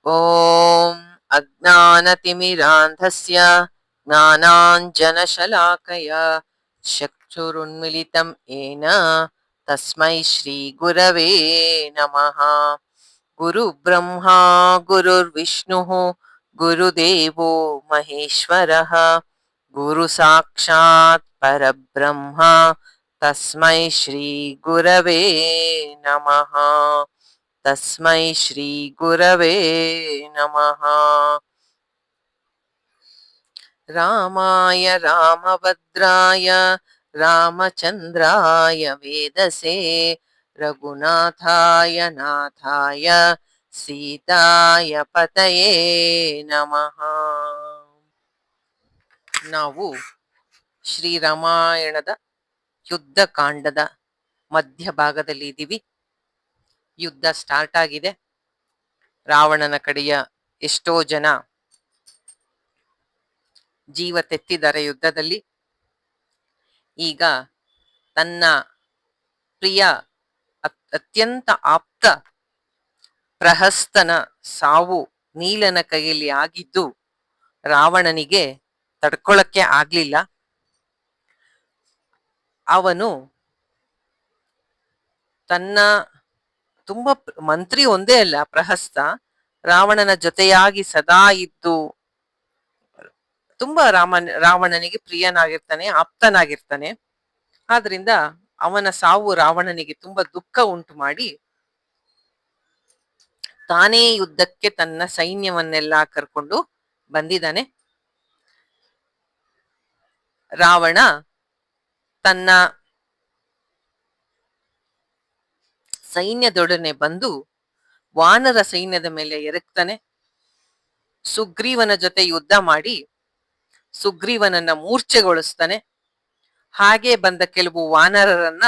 ಓಂ ಅಜ್ಞಾನತಿಮಿರಾಂಧಸ್ಯ ಜ್ಞಾನಾಂಜನಶಲಾಕಯ ಚಕ್ಷುರುನ್ಮಿಲಿತಂ ಯೇನ ತಸ್ಮೈ ಶ್ರೀ ಗುರವೇ ನಮಃ. ಗುರು ಬ್ರಹ್ಮ ಗುರುರ್ವಿಷ್ಣುಃ ಗುರುದೇವೋ ಮಹೇಶ್ವರಃ ಗುರು ಸಾಕ್ಷಾತ್ ಪರಬ್ರಹ್ಮ ತಸ್ಮೈ ಶ್ರೀ ಗುರವೇ ನಮಃ. ತಸ್ಮೈ ಶ್ರೀ ಗುರವೇ ನಮಃ. ರಾಮಾಯ ರಾಮಭದ್ರಾಯ ರಾಮಚಂದ್ರಾಯ ವೇದಸೇ ರಘುನಾಥಾಯ ನಾಥಾಯ ಸೀತಾಯ ಪತಯೇ ನಮಃ. ನಾವು ಶ್ರೀರಾಮಾಯಣದ ಯುದ್ಧಕಾಂಡದ ಮಧ್ಯಭಾಗದಲ್ಲಿ ಇದ್ದೀವಿ. ಯುದ್ಧ ಸ್ಟಾರ್ಟ್ ಆಗಿದೆ. ರಾವಣನ ಕಡೆಯ ಎಷ್ಟೋ ಜನ ಜೀವ ತೆತ್ತಿದ್ದಾರೆ ಯುದ್ಧದಲ್ಲಿ. ಈಗ ತನ್ನ ಪ್ರಿಯ ಅತ್ಯಂತ ಆಪ್ತ ಪ್ರಹಸ್ತನ ಸಾವು ನೀಲನ ಕೈಯಲ್ಲಿ ಆಗಿದ್ದು ರಾವಣನಿಗೆ ತಡ್ಕೊಳ್ಳಕ್ಕೆ ಆಗ್ಲಿಲ್ಲ. ಅವನು ತನ್ನ ತುಂಬಾ ಮಂತ್ರಿ ಒಂದೇ ಅಲ್ಲ, ಪ್ರಹಸ್ತ ರಾವಣನ ಜೊತೆಯಾಗಿ ಸದಾ ಇದ್ದು ತುಂಬಾ ರಾವಣನಿಗೆ ಪ್ರಿಯನಾಗಿರ್ತಾನೆ, ಆಪ್ತನಾಗಿರ್ತಾನೆ. ಆದ್ರಿಂದ ಅವನ ಸಾವು ರಾವಣನಿಗೆ ತುಂಬಾ ದುಃಖ ಉಂಟು ಮಾಡಿ ತಾನೇ ಯುದ್ಧಕ್ಕೆ ತನ್ನ ಸೈನ್ಯವನ್ನೆಲ್ಲ ಕರ್ಕೊಂಡು ಬಂದಿದ್ದಾನೆ. ರಾವಣ ತನ್ನ ಸೈನ್ಯದೊಡನೆ ಬಂದು ವಾನರ ಸೈನ್ಯದ ಮೇಲೆ ಎರಗ್ತಾನೆ. ಸುಗ್ರೀವನ ಜೊತೆ ಯುದ್ಧ ಮಾಡಿ ಸುಗ್ರೀವನನ್ನ ಮೂರ್ಛೆಗೊಳಿಸ್ತಾನೆ. ಹಾಗೆ ಬಂದ ಕೆಲವು ವಾನರರನ್ನ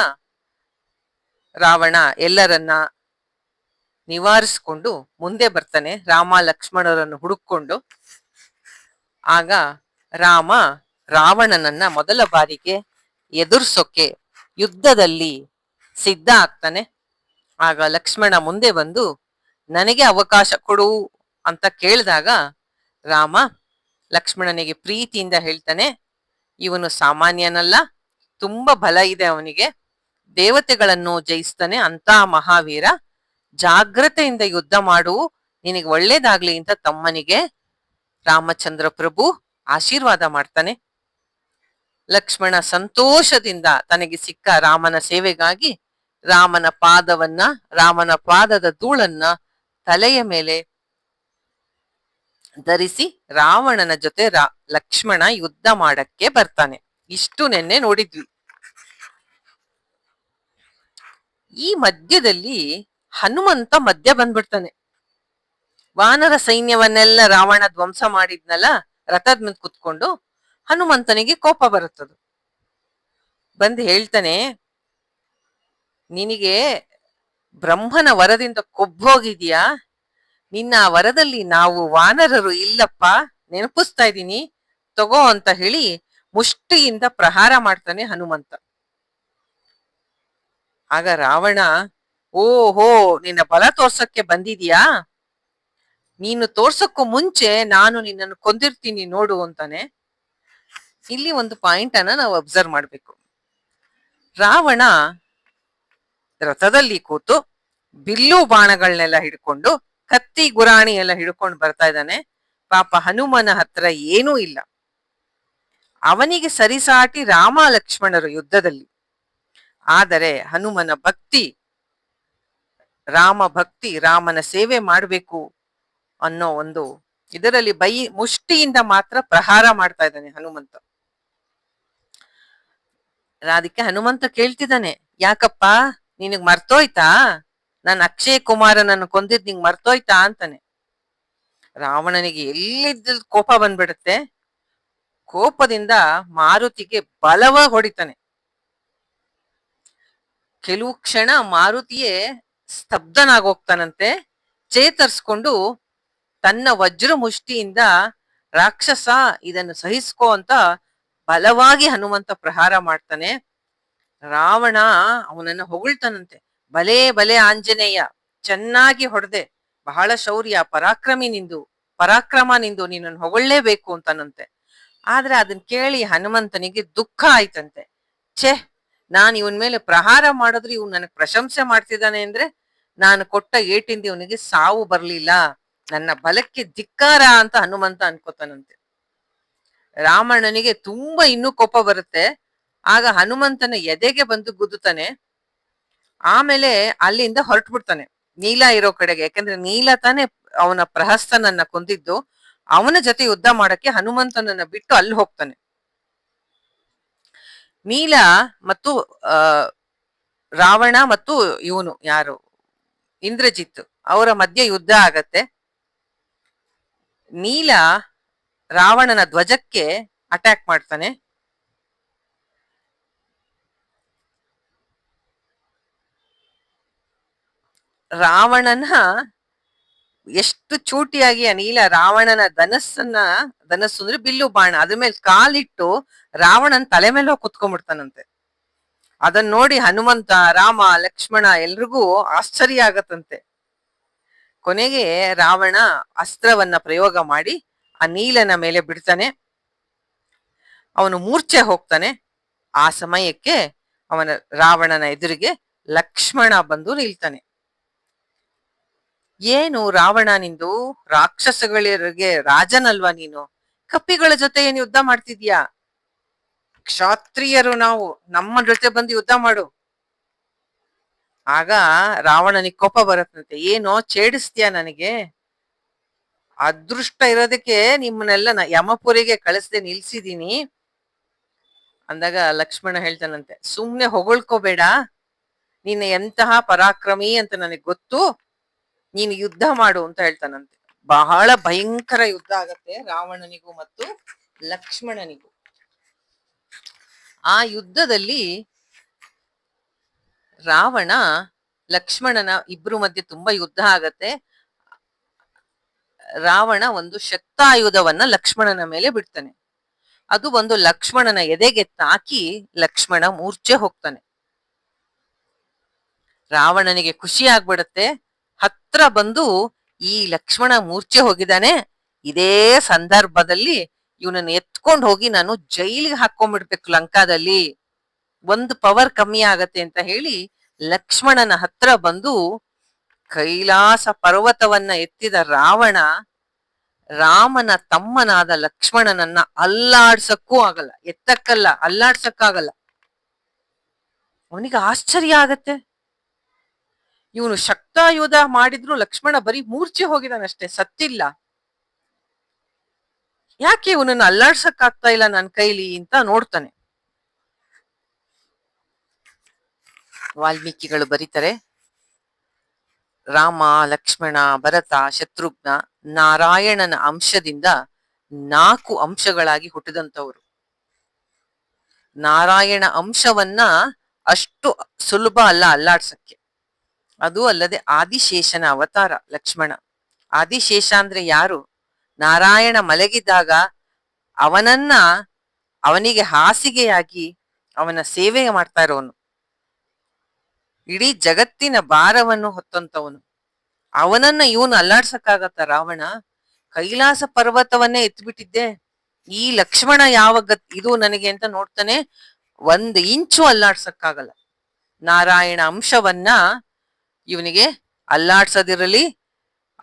ರಾವಣ ಎಲ್ಲರನ್ನ ನಿವಾರಿಸಿಕೊಂಡು ಮುಂದೆ ಬರ್ತಾನೆ, ರಾಮ ಲಕ್ಷ್ಮಣರನ್ನು ಹುಡುಕೊಂಡು. ಆಗ ರಾಮ ರಾವಣನನ್ನ ಮೊದಲ ಬಾರಿಗೆ ಎದುರ್ಸೋಕೆ ಯುದ್ಧದಲ್ಲಿ ಸಿದ್ಧ ಆಗ್ತಾನೆ. ಆಗ ಲಕ್ಷ್ಮಣ ಮುಂದೆ ಬಂದು ನನಗೆ ಅವಕಾಶ ಕೊಡು ಅಂತ ಕೇಳಿದಾಗ ರಾಮ ಲಕ್ಷ್ಮಣನಿಗೆ ಪ್ರೀತಿಯಿಂದ ಹೇಳ್ತಾನೆ, ಇವನು ಸಾಮಾನ್ಯನಲ್ಲ, ತುಂಬಾ ಬಲ ಇದೆ ಅವನಿಗೆ, ದೇವತೆಗಳನ್ನು ಜಯಿಸ್ತಾನೆ ಅಂತ ಮಹಾವೀರ, ಜಾಗ್ರತೆಯಿಂದ ಯುದ್ಧ ಮಾಡು, ನಿನಗೆ ಒಳ್ಳೇದಾಗ್ಲಿ ಅಂತ ತಮ್ಮನಿಗೆ ರಾಮಚಂದ್ರ ಪ್ರಭು ಆಶೀರ್ವಾದ ಮಾಡ್ತಾನೆ. ಲಕ್ಷ್ಮಣ ಸಂತೋಷದಿಂದ ತನಗೆ ಸಿಕ್ಕ ರಾಮನ ಸೇವೆಗಾಗಿ ರಾಮನ ಪಾದದ ಧೂಳನ್ನ ತಲೆಯ ಮೇಲೆ ಧರಿಸಿ ರಾವಣನ ಜೊತೆ ಲಕ್ಷ್ಮಣ ಯುದ್ಧ ಮಾಡಕ್ಕೆ ಬರ್ತಾನೆ. ಇಷ್ಟು ನೆನ್ನೆ ನೋಡಿದ್ವಿ. ಈ ಮಧ್ಯದಲ್ಲಿ ಹನುಮಂತ ಮಧ್ಯ ಬಂದ್ಬಿಡ್ತಾನೆ. ವಾನರ ಸೈನ್ಯವನ್ನೆಲ್ಲ ರಾವಣ ಧ್ವಂಸ ಮಾಡಿದ್ನಲ್ಲ, ರಥದ ಮೇಲೆ ಕುತ್ಕೊಂಡು ಹನುಮಂತನಿಗೆ ಕೋಪ ಬರುತ್ತದು. ಬಂದು ಹೇಳ್ತಾನೆ, ನಿನಗೆ ಬ್ರಹ್ಮನ ವರದಿಂದ ಕೊಬ್ಬೋಗಿದ್ಯಾ, ನಿನ್ನ ವರದಲ್ಲಿ ನಾವು ವಾನರರು ಇಲ್ಲಪ್ಪ, ನೆನಪಿಸ್ತಾ ಇದ್ದೀನಿ ತಗೋ ಅಂತ ಹೇಳಿ ಮುಷ್ಟಿಯಿಂದ ಪ್ರಹಾರ ಮಾಡ್ತಾನೆ ಹನುಮಂತ. ಆಗ ರಾವಣ, ಓಹೋ ನಿನ್ನ ಬಲ ತೋರ್ಸಕ್ಕೆ ಬಂದಿದ್ಯಾ, ನೀನು ತೋರ್ಸಕ್ಕೂ ಮುಂಚೆ ನಾನು ನಿನ್ನನ್ನು ಕೊಂದಿರ್ತೀನಿ ನೋಡು ಅಂತಾನೆ. ಇಲ್ಲಿ ಒಂದು ಪಾಯಿಂಟ್ ಅನ್ನ ನಾವು ಅಬ್ಸರ್ವ್ ಮಾಡ್ಬೇಕು. ರಾವಣ ರಥದಲ್ಲಿ ಕೂತು ಬಿಲ್ಲು ಬಾಣಗಳನ್ನೆಲ್ಲ ಹಿಡ್ಕೊಂಡು ಕತ್ತಿ ಗುರಾಣಿ ಎಲ್ಲ ಹಿಡ್ಕೊಂಡು ಬರ್ತಾ ಇದ್ದಾನೆ. ಪಾಪ ಹನುಮನ ಹತ್ರ ಏನೂ ಇಲ್ಲ. ಅವನಿಗೆ ಸರಿಸಾಟಿ ರಾಮ ಲಕ್ಷ್ಮಣರು ಯುದ್ಧದಲ್ಲಿ. ಆದರೆ ಹನುಮನ ಭಕ್ತಿ, ರಾಮನ ಸೇವೆ ಮಾಡಬೇಕು ಅನ್ನೋ ಒಂದು ಇದರಲ್ಲಿ ಮುಷ್ಟಿಯಿಂದ ಮಾತ್ರ ಪ್ರಹಾರ ಮಾಡ್ತಾ ಇದ್ದಾನೆ ಹನುಮಂತ. ಅದಕ್ಕೆ ಹನುಮಂತ ಕೇಳ್ತಿದ್ದಾನೆ, ಯಾಕಪ್ಪ ನಿನಗ್ ಮರ್ತೋಯ್ತಾ, ನಾನು ಅಕ್ಷಯ ಕುಮಾರನನ್ನು ಕೊಂದಿದ್ ನಿಂಗ್ ಮರ್ತೋಯ್ತಾ ಅಂತಾನೆ. ರಾವಣನಿಗೆ ಎಲ್ಲಿದ್ದ ಕೋಪ ಬಂದ್ಬಿಡುತ್ತೆ. ಕೋಪದಿಂದ ಮಾರುತಿಗೆ ಬಲವಾಗಿ ಹೊಡಿತಾನೆ. ಕೆಲವು ಕ್ಷಣ ಮಾರುತಿಯೇ ಸ್ತಬ್ಧನಾಗೋಗ್ತಾನಂತೆ. ಚೇತರಿಸ್ಕೊಂಡು ತನ್ನ ವಜ್ರ ಮುಷ್ಟಿಯಿಂದ ರಾಕ್ಷಸ ಇದನ್ನು ಸಹಿಸ್ಕೋ ಅಂತ ಬಲವಾಗಿ ಹನುಮಂತ ಪ್ರಹಾರ ಮಾಡ್ತಾನೆ. ರಾವಣ ಅವನನ್ನ ಹೊಗಳ್ತಾನಂತೆ, ಬಲೇ ಬಲೆ ಆಂಜನೇಯ, ಚೆನ್ನಾಗಿ ಹೊಡೆದೆ, ಬಹಳ ಶೌರ್ಯ ಪರಾಕ್ರಮಿ ನಿಂದು, ಪರಾಕ್ರಮ ನಿಂದು, ನಿನ್ನನ್ನು ಹೊಗಳಲೇಬೇಕು ಅಂತಾನಂತೆ. ಆದ್ರೆ ಅದನ್ನ ಕೇಳಿ ಹನುಮಂತನಿಗೆ ದುಃಖ ಆಯ್ತಂತೆ. ಛೇ, ನಾನು ಇವನ್ ಮೇಲೆ ಪ್ರಹಾರ ಮಾಡಿದ್ರೆ ಇವ್ನು ನನಗ್ ಪ್ರಶಂಸೆ ಮಾಡ್ತಿದ್ದಾನೆ ಅಂದ್ರೆ ನಾನು ಕೊಟ್ಟ ಏಟಿಂದ ಇವನಿಗೆ ಸಾವು ಬರ್ಲಿಲ್ಲ, ನನ್ನ ಬಲಕ್ಕೆ ಧಿಕ್ಕಾರ ಅಂತ ಹನುಮಂತ ಅನ್ಕೋತಾನಂತೆ. ರಾವಣನಿಗೆ ತುಂಬಾ ಇನ್ನೂ ಕೋಪ ಬರುತ್ತೆ. ಆಗ ಹನುಮಂತನ ಎದೆಗೆ ಬಂದು ಗುದ್ದುತ್ತಾನೆ. ಆಮೇಲೆ ಅಲ್ಲಿಂದ ಹೊರಟು ಬಿಡ್ತಾನೆ ನೀಲ ಇರೋ ಕಡೆಗೆ. ಯಾಕಂದ್ರೆ ನೀಲ ತಾನೇ ಅವನ ಪ್ರಹಸ್ತನನ್ನ ಕೊಂದಿದ್ದು. ಅವನ ಜೊತೆ ಯುದ್ಧ ಮಾಡಕ್ಕೆ ಹನುಮಂತನನ್ನ ಬಿಟ್ಟು ಅಲ್ಲಿ ಹೋಗ್ತಾನೆ. ನೀಲ ಮತ್ತು ಆ ರಾವಣ ಮತ್ತು ಇವನು ಯಾರು ಇಂದ್ರಜಿತ್ ಅವರ ಮಧ್ಯೆ ಯುದ್ಧ ಆಗತ್ತೆ. ನೀಲ ರಾವಣನ ಧ್ವಜಕ್ಕೆ ಅಟ್ಯಾಕ್ ಮಾಡ್ತಾನೆ. ರಾವಣನ ಎಷ್ಟು ಚೂಟಿಯಾಗಿ ಆ ನೀಲ ರಾವಣನ ಧನಸ್ಸು ಅಂದ್ರೆ ಬಿಲ್ಲು ಬಾಣ ಅದ್ರ ಮೇಲೆ ಕಾಲಿಟ್ಟು ರಾವಣನ್ ತಲೆ ಮೇಲೆ ಹೋಗಿ ಕುತ್ಕೊಂಡ್ಬಿಡ್ತಾನಂತೆ. ಅದನ್ನ ನೋಡಿ ಹನುಮಂತ, ರಾಮ, ಲಕ್ಷ್ಮಣ ಎಲ್ರಿಗೂ ಆಶ್ಚರ್ಯ ಆಗತ್ತಂತೆ. ಕೊನೆಗೆ ರಾವಣ ಅಸ್ತ್ರವನ್ನ ಪ್ರಯೋಗ ಮಾಡಿ ಆ ನೀಲನ ಮೇಲೆ ಬಿಡ್ತಾನೆ. ಅವನು ಮೂರ್ಛೆ ಹೋಗ್ತಾನೆ. ಆ ಸಮಯಕ್ಕೆ ರಾವಣನ ಎದುರಿಗೆ ಲಕ್ಷ್ಮಣ ಬಂದು ನಿಲ್ತಾನೆ. ಏನು ರಾವಣ, ನಿಂದು ರಾಕ್ಷಸಗಳಿಗೆ ರಾಜನಲ್ವಾ ನೀನು? ಕಪ್ಪಿಗಳ ಜೊತೆ ಏನ್ ಯುದ್ಧ ಮಾಡ್ತಿದ್ಯಾ? ಕ್ಷಾತ್ರಿಯರು ನಾವು, ನಮ್ಮ ಜೊತೆ ಬಂದು ಯುದ್ಧ ಮಾಡು. ಆಗ ರಾವಣನಿಗೆ ಕೋಪ ಬರತ್ತಂತೆ. ಏನೋ ಛೇಡಿಸ್ತೀಯ ನನಗೆ? ಅದೃಷ್ಟ ಇರೋದಕ್ಕೆ ನಿಮ್ಮನ್ನೆಲ್ಲ ಯಮಪುರಿಗೆ ಕಳಿಸ್ದೆ ನಿಲ್ಸಿದೀನಿ ಅಂದಾಗ ಲಕ್ಷ್ಮಣ ಹೇಳ್ತಾನಂತೆ, ಸುಮ್ನೆ ಹೊಗಳ್ಕೋಬೇಡ, ನೀನು ಎಂತಹ ಪರಾಕ್ರಮಿ ಅಂತ ನನಗೆ ಗೊತ್ತು, ನೀನು ಯುದ್ಧ ಮಾಡು ಅಂತ ಹೇಳ್ತಾನಂತೆ. ಬಹಳ ಭಯಂಕರ ಯುದ್ಧ ಆಗತ್ತೆ ರಾವಣನಿಗೂ ಮತ್ತು ಲಕ್ಷ್ಮಣನಿಗೂ. ಆ ಯುದ್ಧದಲ್ಲಿ ರಾವಣ ಲಕ್ಷ್ಮಣನ ಇಬ್ರು ಮಧ್ಯೆ ತುಂಬಾ ಯುದ್ಧ ಆಗತ್ತೆ. ರಾವಣ ಒಂದು ಶಕ್ತಾಯುಧವನ್ನ ಲಕ್ಷ್ಮಣನ ಮೇಲೆ ಬಿಡ್ತಾನೆ. ಅದು ಒಂದು ಲಕ್ಷ್ಮಣನ ಎದೆಗೆ ತಾಕಿ ಲಕ್ಷ್ಮಣ ಮೂರ್ಛೆ ಹೋಗ್ತಾನೆ. ರಾವಣನಿಗೆ ಖುಷಿ ಆಗ್ಬಿಡತ್ತೆ. ಹತ್ರ ಬಂದು ಈ ಲಕ್ಷ್ಮಣ ಮೂರ್ಛೆ ಹೋಗಿದ್ದಾನೆ, ಇದೇ ಸಂದರ್ಭದಲ್ಲಿ ಇವನನ್ನು ಎತ್ಕೊಂಡು ಹೋಗಿ ನಾನು ಜೈಲಿಗೆ ಹಾಕೊಂಡ್ಬಿಡ್ಬೇಕು ಲಂಕಾದಲ್ಲಿ, ಒಂದು ಪವರ್ ಕಮ್ಮಿ ಆಗತ್ತೆ ಅಂತ ಹೇಳಿ ಲಕ್ಷ್ಮಣನ ಹತ್ರ ಬಂದು ಕೈಲಾಸ ಪರ್ವತವನ್ನ ಎತ್ತಿದ ರಾವಣ ರಾಮನ ತಮ್ಮನಾದ ಲಕ್ಷ್ಮಣನನ್ನ ಅಲ್ಲಾಡ್ಸಕ್ಕೂ ಆಗಲ್ಲ, ಎತ್ತಕ್ಕಲ್ಲ, ಅಲ್ಲಾಡ್ಸಕ್ಕಾಗಲ್ಲ. ಅವನಿಗೆ ಆಶ್ಚರ್ಯ ಆಗತ್ತೆ. ಇವನು ಶಕ್ತಾಯುಧ ಮಾಡಿದ್ರು ಲಕ್ಷ್ಮಣ ಬರೀ ಮೂರ್ಛೆ ಹೋಗಿದಾನಷ್ಟೇ, ಸತ್ತಿಲ್ಲ. ಯಾಕೆ ಇವನನ್ನು ಅಲ್ಲಾಡ್ಸಕ್ ಆಗ್ತಾ ಇಲ್ಲ ನನ್ನ ಕೈಲಿ ಅಂತ ನೋಡ್ತಾನೆ. ವಾಲ್ಮೀಕಿಗಳು ಬರೀತಾರೆ, ರಾಮ, ಲಕ್ಷ್ಮಣ, ಭರತ, ಶತ್ರುಘ್ನ ನಾರಾಯಣನ ಅಂಶದಿಂದ 4 ಅಂಶಗಳಾಗಿ ಹುಟ್ಟಿದಂಥವ್ರು. ನಾರಾಯಣ ಅಂಶವನ್ನ ಅಷ್ಟು ಸುಲಭ ಅಲ್ಲ ಅಲ್ಲಾಡ್ಸಕ್ಕೆ. ಅದು ಅಲ್ಲದೆ ಆದಿಶೇಷನ ಅವತಾರ ಲಕ್ಷ್ಮಣ. ಆದಿಶೇಷ ಅಂದ್ರೆ ಯಾರು? ನಾರಾಯಣ ಮಲಗಿದಾಗ ಅವನಿಗೆ ಹಾಸಿಗೆಯಾಗಿ ಅವನ ಸೇವೆ ಮಾಡ್ತಾ ಇರೋನು. ಇಡೀ ಜಗತ್ತಿನ ಭಾರವನ್ನು ಹೊತ್ತಂತವನು. ಅವನನ್ನ ಇವನು ಅಲ್ಲಾಡ್ಸಕ್ಕಾಗತ್ತ ರಾವಣ? ಕೈಲಾಸ ಪರ್ವತವನ್ನೇ ಎತ್ಬಿಟ್ಟಿದ್ದೆ, ಈ ಲಕ್ಷ್ಮಣ ಯಾವ ಇದು ನನಗೆ ಅಂತ ನೋಡ್ತಾನೆ. 1 ಇಂಚು ಅಲ್ಲಾಡ್ಸಕ್ಕಾಗಲ್ಲ. ನಾರಾಯಣ ಅಂಶವನ್ನ ಇವನಿಗೆ ಅಲ್ಲಾಡ್ಸದಿರಲಿ,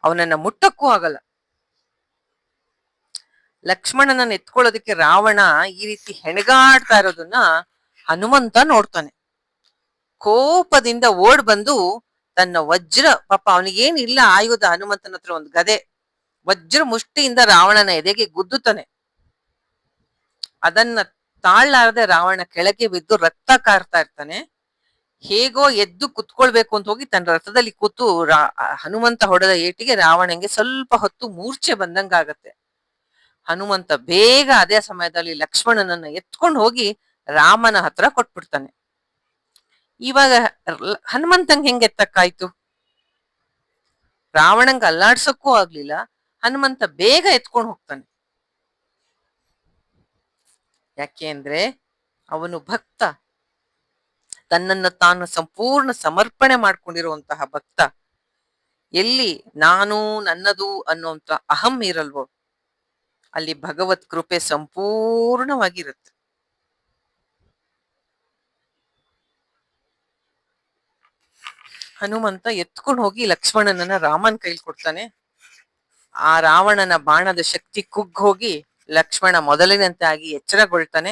ಅವನನ್ನ ಮುಟ್ಟಕ್ಕೂ ಆಗಲ್ಲ. ಲಕ್ಷ್ಮಣನನ್ನ ಎತ್ಕೊಳ್ಳೋದಕ್ಕೆ ರಾವಣ ಈ ರೀತಿ ಹೆಣಗಾಡ್ತಾ ಇರೋದನ್ನ ಹನುಮಂತ ನೋಡ್ತಾನೆ. ಕೋಪದಿಂದ ಓಡ್ ಬಂದು ತನ್ನ ವಜ್ರ, ಪಾಪ ಅವನಿಗೇನಿಲ್ಲ ಆಯುಧ, ಹನುಮಂತನ ಹತ್ರ ಒಂದು ಗದೆ, ವಜ್ರ ಮುಷ್ಟಿಯಿಂದ ರಾವಣನ ಎದೆಗೆ ಗುದ್ದುತ್ತಾನೆ. ಅದನ್ನ ತಾಳ್ಲಾರದೆ ರಾವಣ ಕೆಳಗೆ ಬಿದ್ದು ರಕ್ತ ಕಾರ್ತಾ ಇರ್ತಾನೆ. ಹೇಗೋ ಎದ್ದು ಕುತ್ಕೊಳ್ಬೇಕು ಅಂತ ಹೋಗಿ ತನ್ನ ರಥದಲ್ಲಿ ಕೂತು ಹನುಮಂತ ಹೊಡೆದ ಏಟಿಗೆ ರಾವಣಂಗೆ ಸ್ವಲ್ಪ ಹೊತ್ತು ಮೂರ್ಛೆ ಬಂದಂಗಾಗತ್ತೆ. ಹನುಮಂತ ಬೇಗ ಅದೇ ಸಮಯದಲ್ಲಿ ಲಕ್ಷ್ಮಣನನ್ನ ಎತ್ಕೊಂಡು ಹೋಗಿ ರಾಮನ ಹತ್ರ ಕೊಟ್ಬಿಡ್ತಾನೆ. ಇವಾಗ ಹನುಮಂತಂಗ್ ಹೆಂಗ್ ಎತ್ತಕ್ಕಾಯ್ತು? ರಾವಣಂಗ ಅಲ್ಲಾಡ್ಸಕ್ಕೂ ಆಗ್ಲಿಲ್ಲ, ಹನುಮಂತ ಬೇಗ ಎತ್ಕೊಂಡು ಹೋಗ್ತಾನೆ. ಯಾಕೆ ಅಂದ್ರೆ ಅವನು ಭಕ್ತ, ತನ್ನನ್ನು ತಾನು ಸಂಪೂರ್ಣ ಸಮರ್ಪಣೆ ಮಾಡ್ಕೊಂಡಿರುವಂತಹ ಭಕ್ತ. ಎಲ್ಲಿ ನಾನು ನನ್ನದು ಅನ್ನುವಂತ ಅಹಂ ಇರಲ್ವೋ ಅಲ್ಲಿ ಭಗವತ್ ಕೃಪೆ ಸಂಪೂರ್ಣವಾಗಿರುತ್ತೆ. ಹನುಮಂತ ಎತ್ಕೊಂಡು ಹೋಗಿ ಲಕ್ಷ್ಮಣನನ್ನ ರಾಮನ್ ಕೈಲಿ ಕೊಡ್ತಾನೆ. ಆ ರಾವಣನ ಬಾಣದ ಶಕ್ತಿ ಕುಗ್ಗೋಗಿ ಲಕ್ಷ್ಮಣ ಮೊದಲಿನಂತೆ ಆಗಿ ಎಚ್ಚರಗೊಳ್ತಾನೆ.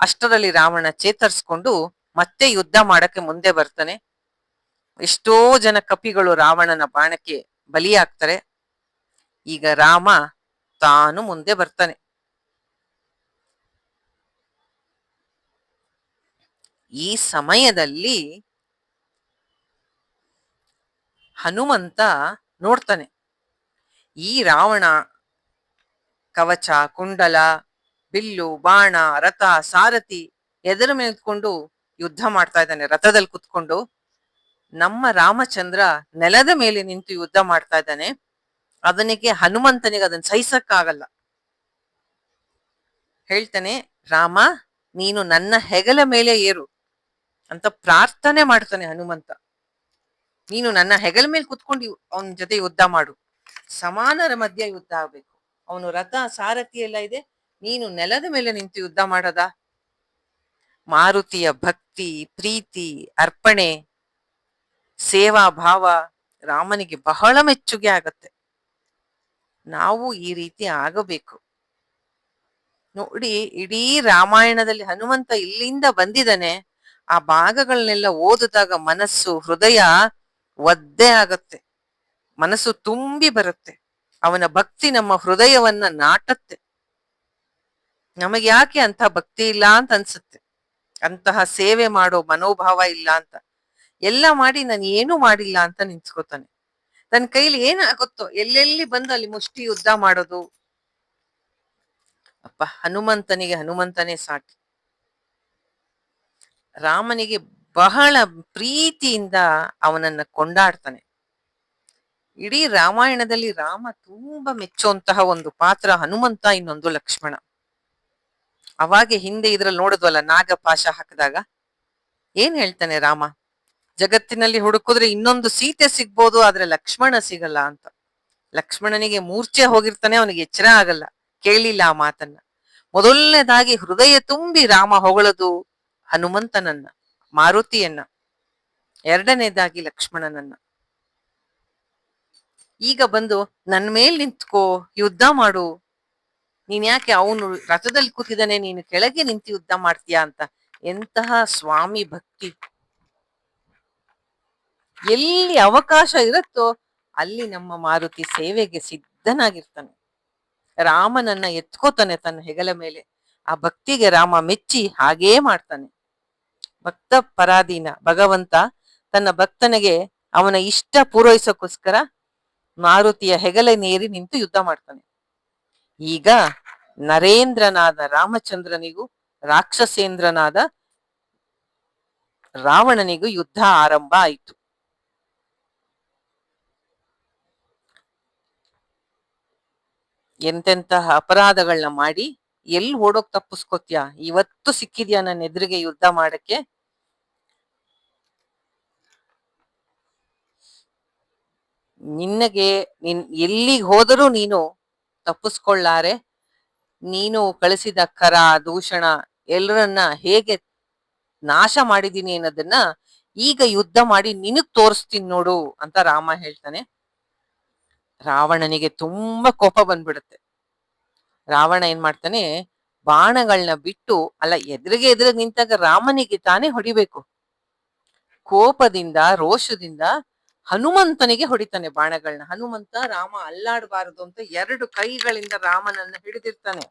ಅಷ್ಟರಲ್ಲಿ ರಾವಣ ಚೇತರಿಸ್ಕೊಂಡು ಮತ್ತೆ ಯುದ್ಧ ಮಾಡಕ್ಕೆ ಮುಂದೆ ಬರ್ತಾನೆ. ಎಷ್ಟೋ ಜನ ಕಪಿಗಳು ರಾವಣನ ಬಾಣಕ್ಕೆ ಬಲಿಯಾಗ್ತಾರೆ. ಈಗ ರಾಮ ತಾನು ಮುಂದೆ ಬರ್ತಾನೆ. ಈ ಸಮಯದಲ್ಲಿ ಹನುಮಂತ ನೋಡ್ತಾನೆ ಈ ರಾವಣ ಕವಚ, ಕುಂಡಲ, ಬಿಲ್ಲು, ಬಾಣ, ರಥ, ಸಾರಥಿ ಎದರ ಮೇಲೆ ನಿಂತ್ಕೊಂಡು ಯುದ್ಧ ಮಾಡ್ತಾ ಇದ್ದಾನೆ. ರಥದಲ್ಲಿ ಕುತ್ಕೊಂಡು ನಮ್ಮ ರಾಮಚಂದ್ರ ನೆಲದ ಮೇಲೆ ನಿಂತು ಯುದ್ಧ ಮಾಡ್ತಾ ಇದ್ದಾನೆ. ಅದನಿಗೆ ಹನುಮಂತನಿಗೆ ಅದನ್ನ ಸಹಿಸಕ್ಕಾಗಲ್ಲ. ಹೇಳ್ತಾನೆ, ರಾಮ ನೀನು ನನ್ನ ಹೆಗಲ ಮೇಲೆ ಏರು ಅಂತ ಪ್ರಾರ್ಥನೆ ಮಾಡ್ತಾನೆ ಹನುಮಂತ. ನೀನು ನನ್ನ ಹೆಗಲ ಮೇಲೆ ಕುತ್ಕೊಂಡು ಅವನ ಜೊತೆ ಯುದ್ಧ ಮಾಡು, ಸಮಾನರ ಮಧ್ಯೆ ಯುದ್ಧ ಆಗ್ಬೇಕು. ಅವನು ರಥ ಸಾರಥಿ ಎಲ್ಲ ಇದೆ, ನೀನು ನೆಲದ ಮೇಲೆ ನಿಂತು ಯುದ್ಧ ಮಾಡದ. ಮಾರುತಿಯ ಭಕ್ತಿ, ಪ್ರೀತಿ, ಅರ್ಪಣೆ, ಸೇವಾ ಭಾವ ರಾಮನಿಗೆ ಬಹಳ ಮೆಚ್ಚುಗೆ ಆಗತ್ತೆ. ನಾವು ಈ ರೀತಿ ಆಗಬೇಕು. ನೋಡಿ, ಇಡೀ ರಾಮಾಯಣದಲ್ಲಿ ಹನುಮಂತ ಇಲ್ಲಿಂದ ಬಂದಿದ್ದಾನೆ. ಆ ಭಾಗಗಳನ್ನೆಲ್ಲ ಓದಿದಾಗ ಮನಸ್ಸು, ಹೃದಯ ಒದ್ದೆ ಆಗತ್ತೆ, ಮನಸ್ಸು ತುಂಬಿ ಬರುತ್ತೆ. ಅವನ ಭಕ್ತಿ ನಮ್ಮ ಹೃದಯವನ್ನ ನಾಟತ್ತೆ. ನಮಗೆ ಯಾಕೆ ಅಂತ ಭಕ್ತಿ ಇಲ್ಲ ಅಂತ ಅನ್ಸುತ್ತೆ, ಅಂತಹ ಸೇವೆ ಮಾಡೋ ಮನೋಭಾವ ಇಲ್ಲ ಅಂತ. ಎಲ್ಲ ಮಾಡಿ ನಾನು ಏನೂ ಮಾಡಿಲ್ಲ ಅಂತ ನಿಂತ್ಕೋತಾನೆ. ತನ್ನ ಕೈಲಿ ಏನಾಗುತ್ತೋ ಎಲ್ಲೆಲ್ಲಿ ಬಂದು ಅಲ್ಲಿ ಮುಷ್ಟಿ ಯುದ್ಧ ಮಾಡೋದು. ಅಪ್ಪ, ಹನುಮಂತನಿಗೆ ಹನುಮಂತನೇ ಸಾಟಿ. ರಾಮನಿಗೆ ಬಹಳ ಪ್ರೀತಿಯಿಂದ ಅವನನ್ನ ಕೊಂಡಾಡ್ತಾನೆ. ಇಡೀ ರಾಮಾಯಣದಲ್ಲಿ ರಾಮ ತುಂಬಾ ಮೆಚ್ಚುವಂತಹ ಒಂದು ಪಾತ್ರ ಹನುಮಂತ, ಇನ್ನೊಂದು ಲಕ್ಷ್ಮಣ. ಅವಾಗೆ ಹಿಂದೆ ಇದ್ರಲ್ಲಿ ನೋಡಿದ್ವಲ್ಲ, ನಾಗಪಾಶ ಹಾಕಿದಾಗ ಏನ್ ಹೇಳ್ತಾನೆ ರಾಮ, ಜಗತ್ತಿನಲ್ಲಿ ಹುಡುಕಿದ್ರೆ ಇನ್ನೊಂದು ಸೀತೆ ಸಿಗ್ಬೋದು, ಆದ್ರೆ ಲಕ್ಷ್ಮಣ ಸಿಗಲ್ಲ ಅಂತ. ಲಕ್ಷ್ಮಣನಿಗೆ ಮೂರ್ಛೆ ಹೋಗಿರ್ತಾನೆ, ಅವನಿಗೆ ಎಚ್ಚರ ಆಗಲ್ಲ, ಕೇಳಿಲ್ಲ ಆ ಮಾತನ್ನ. ಮೊದಲನೇದಾಗಿ ಹೃದಯ ತುಂಬಿ ರಾಮ ಹೊಗಳದು ಹನುಮಂತನನ್ನ, ಮಾರುತಿಯನ್ನ. ಎರಡನೇದಾಗಿ ಲಕ್ಷ್ಮಣನನ್ನ. ಈಗ ಬಂದು ನನ್ ಮೇಲ್ ನಿಂತ್ಕೋ, ಯುದ್ಧ ಮಾಡು, ನೀನ್ ಯಾಕೆ ಅವನು ರಥದಲ್ಲಿ ಕೂತಿದ್ದಾನೆ, ನೀನು ಕೆಳಗೆ ನಿಂತು ಯುದ್ಧ ಮಾಡ್ತೀಯಾ ಅಂತ. ಎಂತಹ ಸ್ವಾಮಿ ಭಕ್ತಿ! ಎಲ್ಲಿ ಅವಕಾಶ ಇರುತ್ತೋ ಅಲ್ಲಿ ನಮ್ಮ ಮಾರುತಿ ಸೇವೆಗೆ ಸಿದ್ಧನಾಗಿರ್ತಾನೆ. ರಾಮನನ್ನ ಎತ್ಕೋತಾನೆ ತನ್ನ ಹೆಗಲ ಮೇಲೆ. ಆ ಭಕ್ತಿಗೆ ರಾಮ ಮೆಚ್ಚಿ ಹಾಗೇ ಮಾಡ್ತಾನೆ. ಭಕ್ತ ಪರಾಧೀನ ಭಗವಂತ ತನ್ನ ಭಕ್ತನಿಗೆ ಅವನ ಇಷ್ಟ ಪೂರೈಸೋಕ್ಕೋಸ್ಕರ ಮಾರುತಿಯ ಹೆಗಲನೇರಿ ನಿಂತು ಯುದ್ಧ ಮಾಡ್ತಾನೆ. ಈಗ ನರೇಂದ್ರನಾದ ರಾಮಚಂದ್ರನಿಗೂ ರಾಕ್ಷಸೇಂದ್ರನಾದ ರಾವಣನಿಗೂ ಯುದ್ಧ ಆರಂಭ ಆಯಿತು. ಎಂತೆಂತಹ ಅಪರಾಧಗಳನ್ನ ಮಾಡಿ ಎಲ್ಲಿ ಓಡೋಕ್ ತಪ್ಪಿಸ್ಕೋತ್ಯಾ, ಇವತ್ತು ಸಿಕ್ಕಿದ್ಯಾ ನನ್ನ ಎದುರಿಗೆ ಯುದ್ಧ ಮಾಡಕ್ಕೆ. ನಿನ್ನಗೆ ಎಲ್ಲಿಗೆ ಹೋದರೂ ನೀನು ತಪ್ಪಿಸ್ಕೊಳ್ಳಾರೆ. ನೀನು ಕಳಿಸಿದ ಕರ ದೂಷಣ ಎಲ್ಲರನ್ನ ಹೇಗೆ ನಾಶ ಮಾಡಿದೀನಿ ಅನ್ನೋದನ್ನ ಈಗ ಯುದ್ಧ ಮಾಡಿ ನಿನಗ್ ತೋರಿಸ್ತೀನಿ ನೋಡು ಅಂತ ರಾಮ ಹೇಳ್ತಾನೆ. ರಾವಣನಿಗೆ ತುಂಬಾ ಕೋಪ ಬಂದ್ಬಿಡುತ್ತೆ. ರಾವಣ ಏನ್ ಮಾಡ್ತಾನೆ, ಬಾಣಗಳನ್ನ ಬಿಟ್ಟು, ಅಲ್ಲ, ಎದುರಿಗೆ ನಿಂತಾಗ ರಾಮನಿಗೆ ತಾನೇ ಹೊಡಿಬೇಕು. ಕೋಪದಿಂದ, ರೋಷದಿಂದ ಹನುಮಂತನಿಗೆ ಹೊಡಿತಾನೆ ಬಾಣಗಳನ್ನ. ಹನುಮಂತ ರಾಮ ಅಲ್ಲಾಡಬಾರದು ಅಂತ ಎರಡು ಕೈಗಳಿಂದ ರಾಮನನ್ನ ಹಿಡಿದಿರ್ತಾನೆ.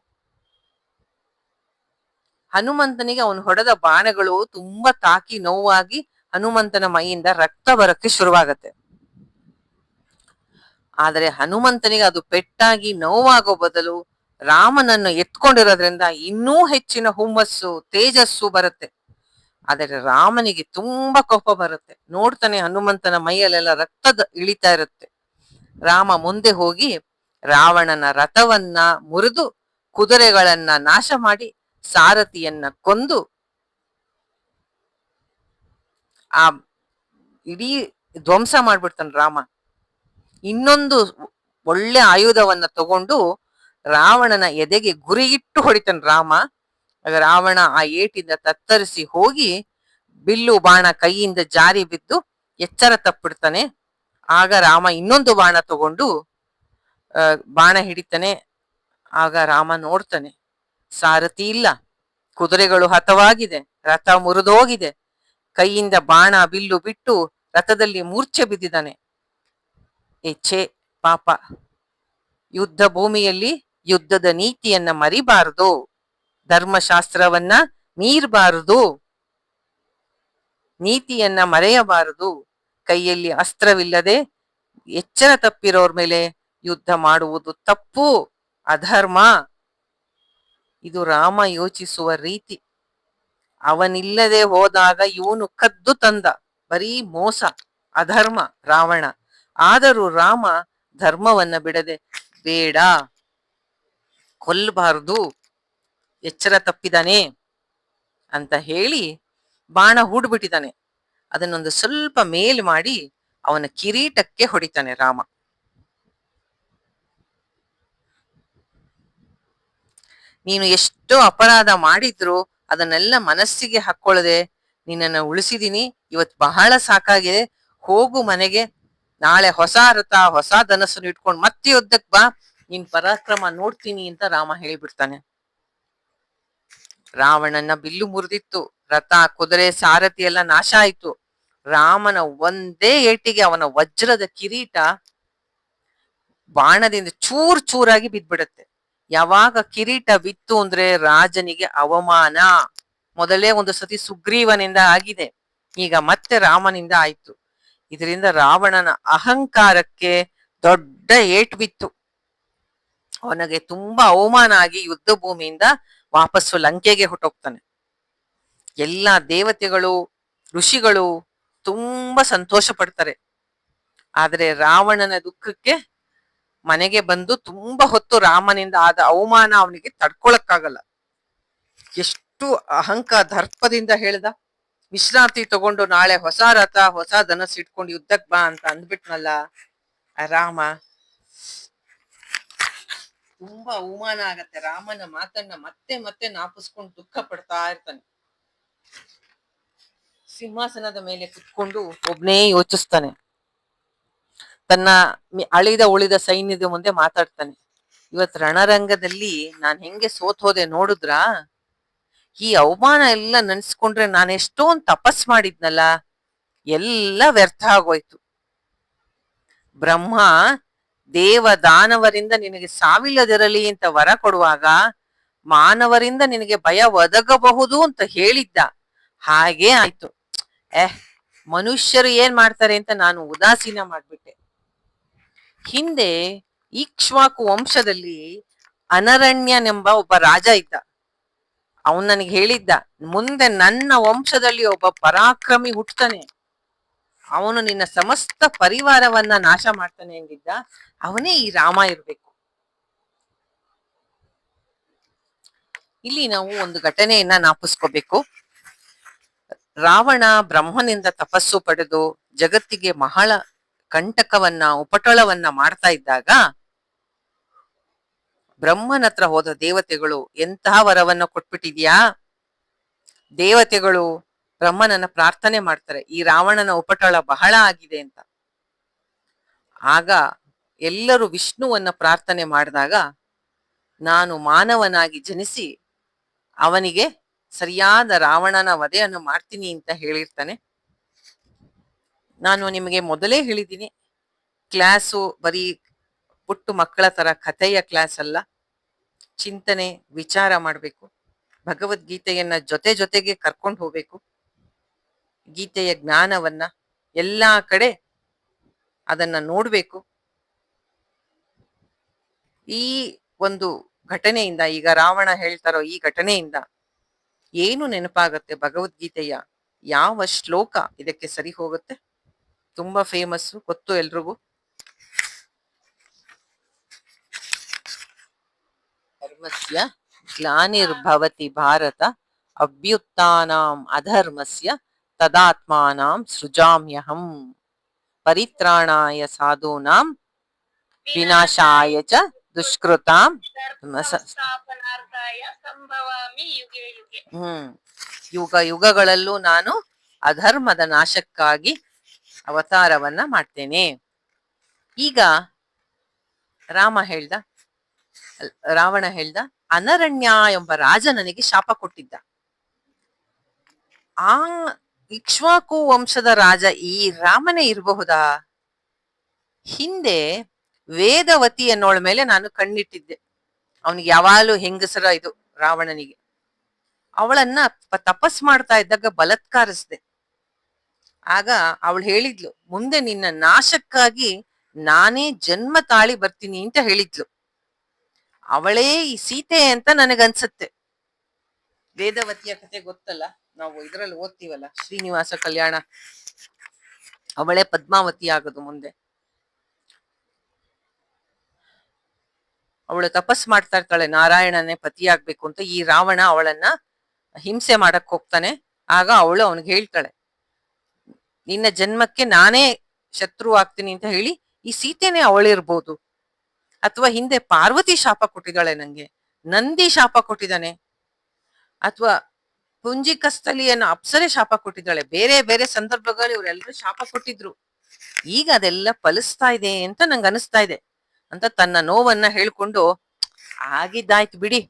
ಹನುಮಂತನಿಗೆ ಅವನು ಹೊಡೆದ ಬಾಣಗಳು ತುಂಬಾ ತಾಕಿ ನೋವಾಗಿ ಹನುಮಂತನ ಮೈಯಿಂದ ರಕ್ತ ಬರಕ್ಕೆ ಶುರುವಾಗತ್ತೆ. ಆದ್ರೆ ಹನುಮಂತನಿಗೆ ಅದು ಪೆಟ್ಟಾಗಿ ನೋವಾಗೋ ಬದಲು ರಾಮನನ್ನು ಎತ್ಕೊಂಡಿರೋದ್ರಿಂದ ಇನ್ನೂ ಹೆಚ್ಚಿನ ಹುಮ್ಮಸ್ಸು, ತೇಜಸ್ಸು ಬರುತ್ತೆ. ಆದರೆ ರಾಮನಿಗೆ ತುಂಬಾ ಕೋಪ ಬರುತ್ತೆ. ನೋಡ್ತಾನೆ ಹನುಮಂತನ ಮೈಯಲ್ಲೆಲ್ಲ ರಕ್ತದ ಇಳಿತಾ ಇರುತ್ತೆ. ರಾಮ ಮುಂದೆ ಹೋಗಿ ರಾವಣನ ರಥವನ್ನ ಮುರಿದು ಕುದುರೆಗಳನ್ನ ನಾಶ ಮಾಡಿ ಸಾರಥಿಯನ್ನ ಕೊಂದು ಆ ಇಡೀ ಧ್ವಂಸ ಮಾಡ್ಬಿಡ್ತಾನೆ ರಾಮ. ಇನ್ನೊಂದು ಒಳ್ಳೆ ಆಯುಧವನ್ನ ತಗೊಂಡು ರಾವಣನ ಎದೆಗೆ ಗುರಿಯಿಟ್ಟು ಹೊಡಿತಾನೆ ರಾಮ. ಆಗ ರಾವಣ ಆ ಏಟಿಂದ ತತ್ತರಿಸಿ ಹೋಗಿ ಬಿಲ್ಲು ಬಾಣ ಕೈಯಿಂದ ಜಾರಿ ಬಿದ್ದು ಎಚ್ಚರ ತಪ್ಪಿಡ್ತಾನೆ. ಆಗ ರಾಮ ಇನ್ನೊಂದು ಬಾಣ ತಗೊಂಡು ಬಾಣ ಹಿಡಿತಾನೆ. ಆಗ ರಾಮ ನೋಡ್ತಾನೆ, ಸಾರಥಿ ಇಲ್ಲ, ಕುದುರೆಗಳು ಹತವಾಗಿದೆ, ರಥ ಮುರಿದೋಗಿದೆ, ಕೈಯಿಂದ ಬಾಣ ಬಿಲ್ಲು ಬಿಟ್ಟು ರಥದಲ್ಲಿ ಮೂರ್ಛೆ ಬಿದ್ದಿದ್ದಾನೆ. ಛೇ ಪಾಪ, ಯುದ್ಧ ಭೂಮಿಯಲ್ಲಿ ಯುದ್ಧದ ನೀತಿಯನ್ನ ಮರಿಬಾರದು, ಧರ್ಮಶಾಸ್ತ್ರವನ್ನ ಮೀರಬಾರದು, ನೀತಿಯನ್ನ ಮರೆಯಬಾರದು, ಕೈಯಲ್ಲಿ ಅಸ್ತ್ರವಿಲ್ಲದೆ ಎಚ್ಚರ ತಪ್ಪಿರೋರ್ ಮೇಲೆ ಯುದ್ಧ ಮಾಡುವುದು ತಪ್ಪು, ಅಧರ್ಮ. ಇದು ರಾಮ ಯೋಚಿಸುವ ರೀತಿ. ಅವನಿಲ್ಲದೆ ಹೋದಾಗ ಇವನು ಕದ್ದು ತಂದ, ಬರೀ ಮೋಸ, ಅಧರ್ಮ ರಾವಣ. ಆದರೂ ರಾಮ ಧರ್ಮವನ್ನ ಬಿಡದೆ, ಬೇಡ, ಕೊಲ್ಲಬಾರದು, ಎಚ್ಚರ ತಪ್ಪಿದಾನೆ ಅಂತ ಹೇಳಿ ಬಾಣ ಹೂಡ್ಬಿಟ್ಟಿದ್ದಾನೆ. ಅದನ್ನೊಂದು ಸ್ವಲ್ಪ ಮೇಲ್ ಮಾಡಿ ಅವನ ಕಿರೀಟಕ್ಕೆ ಹೊಡಿತಾನೆ ರಾಮ. ನೀನು ಎಷ್ಟೋ ಅಪರಾಧ ಮಾಡಿದ್ರು ಅದನ್ನೆಲ್ಲ ಮನಸ್ಸಿಗೆ ಹಾಕೊಳ್ಳದೆ ನಿನ್ನನ್ನು ಉಳಿಸಿದೀನಿ, ಇವತ್ತು ಬಹಳ ಸಾಕಾಗಿದೆ, ಹೋಗು ಮನೆಗೆ, ನಾಳೆ ಹೊಸ ರಥ ಹೊಸ ಧನಸ್ಸನ್ನು ಇಟ್ಕೊಂಡು ಮತ್ತೆ ಯುದ್ಧಕ್ ಬಾ, ನಿನ್ ಪರಾಕ್ರಮ ನೋಡ್ತೀನಿ ಅಂತ ರಾಮ ಹೇಳಿಬಿಡ್ತಾನೆ. ರಾವಣನ ಬಿಲ್ಲು ಮುರಿದಿತ್ತು, ರಥ ಕುದುರೆ ಸಾರಥಿ ಎಲ್ಲ ನಾಶ ಆಯ್ತು. ರಾಮನ ಒಂದೇ ಏಟಿಗೆ ಅವನ ವಜ್ರದ ಕಿರೀಟ ಬಾಣದಿಂದ ಚೂರ್ ಚೂರಾಗಿ ಬಿದ್ಬಿಡತ್ತೆ. ಯಾವಾಗ ಕಿರೀಟ ಬಿತ್ತು ಅಂದ್ರೆ ರಾಜನಿಗೆ ಅವಮಾನ. ಮೊದಲೇ ಒಂದು ಸತಿ ಸುಗ್ರೀವನಿಂದ ಆಗಿದೆ, ಈಗ ಮತ್ತೆ ರಾಮನಿಂದ ಆಯ್ತು. ಇದರಿಂದ ರಾವಣನ ಅಹಂಕಾರಕ್ಕೆ ದೊಡ್ಡ ಏಟು ಬಿತ್ತು. ಅವನಿಗೆ ತುಂಬಾ ಅವಮಾನ ಆಗಿ ಯುದ್ಧ ಭೂಮಿಯಿಂದ ವಾಪಸ್ಸು ಲಂಕೆಗೆ ಹೊಟ್ಟೋಗ್ತಾನೆ. ಎಲ್ಲ ದೇವತೆಗಳು ಋಷಿಗಳು ತುಂಬಾ ಸಂತೋಷ ಪಡ್ತಾರೆ. ಆದ್ರೆ ರಾವಣನ ದುಃಖಕ್ಕೆ ಮನೆಗೆ ಬಂದು ತುಂಬಾ ಹೊತ್ತು ರಾಮನಿಂದ ಆದ ಅವಮಾನ ಅವನಿಗೆ ತಡ್ಕೊಳಕ್ಕಾಗಲ್ಲ. ಎಷ್ಟು ದರ್ಪದಿಂದ ಹೇಳ್ದ, ವಿಶ್ರಾಂತಿ ತಗೊಂಡು ನಾಳೆ ಹೊಸ ರಥ ಹೊಸ ಧನಸ್ಸು ಇಟ್ಕೊಂಡು ಯುದ್ಧಕ್ ಬಾ ಅಂತ ಅಂದ್ಬಿಟ್ನಲ್ಲ ರಾಮ. ತುಂಬಾ ಅವಮಾನ ಆಗತ್ತೆ. ರಾಮನ ಮಾತನ್ನ ಮತ್ತೆ ಮತ್ತೆ ನಾಪಿಸ್ಕೊಂಡು ದುಃಖ ಪಡ್ತಾ ಇರ್ತಾನೆ. ಸಿಂಹಾಸನದ ಮೇಲೆ ಕುತ್ಕೊಂಡು ಒಬ್ನೇ ಯೋಚಿಸ್ತಾನೆ. ತನ್ನ ಅಳಿದ ಉಳಿದ ಸೈನ್ಯದ ಮುಂದೆ ಮಾತಾಡ್ತಾನೆ. ಇವತ್ ರಣರಂಗದಲ್ಲಿ ನಾನ್ ಹೆಂಗೆ ಸೋತ್ ಹೋದೆ ನೋಡುದ್ರಾ? ಈ ಅವಮಾನ ಎಲ್ಲ ನೆನ್ಸ್ಕೊಂಡ್ರೆ ನಾನು ಎಷ್ಟೊಂದ್ ತಪಸ್ ಮಾಡಿದ್ನಲ್ಲ, ಎಲ್ಲ ವ್ಯರ್ಥ ಆಗೋಯ್ತು. ಬ್ರಹ್ಮ ದೇವ ದಾನವರಿಂದ ನಿನಗೆ ಸಾವಿಲ್ಲದಿರಲಿ ಅಂತ ವರ ಕೊಡುವಾಗ ಮಾನವರಿಂದ ನಿನಗೆ ಭಯ ಒದಗಬಹುದು ಅಂತ ಹೇಳಿದ್ದ, ಹಾಗೇ ಆಯ್ತು. ಮನುಷ್ಯರು ಏನ್ ಮಾಡ್ತಾರೆ ಅಂತ ನಾನು ಉದಾಸೀನ ಮಾಡ್ಬಿಟ್ಟೆ. ಹಿಂದೆ ಇಕ್ಷ್ವಾಕು ವಂಶದಲ್ಲಿ ಅನರಣ್ಯನೆಂಬ ಒಬ್ಬ ರಾಜ ಇದ್ದ. ಅವನ್ ನನಗೆ ಹೇಳಿದ್ದ, ಮುಂದೆ ನನ್ನ ವಂಶದಲ್ಲಿ ಒಬ್ಬ ಪರಾಕ್ರಮಿ ಹುಟ್ಟತಾನೆ, ಅವನು ನಿನ್ನ ಸಮಸ್ತ ಪರಿವಾರವನ್ನ ನಾಶ ಮಾಡ್ತಾನೆ ಎಂದಿದ್ದ. ಅವನೇ ಈ ರಾಮ ಇರ್ಬೇಕು. ಇಲ್ಲಿ ನಾವು ಒಂದು ಘಟನೆಯನ್ನ ನಾಪಿಸ್ಕೋಬೇಕು. ರಾವಣ ಬ್ರಹ್ಮನಿಂದ ತಪಸ್ಸು ಪಡೆದು ಜಗತ್ತಿಗೆ ಬಹಳ ಕಂಟಕವನ್ನ ಉಪಟಳವನ್ನ ಮಾಡ್ತಾ ಇದ್ದಾಗ ಬ್ರಹ್ಮನ ಹತ್ರ ಹೋದ ದೇವತೆಗಳು, ಎಂತಹ ವರವನ್ನ ಕೊಟ್ಬಿಟ್ಟಿದ್ಯಾ? ದೇವತೆಗಳು ಬ್ರಹ್ಮನನ್ನ ಪ್ರಾರ್ಥನೆ ಮಾಡ್ತಾರೆ, ಈ ರಾವಣನ ಉಪಟಳ ಬಹಳ ಆಗಿದೆ ಅಂತ. ಆಗ ಎಲ್ಲರೂ ವಿಷ್ಣುವನ್ನ ಪ್ರಾರ್ಥನೆ ಮಾಡಿದಾಗ, ನಾನು ಮಾನವನಾಗಿ ಜನಿಸಿ ಅವನಿಗೆ ಸರಿಯಾದ ರಾವಣನ ವಧೆಯನ್ನು ಮಾಡ್ತೀನಿ ಅಂತ ಹೇಳಿರ್ತಾನೆ. ನಾನು ನಿಮಗೆ ಮೊದಲೇ ಹೇಳಿದ್ದೀನಿ, ಕ್ಲಾಸು ಬರೀ ಪುಟ್ಟು ಮಕ್ಕಳ ತರ ಕಥೆಯ ಕ್ಲಾಸ್ ಅಲ್ಲ, ಚಿಂತನೆ ವಿಚಾರ ಮಾಡಬೇಕು. ಭಗವದ್ಗೀತೆಯನ್ನ ಜೊತೆ ಜೊತೆಗೆ ಕರ್ಕೊಂಡು ಹೋಗ್ಬೇಕು. ಗೀತೆಯ ಜ್ಞಾನವನ್ನ ಎಲ್ಲಾ ಕಡೆ ಅದನ್ನ ನೋಡ್ಬೇಕು. ಈ ಒಂದು ಘಟನೆಯಿಂದ, ಈಗ ರಾವಣ ಹೇಳ್ತಾರೋ ಈ ಘಟನೆಯಿಂದ ಏನು ನೆನಪಾಗತ್ತೆ? ಭಗವದ್ಗೀತೆಯ ಯಾವ ಶ್ಲೋಕ ಇದಕ್ಕೆ ಸರಿ ಹೋಗುತ್ತೆ? ತುಂಬಾ ಫೇಮಸ್, ಗೊತ್ತು ಎಲ್ರಿಗೂ. ಧರ್ಮಸ್ಯ ಗ್ಲಾನಿರ್ಭವತಿ ಭಾರತ ಅಭ್ಯುತ್ಥಾನಾಂ ಅಧರ್ಮಸ್ಯ ತದಾತ್ಮಾನಾಂ ಸೃಜಾಮ್ಯಹಂ. ಪರಿತ್ರಾಣಾಯ ಸಾಧೂನಾಂ ವಿನಾಶಾಯ ಚ ದುಷ್ಕೃತಾಂ ಯುಗ ಯುಗಗಳಲ್ಲೂ ನಾನು ಅಧರ್ಮದ ನಾಶಕ್ಕಾಗಿ ಅವತಾರವನ್ನ ಮಾಡ್ತೇನೆ. ಈಗ ರಾವಣ ಹೇಳ್ದ, ಅನರಣ್ಯ ಎಂಬ ರಾಜ ನನಗೆ ಶಾಪ ಕೊಟ್ಟಿದ್ದ. ಆ ಇಕ್ಷ್ವಾಕು ವಂಶದ ರಾಜ ಈ ರಾಮನೇ ಇರಬಹುದಾ? ಹಿಂದೆ ವೇದವತಿ ಅನ್ನೋಳ ಮೇಲೆ ನಾನು ಕಣ್ಣಿಟ್ಟಿದ್ದೆ. ಅವನಿಗೆ ಯಾವಾಗಲೂ ಹೆಂಗಸರ ಇದು ರಾವಣನಿಗೆ. ಅವಳನ್ನ ತಪಸ್ ಮಾಡ್ತಾ ಇದ್ದಾಗ ಬಲತ್ಕಾರಿಸ್ದೆ. ಆಗ ಅವಳು ಹೇಳಿದ್ಲು, ಮುಂದೆ ನಿನ್ನ ನಾಶಕ್ಕಾಗಿ ನಾನೇ ಜನ್ಮ ತಾಳಿ ಬರ್ತೀನಿ ಅಂತ ಹೇಳಿದ್ಲು. ಅವಳೇ ಈ ಸೀತೆ ಅಂತ ನನಗನ್ಸತ್ತೆ. ವೇದವತಿಯ ಕತೆ ಗೊತ್ತಲ್ಲ, ನಾವು ಇದ್ರಲ್ಲಿ ಓದ್ತೀವಲ್ಲ, ಶ್ರೀನಿವಾಸ ಕಲ್ಯಾಣ. ಅವಳೇ ಪದ್ಮಾವತಿ ಆಗೋದು ಮುಂದೆ. ಅವಳು ತಪಸ್ ಮಾಡ್ತಾ ಇರ್ತಾಳೆ, ನಾರಾಯಣನೇ ಪತಿಯಾಗ್ಬೇಕು ಅಂತ. ಈ ರಾವಣ ಅವಳನ್ನ ಹಿಂಸೆ ಮಾಡಕ್ ಹೋಗ್ತಾನೆ. ಆಗ ಅವಳು ಅವನಿಗೆ ಹೇಳ್ತಾಳೆ, ನಿನ್ನ ಜನ್ಮಕ್ಕೆ ನಾನೇ ಶತ್ರು ಆಗ್ತೀನಿ ಅಂತ ಹೇಳಿ ಈ ಸೀತೆನೇ ಅವಳಿರ್ಬೋದು. ಅಥವಾ ಹಿಂದೆ ಪಾರ್ವತಿ ಶಾಪ ಕೊಟ್ಟಿದ್ದಾಳೆ ನಂಗೆ, ನಂದಿ ಶಾಪ ಕೊಟ್ಟಿದ್ದಾನೆ, ಅಥವಾ ಪುಂಜಿಕಸ್ಥಲಿಯನ್ನು ಅಪ್ಸರೆ ಶಾಪ ಕೊಟ್ಟಿದ್ದಾಳೆ. ಬೇರೆ ಬೇರೆ ಸಂದರ್ಭಗಳು ಇವರೆಲ್ಲರೂ ಶಾಪ ಕೊಟ್ಟಿದ್ರು. ಈಗ ಅದೆಲ್ಲ ಫಲಿಸ್ತಾ ಇದೆ ಅಂತ ನಂಗೆ ಅನಿಸ್ತಾ ಇದೆ ಅಂತ ತನ್ನ ನೋವನ್ನ ಹೇಳ್ಕೊಂಡು, ಆಗಿದ್ದಾಯ್ತು ಬಿಡಿ,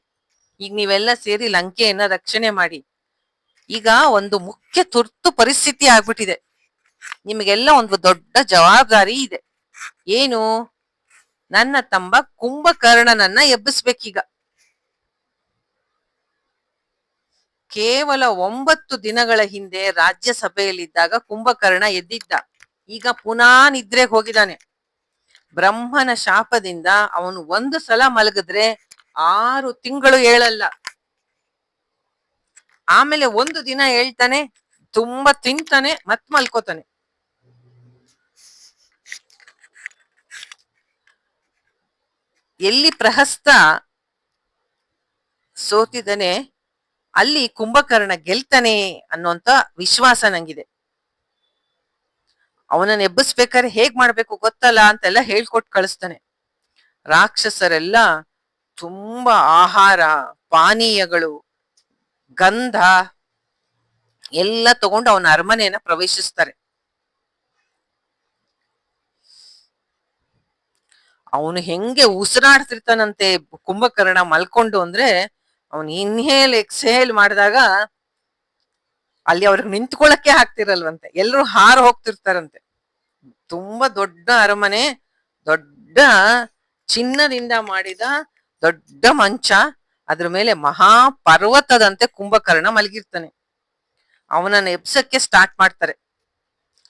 ಈಗ ನೀವೆಲ್ಲ ಸೇರಿ ಲಂಕೆಯನ್ನ ರಕ್ಷಣೆ ಮಾಡಿ. ಈಗ ಒಂದು ಮುಖ್ಯ ತುರ್ತು ಪರಿಸ್ಥಿತಿ ಆಗ್ಬಿಟ್ಟಿದೆ. ನಿಮಗೆಲ್ಲ ಒಂದು ದೊಡ್ಡ ಜವಾಬ್ದಾರಿ ಇದೆ. ಏನು? ನನ್ನ ತಮ್ಮ ಕುಂಭಕರ್ಣನನ್ನ ಎಬ್ಬಿಸ್ಬೇಕೀಗ. ಕೇವಲ 9 ದಿನಗಳ ಹಿಂದೆ ರಾಜ್ಯಸಭೆಯಲ್ಲಿದ್ದಾಗ ಕುಂಭಕರ್ಣ ಎದ್ದಿದ್ದ. ಈಗ ಪುನಃ ನಿದ್ರೆಗೆ ಹೋಗಿದ್ದಾನೆ. ಬ್ರಹ್ಮನ ಶಾಪದಿಂದ ಅವನು 1 ಸಲ ಮಲಗಿದ್ರೆ 6 ತಿಂಗಳು ಏಳಲ್ಲ. ಆಮೇಲೆ 1 ದಿನ ಹೇಳ್ತಾನೆ, ತುಂಬಾ ತಿಂತಾನೆ, ಮತ್ ಮಲ್ಕೋತಾನೆ. ಎಲ್ಲಿ ಪ್ರಹಸ್ತ ಸೋತಿದ್ದಾನೆ ಅಲ್ಲಿ ಕುಂಭಕರ್ಣ ಗೆಲ್ತಾನೆ ಅನ್ನೋಂತ ವಿಶ್ವಾಸ ನಂಗಿದೆ. ಅವನನ್ನ ಎಬ್ಬಿಸ್ಬೇಕಾದ್ರೆ ಹೇಗ್ ಮಾಡ್ಬೇಕು ಗೊತ್ತಲ್ಲ ಅಂತೆಲ್ಲ ಹೇಳ್ಕೊಟ್ ಕಳಿಸ್ತಾನೆ. ರಾಕ್ಷಸರೆಲ್ಲ ತುಂಬಾ ಆಹಾರ ಪಾನೀಯಗಳು ಗಂಧ ಎಲ್ಲ ತಗೊಂಡು ಅವನ ಅರಮನೆಯನ್ನ ಪ್ರವೇಶಿಸ್ತಾರೆ. ಅವನು ಹೆಂಗೆ ಉಸಿರಾಡ್ತಿರ್ತಾನಂತೆ ಕುಂಭಕರ್ಣ ಮಲ್ಕೊಂಡು ಅಂದ್ರೆ, ಅವನು ಇನ್ಹೇಲ್ ಎಕ್ಸೇಲ್ ಮಾಡಿದಾಗ ಅಲ್ಲಿ ಅವ್ರಿಗೆ ನಿಂತ್ಕೊಳ್ಳಕ್ಕೆ ಆಗ್ತಿರಲ್ವಂತೆ, ಎಲ್ರು ಹಾರ ಹೋಗ್ತಿರ್ತಾರಂತೆ. ತುಂಬಾ ದೊಡ್ಡ ಅರಮನೆ, ದೊಡ್ಡ ಚಿನ್ನದಿಂದ ಮಾಡಿದ ದೊಡ್ಡ ಮಂಚ, ಅದ್ರ ಮೇಲೆ ಮಹಾಪರ್ವತದಂತೆ ಕುಂಭಕರ್ಣ ಮಲಗಿರ್ತಾನೆ. ಅವನನ್ನ ಎಬ್ಸಕ್ಕೆ ಸ್ಟಾರ್ಟ್ ಮಾಡ್ತಾರೆ.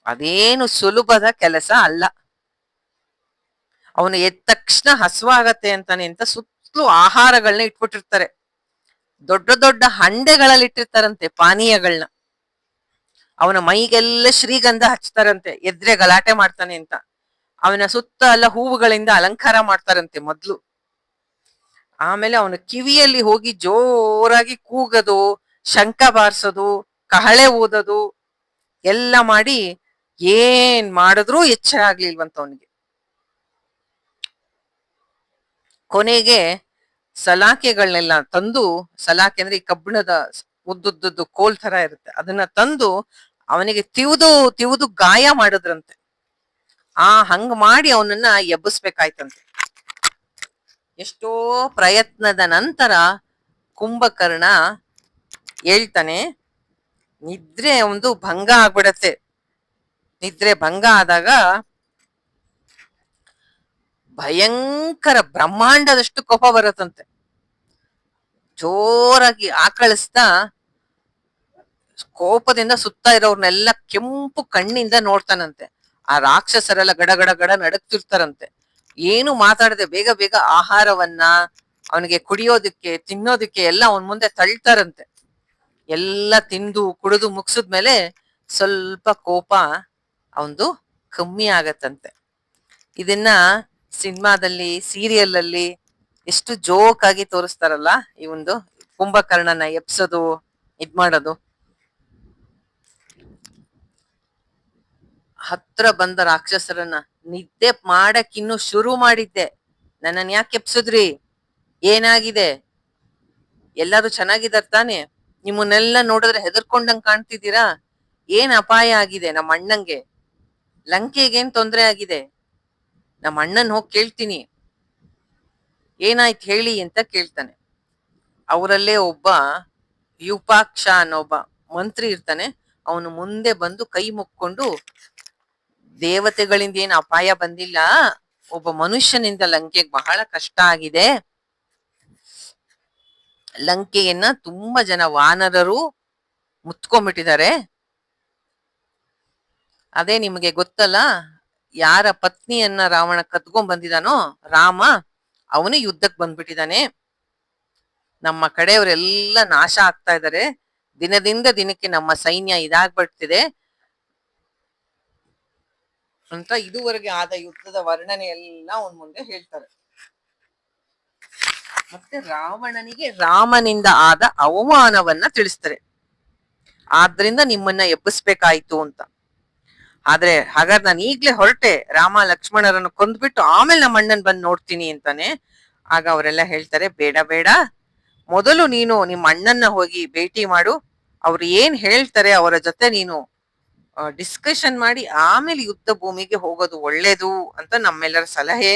ಅದೇನು ಸುಲಭದ ಕೆಲಸ ಅಲ್ಲ. ಅವನು ಎದ್ದ ತಕ್ಷಣ ಹಸುವಾಗತ್ತೆ ಅಂತಾನೆ ಅಂತ ಸುತ್ತಲೂ ಆಹಾರಗಳನ್ನ ಇಟ್ಬಿಟ್ಟಿರ್ತಾರೆ. ದೊಡ್ಡ ದೊಡ್ಡ ಹಂಡೆಗಳಲ್ಲಿ ಇಟ್ಟಿರ್ತಾರಂತೆ ಪಾನೀಯಗಳನ್ನ. ಅವನ ಮೈಗೆಲ್ಲ ಶ್ರೀಗಂಧ ಹಚ್ತಾರಂತೆ, ಎದ್ರೆ ಗಲಾಟೆ ಮಾಡ್ತಾನೆ ಅಂತ. ಅವನ ಸುತ್ತ ಎಲ್ಲ ಹೂವುಗಳಿಂದ ಅಲಂಕಾರ ಮಾಡ್ತಾರಂತೆ ಮೊದ್ಲು. ಆಮೇಲೆ ಅವನ ಕಿವಿಯಲ್ಲಿ ಹೋಗಿ ಜೋರಾಗಿ ಕೂಗದು, ಶಂಖ ಬಾರ್ಸೋದು, ಕಹಳೆ ಊದೋದು ಎಲ್ಲ ಮಾಡಿ ಏನ್ ಮಾಡಿದ್ರೂ ಎಚ್ಚರ ಆಗ್ಲಿಲ್ವಂತ ಅವನಿಗೆ. ಕೊನೆಗೆ ಸಲಾಕೆಗಳನ್ನೆಲ್ಲ ತಂದು, ಸಲಾಕೆ ಅಂದ್ರೆ ಈ ಕಬ್ಬಿಣದ ಉದ್ದುದ್ದು ಕೋಲ್ ತರ ಇರುತ್ತೆ, ಅದನ್ನ ತಂದು ಅವನಿಗೆ ತಿವಿದು ಗಾಯ ಮಾಡಿದ್ರಂತೆ. ಹಂಗ ಮಾಡಿ ಅವನನ್ನ ಎಬ್ಬಿಸ್ಬೇಕಾಯ್ತಂತೆ. ಎಷ್ಟೋ ಪ್ರಯತ್ನದ ನಂತರ ಕುಂಭಕರ್ಣ ಹೇಳ್ತಾನೆ. ನಿದ್ರೆ ಒಂದು ಭಂಗ ಆಗ್ಬಿಡತ್ತೆ. ನಿದ್ರೆ ಭಂಗ ಆದಾಗ ಭಯಂಕರ ಬ್ರಹ್ಮಾಂಡದಷ್ಟು ಕೋಪ ಬರತ್ತಂತೆ. ಜೋರಾಗಿ ಆಕಳಿಸ್ತಾ ಕೋಪದಿಂದ ಸುತ್ತ ಇರೋರ್ನೆಲ್ಲ ಕೆಂಪು ಕಣ್ಣಿಂದ ನೋಡ್ತಾನಂತೆ. ಆ ರಾಕ್ಷಸರೆಲ್ಲ ಗಡ ಗಡ ಗಡ ನಡಕ್ತಿರ್ತಾರಂತೆ. ಏನು ಮಾತಾಡದೆ ಬೇಗ ಬೇಗ ಆಹಾರವನ್ನ ಅವನಿಗೆ ಕುಡಿಯೋದಕ್ಕೆ ತಿನ್ನೋದಕ್ಕೆ ಎಲ್ಲ ಅವನ್ ಮುಂದೆ ತಳ್ತಾರಂತೆ. ಎಲ್ಲ ತಿಂದು ಕುಡಿದು ಮುಗಿಸಿದ್ಮೇಲೆ ಸ್ವಲ್ಪ ಕೋಪ ಅವಂದು ಕಮ್ಮಿ ಆಗತ್ತಂತೆ. ಇದನ್ನ ಸಿನಿಮಾದಲ್ಲಿ ಸೀರಿಯಲ್ ಅಲ್ಲಿ ಎಷ್ಟು ಜೋಕ್ ಆಗಿ ತೋರಿಸ್ತಾರಲ್ಲ, ಈ ಒಂದು ಕುಂಭಕರ್ಣನ ಎಪ್ಸೋದು ಇದ್ ಮಾಡೋದು. ಹತ್ರ ಬಂದ ರಾಕ್ಷಸರನ್ನ ನಿದ್ದೆ ಮಾಡಕ್ ಇನ್ನು ಶುರು ಮಾಡಿದ್ದೆ. ನನ್ನನ್ ಯಾಕೆ ಎಪ್ಸಿದ್ರಿ? ಏನಾಗಿದೆ? ಎಲ್ಲರೂ ಚೆನ್ನಾಗಿದಾರ್ ತಾನೆ? ನಿಮ್ಮನ್ನೆಲ್ಲ ನೋಡಿದ್ರೆ ಹೆದರ್ಕೊಂಡಂಗ್ ಕಾಣ್ತಿದ್ದೀರಾ? ಏನ್ ಅಪಾಯ ಆಗಿದೆ ನಮ್ಮ ಅಣ್ಣಂಗೆ? ಲಂಕೆಗೇನ್ ತೊಂದ್ರೆ ಆಗಿದೆ? ನಮ್ಮ ಅಣ್ಣನ್ ಹೋಗ್ ಕೇಳ್ತೀನಿ. ಏನಾಯ್ತು ಹೇಳಿ ಅಂತ ಕೇಳ್ತಾನೆ. ಅವರಲ್ಲೇ ಒಬ್ಬ ಯೂಪಾಕ್ಷ ಅನ್ನೋ ಒಬ್ಬ ಮಂತ್ರಿ ಇರ್ತಾನೆ. ಅವನು ಮುಂದೆ ಬಂದು ಕೈ ಮುಕ್ಕೊಂಡು, ದೇವತೆಗಳಿಂದ ಏನು ಅಪಾಯ ಬಂದಿಲ್ಲ, ಒಬ್ಬ ಮನುಷ್ಯನಿಂದ ಲಂಕೆಗೆ ಬಹಳ ಕಷ್ಟ ಆಗಿದೆ. ಲಂಕೆಯನ್ನ ತುಂಬಾ ಜನ ವಾನರರು ಮುತ್ಕೊಂಡ್ಬಿಟ್ಟಿದ್ದಾರೆ. ಅದೇ ನಿಮಗೆ ಗೊತ್ತಲ್ಲ, ಯಾರ ಪತ್ನಿಯನ್ನ ರಾವಣ ಕದ್ಕೊಂಡ್ ಬಂದಿದಾನೋ ರಾಮ, ಅವನು ಯುದ್ಧಕ್ಕೆ ಬಂದ್ಬಿಟ್ಟಿದ್ದಾನೆ. ನಮ್ಮ ಕಡೆಯವರೆಲ್ಲ ನಾಶ ಆಗ್ತಾ ಇದ್ದಾರೆ. ದಿನದಿಂದ ದಿನಕ್ಕೆ ನಮ್ಮ ಸೈನ್ಯ ಇದಾಗ್ಬಿಡ್ತಿದೆ ಅಂತ ಇದುವರೆಗೆ ಆದ ಯುದ್ಧದ ವರ್ಣನೆ ಎಲ್ಲ ಅವನ್ ಮುಂದೆ ಹೇಳ್ತಾರೆ. ಮತ್ತೆ ರಾವಣನಿಗೆ ರಾಮನಿಂದ ಆದ ಅವಮಾನವನ್ನ ತಿಳಿಸ್ತಾರೆ. ಆದ್ರಿಂದ ನಿಮ್ಮನ್ನ ಎಬ್ಬಿಸ್ಬೇಕಾಯ್ತು ಅಂತ. ಆದ್ರೆ ಹಾಗಾದ್ರೆ ನಾನು ಈಗ್ಲೇ ಹೊರಟೆ, ರಾಮ ಲಕ್ಷ್ಮಣರನ್ನು ಕೊಂದ್ಬಿಟ್ಟು ಆಮೇಲೆ ನಮ್ಮ ಅಣ್ಣನ್ ಬಂದು ನೋಡ್ತೀನಿ ಅಂತಾನೆ. ಆಗ ಅವರೆಲ್ಲ ಹೇಳ್ತಾರೆ, ಬೇಡ ಬೇಡ, ಮೊದಲು ನೀನು ನಿಮ್ಮ ಅಣ್ಣನ್ನ ಹೋಗಿ ಭೇಟಿ ಮಾಡು. ಅವ್ರು ಏನ್ ಹೇಳ್ತಾರೆ ಅವರ ಜೊತೆ ನೀನು ಡಿಸ್ಕಷನ್ ಮಾಡಿ ಆಮೇಲೆ ಯುದ್ಧ ಭೂಮಿಗೆ ಹೋಗೋದು ಒಳ್ಳೇದು ಅಂತ ನಮ್ಮೆಲ್ಲರ ಸಲಹೆ.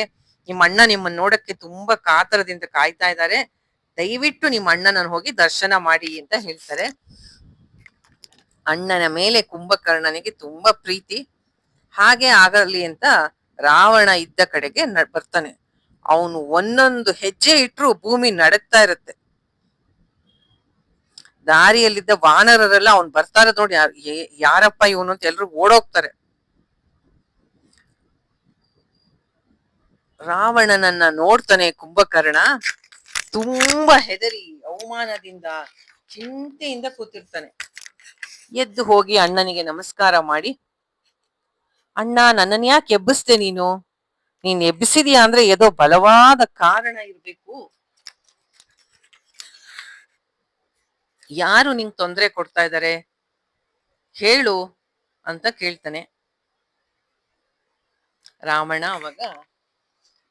ನಿಮ್ಮ ಅಣ್ಣ ನಿಮ್ಮನ್ನ ನೋಡಕ್ಕೆ ತುಂಬಾ ಕಾತರದಿಂದ ಕಾಯ್ತಾ ಇದ್ದಾರೆ. ದಯವಿಟ್ಟು ನಿಮ್ಮ ಅಣ್ಣನ ಹೋಗಿ ದರ್ಶನ ಮಾಡಿ ಅಂತ ಹೇಳ್ತಾರೆ. ಅಣ್ಣನ ಮೇಲೆ ಕುಂಭಕರ್ಣನಿಗೆ ತುಂಬಾ ಪ್ರೀತಿ. ಹಾಗೆ ಆಗಲಿ ಅಂತ ರಾವಣ ಇದ್ದ ಕಡೆಗೆ ಬರ್ತಾನೆ. ಅವನು ಒಂದೊಂದು ಹೆಜ್ಜೆ ಇಟ್ರು ಭೂಮಿ ನಡಕ್ತಾ ಇರುತ್ತೆ. ದಾರಿಯಲ್ಲಿದ್ದ ವಾನರರೆಲ್ಲ ಅವ್ನು ಬರ್ತಾರ ನೋಡಿ, ಯಾರಪ್ಪ ಇವನು ಅಂತ ಎಲ್ರು ಓಡೋಗ್ತಾರೆ. ರಾವಣನನ್ನ ನೋಡ್ತಾನೆ ಕುಂಭಕರ್ಣ, ತುಂಬಾ ಹೆದರಿ ಅವಮಾನದಿಂದ ಚಿಂತೆಯಿಂದ ಕೂತಿರ್ತಾನೆ. ಎದ್ದು ಹೋಗಿ ಅಣ್ಣನಿಗೆ ನಮಸ್ಕಾರ ಮಾಡಿ, ಅಣ್ಣ ನನ್ನನ್ ಯಾಕೆ ಎಬ್ಬಿಸ್ದೆ ನೀನ್ ಎಬ್ಬಿಸಿದೀಯಾ ಅಂದ್ರೆ ಏನೋ ಬಲವಾದ ಕಾರಣ ಇರ್ಬೇಕು. ಯಾರು ನಿಂಗ್ ತೊಂದರೆ ಕೊಡ್ತಾ ಇದ್ದಾರೆ ಹೇಳು ಅಂತ ಕೇಳ್ತಾನೆ. ರಾವಣ ಅವಾಗ,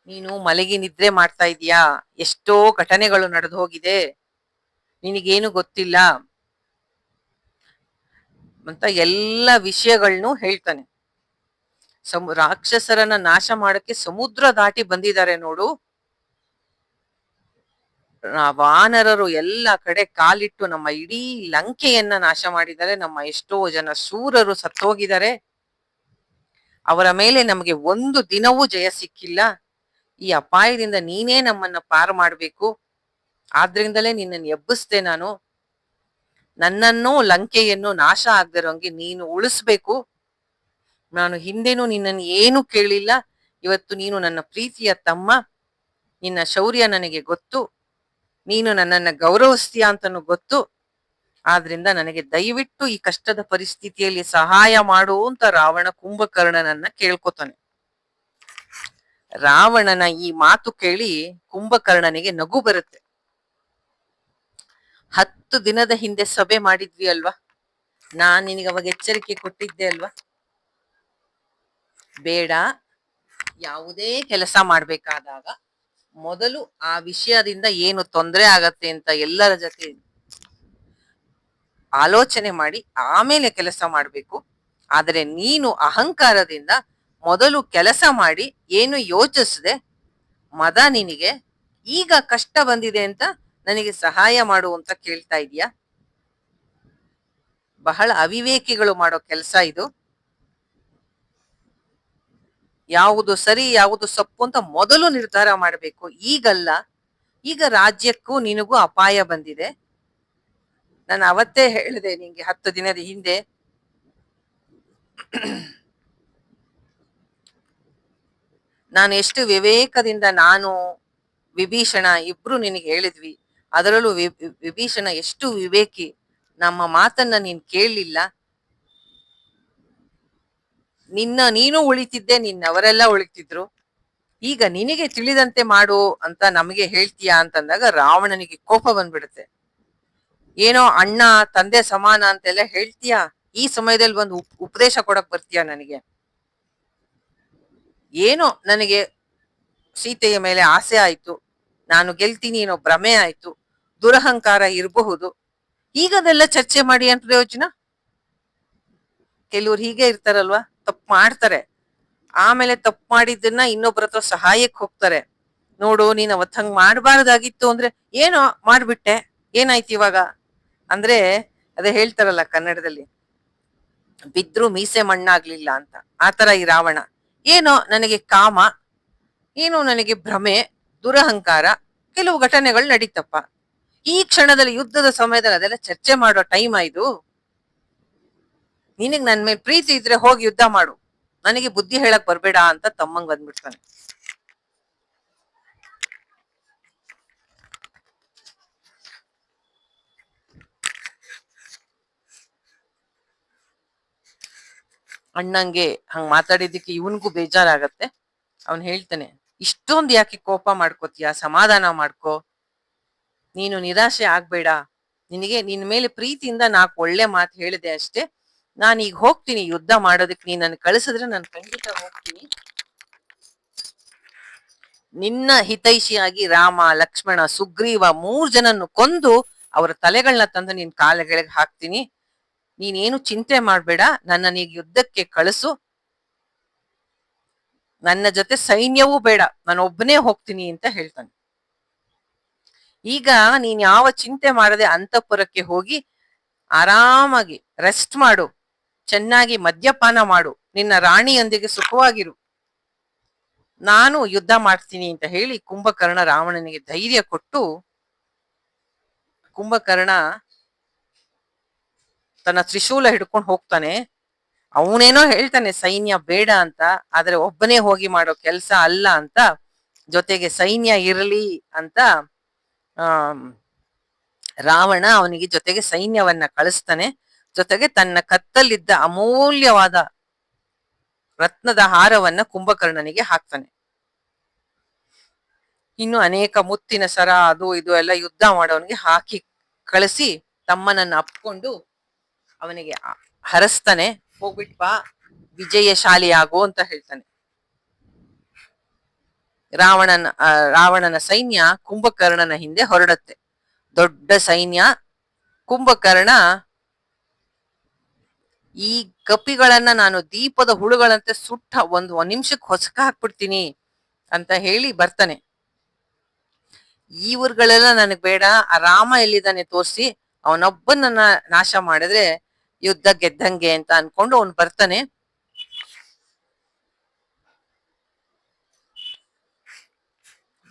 ನೀನು ಮಲಗಿ ನಿದ್ರೆ ಮಾಡ್ತಾ ಇದೀಯಾ, ಎಷ್ಟೋ ಘಟನೆಗಳು ನಡೆದು ಹೋಗಿದೆ, ನಿನಗೇನು ಗೊತ್ತಿಲ್ಲ ಅಂತ ಎಲ್ಲ ವಿಷಯಗಳನ್ನು ಹೇಳ್ತಾನೆ. ರಾಕ್ಷಸರನ್ನ ನಾಶ ಮಾಡಕ್ಕೆ ಸಮುದ್ರ ದಾಟಿ ಬಂದಿದ್ದಾರೆ ನೋಡು. ವಾನರರು ಎಲ್ಲ ಕಡೆ ಕಾಲಿಟ್ಟು ನಮ್ಮ ಇಡೀ ಲಂಕೆಯನ್ನ ನಾಶ ಮಾಡಿದ್ದಾರೆ. ನಮ್ಮ ಎಷ್ಟೋ ಜನ ಶೂರರು ಸತ್ತೋಗಿದ್ದಾರೆ. ಅವರ ಮೇಲೆ ನಮಗೆ ಒಂದು ದಿನವೂ ಜಯ ಸಿಕ್ಕಿಲ್ಲ. ಈ ಅಪಾಯದಿಂದ ನೀನೇ ನಮ್ಮನ್ನ ಪಾರು ಮಾಡ್ಬೇಕು. ಆದ್ರಿಂದಲೇ ನಿನ್ನನ್ನು ಎಬ್ಬಿಸ್ದೆ ನಾನು. ನನ್ನನ್ನು ಲಂಕೆಯನ್ನು ನಾಶ ಆಗದಿರೋಂಗೆ ನೀನು ಉಳಿಸ್ಬೇಕು. ನಾನು ಹಿಂದೆನೂ ನಿನ್ನನ್ನು ಏನು ಕೇಳಿಲ್ಲ. ಇವತ್ತು ನೀನು ನನ್ನ ಪ್ರೀತಿಯ ತಮ್ಮ, ನಿನ್ನ ಶೌರ್ಯ ನನಗೆ ಗೊತ್ತು, ನೀನು ನನ್ನನ್ನ ಗೌರವಿಸ್ತೀಯ ಅಂತನೂ ಗೊತ್ತು. ಆದ್ರಿಂದ ನನಗೆ ದಯವಿಟ್ಟು ಈ ಕಷ್ಟದ ಪರಿಸ್ಥಿತಿಯಲ್ಲಿ ಸಹಾಯ ಮಾಡು ಅಂತ ರಾವಣ ಕುಂಭಕರ್ಣನನ್ನ ಕೇಳ್ಕೊತಾನೆ. ರಾವಣನ ಈ ಮಾತು ಕೇಳಿ ಕುಂಭಕರ್ಣನಿಗೆ ನಗು ಬರುತ್ತೆ. 10 ದಿನದ ಹಿಂದೆ ಸಭೆ ಮಾಡಿದ್ವಿ ಅಲ್ವಾ, ನಾನ್ ನಿನಗೆ ಅವಾಗ ಎಚ್ಚರಿಕೆ ಕೊಟ್ಟಿದ್ದೆ ಅಲ್ವಾ, ಬೇಡ, ಯಾವುದೇ ಕೆಲಸ ಮಾಡ್ಬೇಕಾದಾಗ ಮೊದಲು ಆ ವಿಷಯದಿಂದ ಏನು ತೊಂದರೆ ಆಗತ್ತೆ ಅಂತ ಎಲ್ಲರ ಜೊತೆ ಆಲೋಚನೆ ಮಾಡಿ ಆಮೇಲೆ ಕೆಲಸ ಮಾಡ್ಬೇಕು. ಆದರೆ ನೀನು ಅಹಂಕಾರದಿಂದ ಮೊದಲು ಕೆಲಸ ಮಾಡಿ ಏನು ಯೋಚಿಸದೆ ಮದ ನಿನಗೆ ಈಗ ಕಷ್ಟ ಬಂದಿದೆ ಅಂತ ನನಗೆ ಸಹಾಯ ಮಾಡು ಅಂತ ಕೇಳ್ತಾ ಇದೀಯ. ಬಹಳ ಅವಿವೇಕಿಗಳು ಮಾಡೋ ಕೆಲಸ ಇದು. ಯಾವುದು ಸರಿ ಯಾವುದು ಸೊಪ್ಪು ಅಂತ ಮೊದಲು ನಿರ್ಧಾರ ಮಾಡಬೇಕು, ಈಗಲ್ಲ. ಈಗ ರಾಜ್ಯಕ್ಕೂ ನಿನಗೂ ಅಪಾಯ ಬಂದಿದೆ. ನಾನು ಅವತ್ತೇ ಹೇಳಿದೆ ನಿಂಗೆ 10 ದಿನದ ಹಿಂದೆ, ನಾನು ಎಷ್ಟು ವಿವೇಕದಿಂದ ನಾನು ವಿಭೀಷಣ ಇಬ್ರು ನಿನಗೆ ಹೇಳಿದ್ವಿ. ಅದರಲ್ಲೂ ವಿಭೀಷಣ ಎಷ್ಟು ವಿವೇಕಿ, ನಮ್ಮ ಮಾತನ್ನ ನೀನ್ ಕೇಳಲಿಲ್ಲ. ನೀನು ಉಳಿತಿದ್ದೆ, ನಿನ್ನವರೆಲ್ಲ ಉಳಿತಿದ್ರು. ಈಗ ನಿನಗೆ ತಿಳಿದಂತೆ ಮಾಡು ಅಂತ ನಮಗೆ ಹೇಳ್ತೀಯಾ ಅಂತಂದಾಗ ರಾವಣನಿಗೆ ಕೋಪ ಬಂದ್ಬಿಡುತ್ತೆ. ಏನೋ ಅಣ್ಣ ತಂದೆ ಸಮಾನ ಅಂತೆಲ್ಲ ಹೇಳ್ತೀಯಾ, ಈ ಸಮಯದಲ್ಲಿ ಒಂದು ಉಪದೇಶ ಕೊಡಕ್ ಬರ್ತೀಯಾ ನನಗೆ? ಏನೋ ನನಗೆ ಸೀತೆಯ ಮೇಲೆ ಆಸೆ ಆಯ್ತು, ನಾನು ಗೆಲ್ತೀನಿ ಅನ್ನೋ ಭ್ರಮೆ ಆಯ್ತು, ದುರಹಂಕಾರ ಇರಬಹುದು, ಈಗ ಅದೆಲ್ಲ ಚರ್ಚೆ ಮಾಡಿ ಅಂತ ಪ್ರಯೋಜನ? ಕೆಲವ್ರು ಹೀಗೆ ಇರ್ತಾರಲ್ವಾ, ತಪ್ಪು ಮಾಡ್ತಾರೆ, ಆಮೇಲೆ ತಪ್ಪು ಮಾಡಿದ್ದನ್ನ ಇನ್ನೊಬ್ರ ಹತ್ರ ಸಹಾಯಕ್ಕೆ ಹೋಗ್ತಾರೆ. ನೋಡು ನೀನ್ ಅವತ್ ಹಂಗ್ ಮಾಡ್ಬಾರ್ದಾಗಿತ್ತು ಅಂದ್ರೆ, ಏನೋ ಮಾಡ್ಬಿಟ್ಟೆ, ಏನಾಯ್ತು ಇವಾಗ ಅಂದ್ರೆ, ಅದೇ ಹೇಳ್ತಾರಲ್ಲ ಕನ್ನಡದಲ್ಲಿ, ಬಿದ್ರು ಮೀಸೆ ಮಣ್ಣಾಗ್ಲಿಲ್ಲ ಅಂತ. ಆತರ ಈ ರಾವಣ, ಏನೋ ನನಗೆ ಕಾಮ, ಏನೋ ನನಗೆ ಭ್ರಮೆ, ದುರಹಂಕಾರ, ಕೆಲವು ಘಟನೆಗಳು ನಡೀತಪ್ಪ, ಈ ಕ್ಷಣದಲ್ಲಿ ಯುದ್ಧದ ಸಮಯದಲ್ಲಿ ಅದೆಲ್ಲ ಚರ್ಚೆ ಮಾಡೋ ಟೈಮ್ ಇದು? ನಿನಗ್ ನನ್ ಮೇಲೆ ಪ್ರೀತಿ ಇದ್ರೆ ಹೋಗಿ ಯುದ್ಧ ಮಾಡು, ನನಗೆ ಬುದ್ಧಿ ಹೇಳಕ್ ಬರ್ಬೇಡ ಅಂತ ತಮ್ಮಂಗ್ ಬಂದ್ಬಿಡ್ತಾನೆ. ಅಣ್ಣಂಗೆ ಹಂಗ್ ಮಾತಾಡಿದ್ದಕ್ಕೆ ಇವನ್ಗೂ ಬೇಜಾರಾಗತ್ತೆ. ಅವನ್ ಹೇಳ್ತಾನೆ, ಇಷ್ಟೊಂದ್ ಯಾಕೆ ಕೋಪ ಮಾಡ್ಕೋತೀಯ, ಸಮಾಧಾನ ಮಾಡ್ಕೋ, ನೀನು ನಿರಾಶೆ ಆಗ್ಬೇಡ, ನಿನಗೆ ನಿನ್ ಮೇಲೆ ಪ್ರೀತಿಯಿಂದ 4 ಒಳ್ಳೆ ಮಾತು ಹೇಳಿದೆ ಅಷ್ಟೇ, ನಾನು ಈಗ ಹೋಗ್ತೀನಿ ಯುದ್ಧ ಮಾಡೋದಕ್ಕೆ, ನೀನ್ ನನ್ ಕಳಿಸಿದ್ರೆ ನಾನು ಖಂಡಿತ ಹೋಗ್ತೀನಿ. ನಿನ್ನ ಹಿತೈಷಿಯಾಗಿ ರಾಮ, ಲಕ್ಷ್ಮಣ, ಸುಗ್ರೀವ 3 ಜನನ್ನು ಕೊಂದು ಅವರ ತಲೆಗಳನ್ನ ತಂದು ನಿನ್ ಕಾಲಗಳಿಗೆ ಹಾಕ್ತೀನಿ, ನೀನೇನು ಚಿಂತೆ ಮಾಡ್ಬೇಡ, ನನ್ನನ್ನೀಗ ಯುದ್ಧಕ್ಕೆ ಕಳಿಸು, ನನ್ನ ಜೊತೆ ಸೈನ್ಯವೂ ಬೇಡ, ನಾನು ಒಬ್ಬನೇ ಹೋಗ್ತೀನಿ ಅಂತ ಹೇಳ್ತಾನೆ. ಈಗ ನೀನ್ ಯಾವ ಚಿಂತೆ ಮಾಡದೆ ಅಂತಃಪುರಕ್ಕೆ ಹೋಗಿ ಆರಾಮಾಗಿ ರೆಸ್ಟ್ ಮಾಡು, ಚೆನ್ನಾಗಿ ಮದ್ಯಪಾನ ಮಾಡು, ನಿನ್ನ ರಾಣಿಯೊಂದಿಗೆ ಸುಖವಾಗಿರು, ನಾನು ಯುದ್ಧ ಮಾಡ್ತೀನಿ ಅಂತ ಹೇಳಿ ಕುಂಭಕರ್ಣ ರಾವಣನಿಗೆ ಧೈರ್ಯ ಕೊಟ್ಟು, ಕುಂಭಕರ್ಣ ತನ್ನ ತ್ರಿಶೂಲ ಹಿಡ್ಕೊಂಡು ಹೋಗ್ತಾನೆ. ಅವನೇನೋ ಹೇಳ್ತಾನೆ ಸೈನ್ಯ ಬೇಡ ಅಂತ, ಆದ್ರೆ ಒಬ್ಬನೇ ಹೋಗಿ ಮಾಡೋ ಕೆಲ್ಸ ಅಲ್ಲ ಅಂತ, ಜೊತೆಗೆ ಸೈನ್ಯ ಇರಲಿ ಅಂತ ಆ ರಾವಣ ಅವನಿಗೆ ಜೊತೆಗೆ ಸೈನ್ಯವನ್ನ ಕಳಿಸ್ತಾನೆ. ಜೊತೆಗೆ ತನ್ನ ಕತ್ತಲ್ಲಿದ್ದ ಅಮೂಲ್ಯವಾದ ರತ್ನದ ಹಾರವನ್ನ ಕುಂಭಕರ್ಣನಿಗೆ ಹಾಕ್ತಾನೆ. ಇನ್ನು ಅನೇಕ ಮುತ್ತಿನ ಸರ ಅದು ಇದು ಎಲ್ಲ ಯುದ್ಧ ಮಾಡೋನಿಗೆ ಹಾಕಿ ಕಳಿಸಿ ತಮ್ಮನನ್ನ ಅಪ್ಕೊಂಡು ಅವನಿಗೆ ಹರಸ್ತಾನೆ. ಹೋಗ್ಬಿಟ್ ಬಾ, ವಿಜಯಶಾಲಿ ಆಗು ಅಂತ ಹೇಳ್ತಾನೆ. ರಾವಣನ ಸೈನ್ಯ ಕುಂಭಕರ್ಣನ ಹಿಂದೆ ಹೊರಡತ್ತೆ, ದೊಡ್ಡ ಸೈನ್ಯ. ಕುಂಭಕರ್ಣ ಈ ಕಪಿಗಳನ್ನ ನಾನು ದೀಪದ ಹುಳುಗಳಂತೆ ಸುಟ್ಟ ಒಂದ್ ನಿಮಿಷಕ್ಕೆ ಹೊಸಕ ಹಾಕ್ಬಿಡ್ತೀನಿ ಅಂತ ಹೇಳಿ ಬರ್ತಾನೆ. ಇವ್ರುಗಳೆಲ್ಲ ನನಗ್ ಬೇಡ, ಆ ರಾಮ ಎಲ್ಲಿದ್ದಾನೆ ತೋರಿಸಿ, ಅವನೊಬ್ಬನನ್ನ ನಾಶ ಮಾಡಿದ್ರೆ ಯುದ್ಧ ಗೆದ್ದಂಗೆ ಅಂತ ಅನ್ಕೊಂಡು ಅವನ್ ಬರ್ತಾನೆ.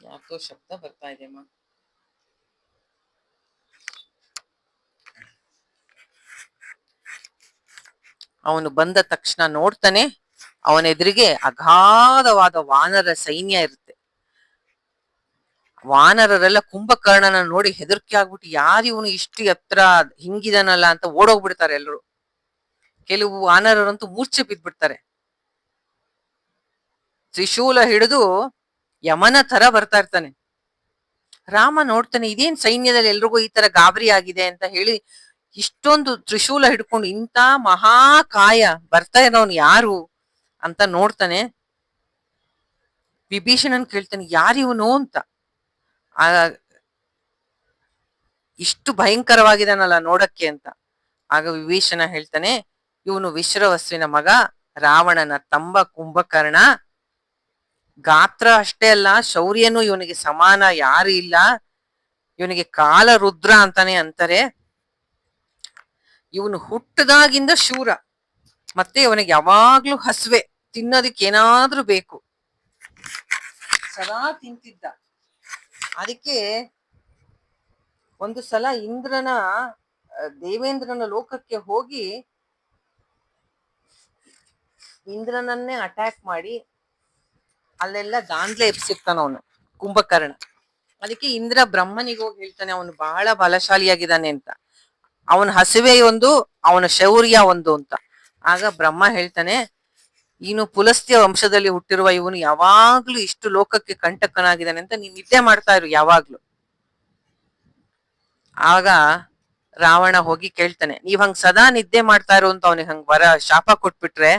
ಯಾಕೋ ಶಬ್ದ ಬರ್ತಾ ಇದೆ ಅಮ್ಮ. ಅವನು ಬಂದ ತಕ್ಷಣ ನೋಡ್ತಾನೆ, ಅವನ ಎದುರಿಗೆ ಅಗಾಧವಾದ ವಾನರ ಸೈನ್ಯ ಇರುತ್ತೆ. ವಾನರರೆಲ್ಲ ಕುಂಭಕರ್ಣನ ನೋಡಿ ಹೆದರಿಕೆ ಆಗ್ಬಿಟ್ಟು, ಯಾರು ಇವನು ಇಷ್ಟು ಎತ್ತರ ಹಿಂಗಿದನಲ್ಲ ಅಂತ ಓಡೋಗ್ಬಿಡ್ತಾರೆ ಎಲ್ರು. ಕೆಲವು ವಾನರರಂತೂ ಮೂರ್ಛೆ ಬಿದ್ಬಿಡ್ತಾರೆ. ತ್ರಿಶೂಲ ಹಿಡಿದು ಯಮನ ತರ ಬರ್ತಾ ಇರ್ತಾನೆ. ರಾಮ ನೋಡ್ತಾನೆ, ಇದೇನ್ ಸೈನ್ಯದಲ್ಲಿ ಎಲ್ರಿಗೂ ಈ ತರ ಗಾಬರಿ ಆಗಿದೆ ಅಂತ ಹೇಳಿ, ಇಷ್ಟೊಂದು ತ್ರಿಶೂಲ ಹಿಡ್ಕೊಂಡು ಇಂತ ಮಹಾಕಾಯ ಬರ್ತಾ ಇರೋನು ಯಾರು ಅಂತ ನೋಡ್ತಾನೆ. ವಿಭೀಷಣನ್ ಕೇಳ್ತಾನೆ, ಯಾರಿವನು ಅಂತ. ಆ ಇಷ್ಟು ಭಯಂಕರವಾಗಿದಾನಲ್ಲ ನೋಡಕ್ಕೆ ಅಂತ. ಆಗ ವಿಭೀಷಣ ಹೇಳ್ತಾನೆ, ಇವನು ವಿಶ್ರವಸ್ವಿನ ಮಗ, ರಾವಣನ ತಂಬ ಕುಂಭಕರ್ಣ. ಗಾತ್ರ ಅಷ್ಟೇ ಅಲ್ಲ, ಶೌರ್ಯನೂ ಇವನಿಗೆ ಸಮಾನ ಯಾರು ಇಲ್ಲ. ಇವನಿಗೆ ಕಾಲ ರುದ್ರ ಅಂತಾನೆ ಅಂತಾರೆ. ಇವನು ಹುಟ್ಟದಾಗಿಂದ ಶೂರ, ಮತ್ತೆ ಇವನಿಗೆ ಯಾವಾಗ್ಲೂ ಹಸುವೆ, ತಿನ್ನೋದಕ್ಕೆ ಏನಾದ್ರೂ ಬೇಕು, ಸದಾ ತಿಂತಿದ್ದ. ಅದಕ್ಕೆ ಒಂದು ಸಲ ದೇವೇಂದ್ರನ ಲೋಕಕ್ಕೆ ಹೋಗಿ ಇಂದ್ರನನ್ನೇ ಅಟ್ಯಾಕ್ ಮಾಡಿ ಅಲ್ಲೆಲ್ಲ ದಾಂದ್ಲೆ ಎಬ್ಸಿರ್ತಾನ ಅವನು ಕುಂಭಕರ್ಣ. ಅದಕ್ಕೆ ಇಂದ್ರ ಬ್ರಹ್ಮನಿಗೆ ಹೋಗಿ ಹೇಳ್ತಾನೆ, ಅವನು ಬಹಳ ಬಲಶಾಲಿಯಾಗಿದ್ದಾನೆ ಅಂತ, ಅವನ ಹಸಿವೆ ಒಂದು, ಅವನ ಶೌರ್ಯ ಒಂದು ಅಂತ. ಆಗ ಬ್ರಹ್ಮ ಹೇಳ್ತಾನೆ, ಇನ್ನು ಪುಲಸ್ತ್ಯ ವಂಶದಲ್ಲಿ ಹುಟ್ಟಿರುವ ಇವನು ಯಾವಾಗ್ಲೂ ಇಷ್ಟು ಲೋಕಕ್ಕೆ ಕಂಟಕನಾಗಿದ್ದಾನೆ ಅಂತ ನೀನ್ ನಿದ್ದೆ ಮಾಡ್ತಾ ಇರು ಯಾವಾಗ್ಲೂ. ಆಗ ರಾವಣ ಹೋಗಿ ಕೇಳ್ತಾನೆ, ನೀವ್ ಹಂಗ್ ಸದಾ ನಿದ್ದೆ ಮಾಡ್ತಾ ಇರು ಅಂತ ಅವನಿಗೆ ಹಂಗ್ ಶಾಪ ಕೊಟ್ಬಿಟ್ರೆ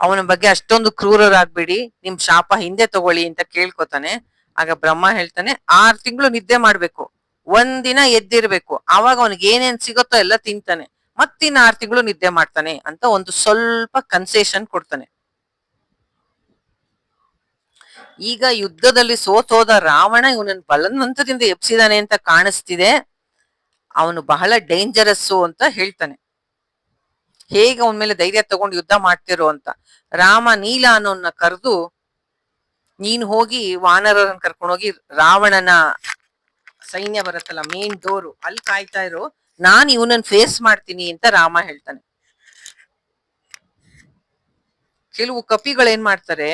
ಅವನ ಬಗ್ಗೆ ಅಷ್ಟೊಂದು ಕ್ರೂರರಾಗ್ಬೇಡಿ, ನಿಮ್ ಶಾಪ ಹಿಂದೆ ತಗೊಳ್ಳಿ ಅಂತ ಕೇಳ್ಕೊತಾನೆ. ಆಗ ಬ್ರಹ್ಮ ಹೇಳ್ತಾನೆ 6 ತಿಂಗಳು ನಿದ್ದೆ ಮಾಡ್ಬೇಕು, ಒಂದಿನ ಎದ್ದಿರ್ಬೇಕು, ಆವಾಗ ಅವನಿಗೆ ಏನೇನ್ ಸಿಗುತ್ತೋ ಎಲ್ಲ ತಿಂತಾನೆ, ಮತ್ತಿನ್ನ 6 ತಿಂಗಳು ನಿದ್ದೆ ಮಾಡ್ತಾನೆ ಅಂತ ಒಂದು ಸ್ವಲ್ಪ ಕನ್ಸೆಷನ್ ಕೊಡ್ತಾನೆ. ಈಗ ಯುದ್ಧದಲ್ಲಿ ಸೋತೋದ ರಾವಣ ಇವನನ್ನು ಬಲವಂತದಿಂದ ಎಬ್ಸಿದಾನೆ ಅಂತ ಕಾಣಿಸ್ತಿದೆ, ಅವನು ಬಹಳ ಡೇಂಜರಸ್ಸು ಅಂತ ಹೇಳ್ತಾನೆ. ಹೇಗೆ ಅವನ ಮೇಲೆ ಧೈರ್ಯ ತಗೊಂಡು ಯುದ್ಧ ಮಾಡ್ತಿರೋ ಅಂತ. ರಾಮ ನೀಲ ಅನ್ನೋನ್ನ ಕರೆದು, ನೀನ್ ಹೋಗಿ ವಾನರರನ್ನ ಕರ್ಕೊಂಡು ಹೋಗಿ ರಾವಣನ ಸೈನ್ಯ ಬರುತ್ತಲ್ಲ ಮೇನ್ ಡೋರು ಅಲ್ಲಿ ಕಾಯ್ತಾ ಇರೋ, ನಾನ್ ಇವನನ್ನ ಫೇಸ್ ಮಾಡ್ತೀನಿ ಅಂತ ರಾಮ ಹೇಳ್ತಾನೆ. ಕೆಲವು ಕಪಿಗಳೇನ್ ಮಾಡ್ತಾರೆ,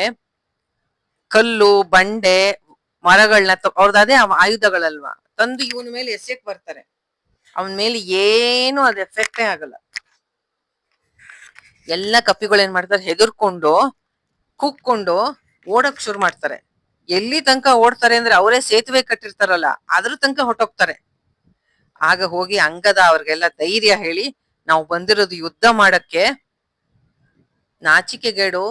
ಕಲ್ಲು ಬಂಡೆ ಮರಗಳನ್ನ ಅವ್ರದ್ದು ಅದೇ ಆಯುಧಗಳಲ್ವಾ ತಂದು ಇವನ ಮೇಲೆ ಎಸೆಯಕ್ ಬರ್ತಾರೆ. ಅವನ ಮೇಲೆ ಏನು ಅದ್ ಎಫೆಕ್ಟೇ ಆಗಲ್ಲ. ಎಲ್ಲ ಕಪಿಗಳು ಏನ್ ಮಾಡ್ತಾರೆ, ಹೆದರ್ಕೊಂಡು ಕುಕ್ಕೊಂಡು ಓಡಕ್ ಶುರು ಮಾಡ್ತಾರೆ. ಎಲ್ಲಿ ತನಕ ಓಡ್ತಾರೆ ಅಂದ್ರೆ ಅವರೇ ಸೇತುವೆ ಕಟ್ಟಿರ್ತಾರಲ್ಲ ಅದ್ರ ತನಕ ಹೊಟ್ಟೋಗ್ತಾರೆ. ಆಗ ಹೋಗಿ ಅಂಗದ ಅವ್ರಿಗೆಲ್ಲ ಧೈರ್ಯ ಹೇಳಿ, ನಾವು ಬಂದಿರೋದು ಯುದ್ಧ ಮಾಡಕ್ಕೆ, ನಾಚಿಕೆಗೇಡು,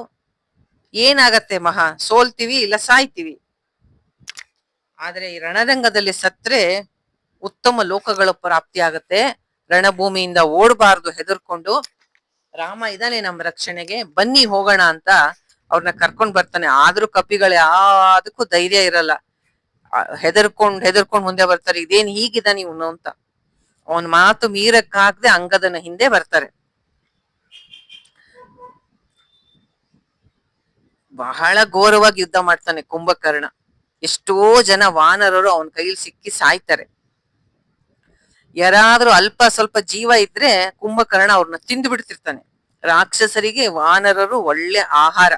ಏನಾಗತ್ತೆ ಮಹಾ, ಸೋಲ್ತೀವಿ ಇಲ್ಲ ಸಾಯ್ತೀವಿ, ಆದ್ರೆ ಈ ರಣರಂಗದಲ್ಲಿ ಸತ್ರೆ ಉತ್ತಮ ಲೋಕಗಳ ಪ್ರಾಪ್ತಿ ಆಗತ್ತೆ, ರಣಭೂಮಿಯಿಂದ ಓಡಬಾರ್ದು ಹೆದರ್ಕೊಂಡು, ರಾಮ ಇದಾನೆ ನಮ್ ರಕ್ಷಣೆಗೆ, ಬನ್ನಿ ಹೋಗೋಣ ಅಂತ ಅವ್ರನ್ನ ಕರ್ಕೊಂಡ್ ಬರ್ತಾನೆ. ಆದ್ರೂ ಕಪಿಗಳೇ ಅದಕ್ಕೂ ಧೈರ್ಯ ಇರಲ್ಲ, ಹೆದರ್ಕೊಂಡ್ ಮುಂದೆ ಬರ್ತಾರೆ. ಇದೇನ್ ಹೀಗಿದಾನೆ ಇವನು ಅಂತ. ಅವನ್ ಮಾತು ಮೀರಕ್ಕಾಗದೆ ಅಂಗದನ ಹಿಂದೆ ಬರ್ತಾರೆ. ಬಹಳ ಘೋರವಾಗಿ ಯುದ್ಧ ಮಾಡ್ತಾನೆ ಕುಂಭಕರ್ಣ. ಎಷ್ಟೋ ಜನ ವಾನರರು ಅವನ ಕೈಯಲ್ಲಿ ಸಿಕ್ಕಿ ಸಾಯ್ತಾರೆ. ಯಾರಾದ್ರೂ ಅಲ್ಪ ಸ್ವಲ್ಪ ಜೀವ ಇದ್ರೆ ಕುಂಭಕರ್ಣ ಅವ್ರನ್ನ ತಿಂದು ಬಿಡ್ತಿರ್ತಾನೆ. ರಾಕ್ಷಸರಿಗೆ ವಾನರರು ಒಳ್ಳೆ ಆಹಾರ.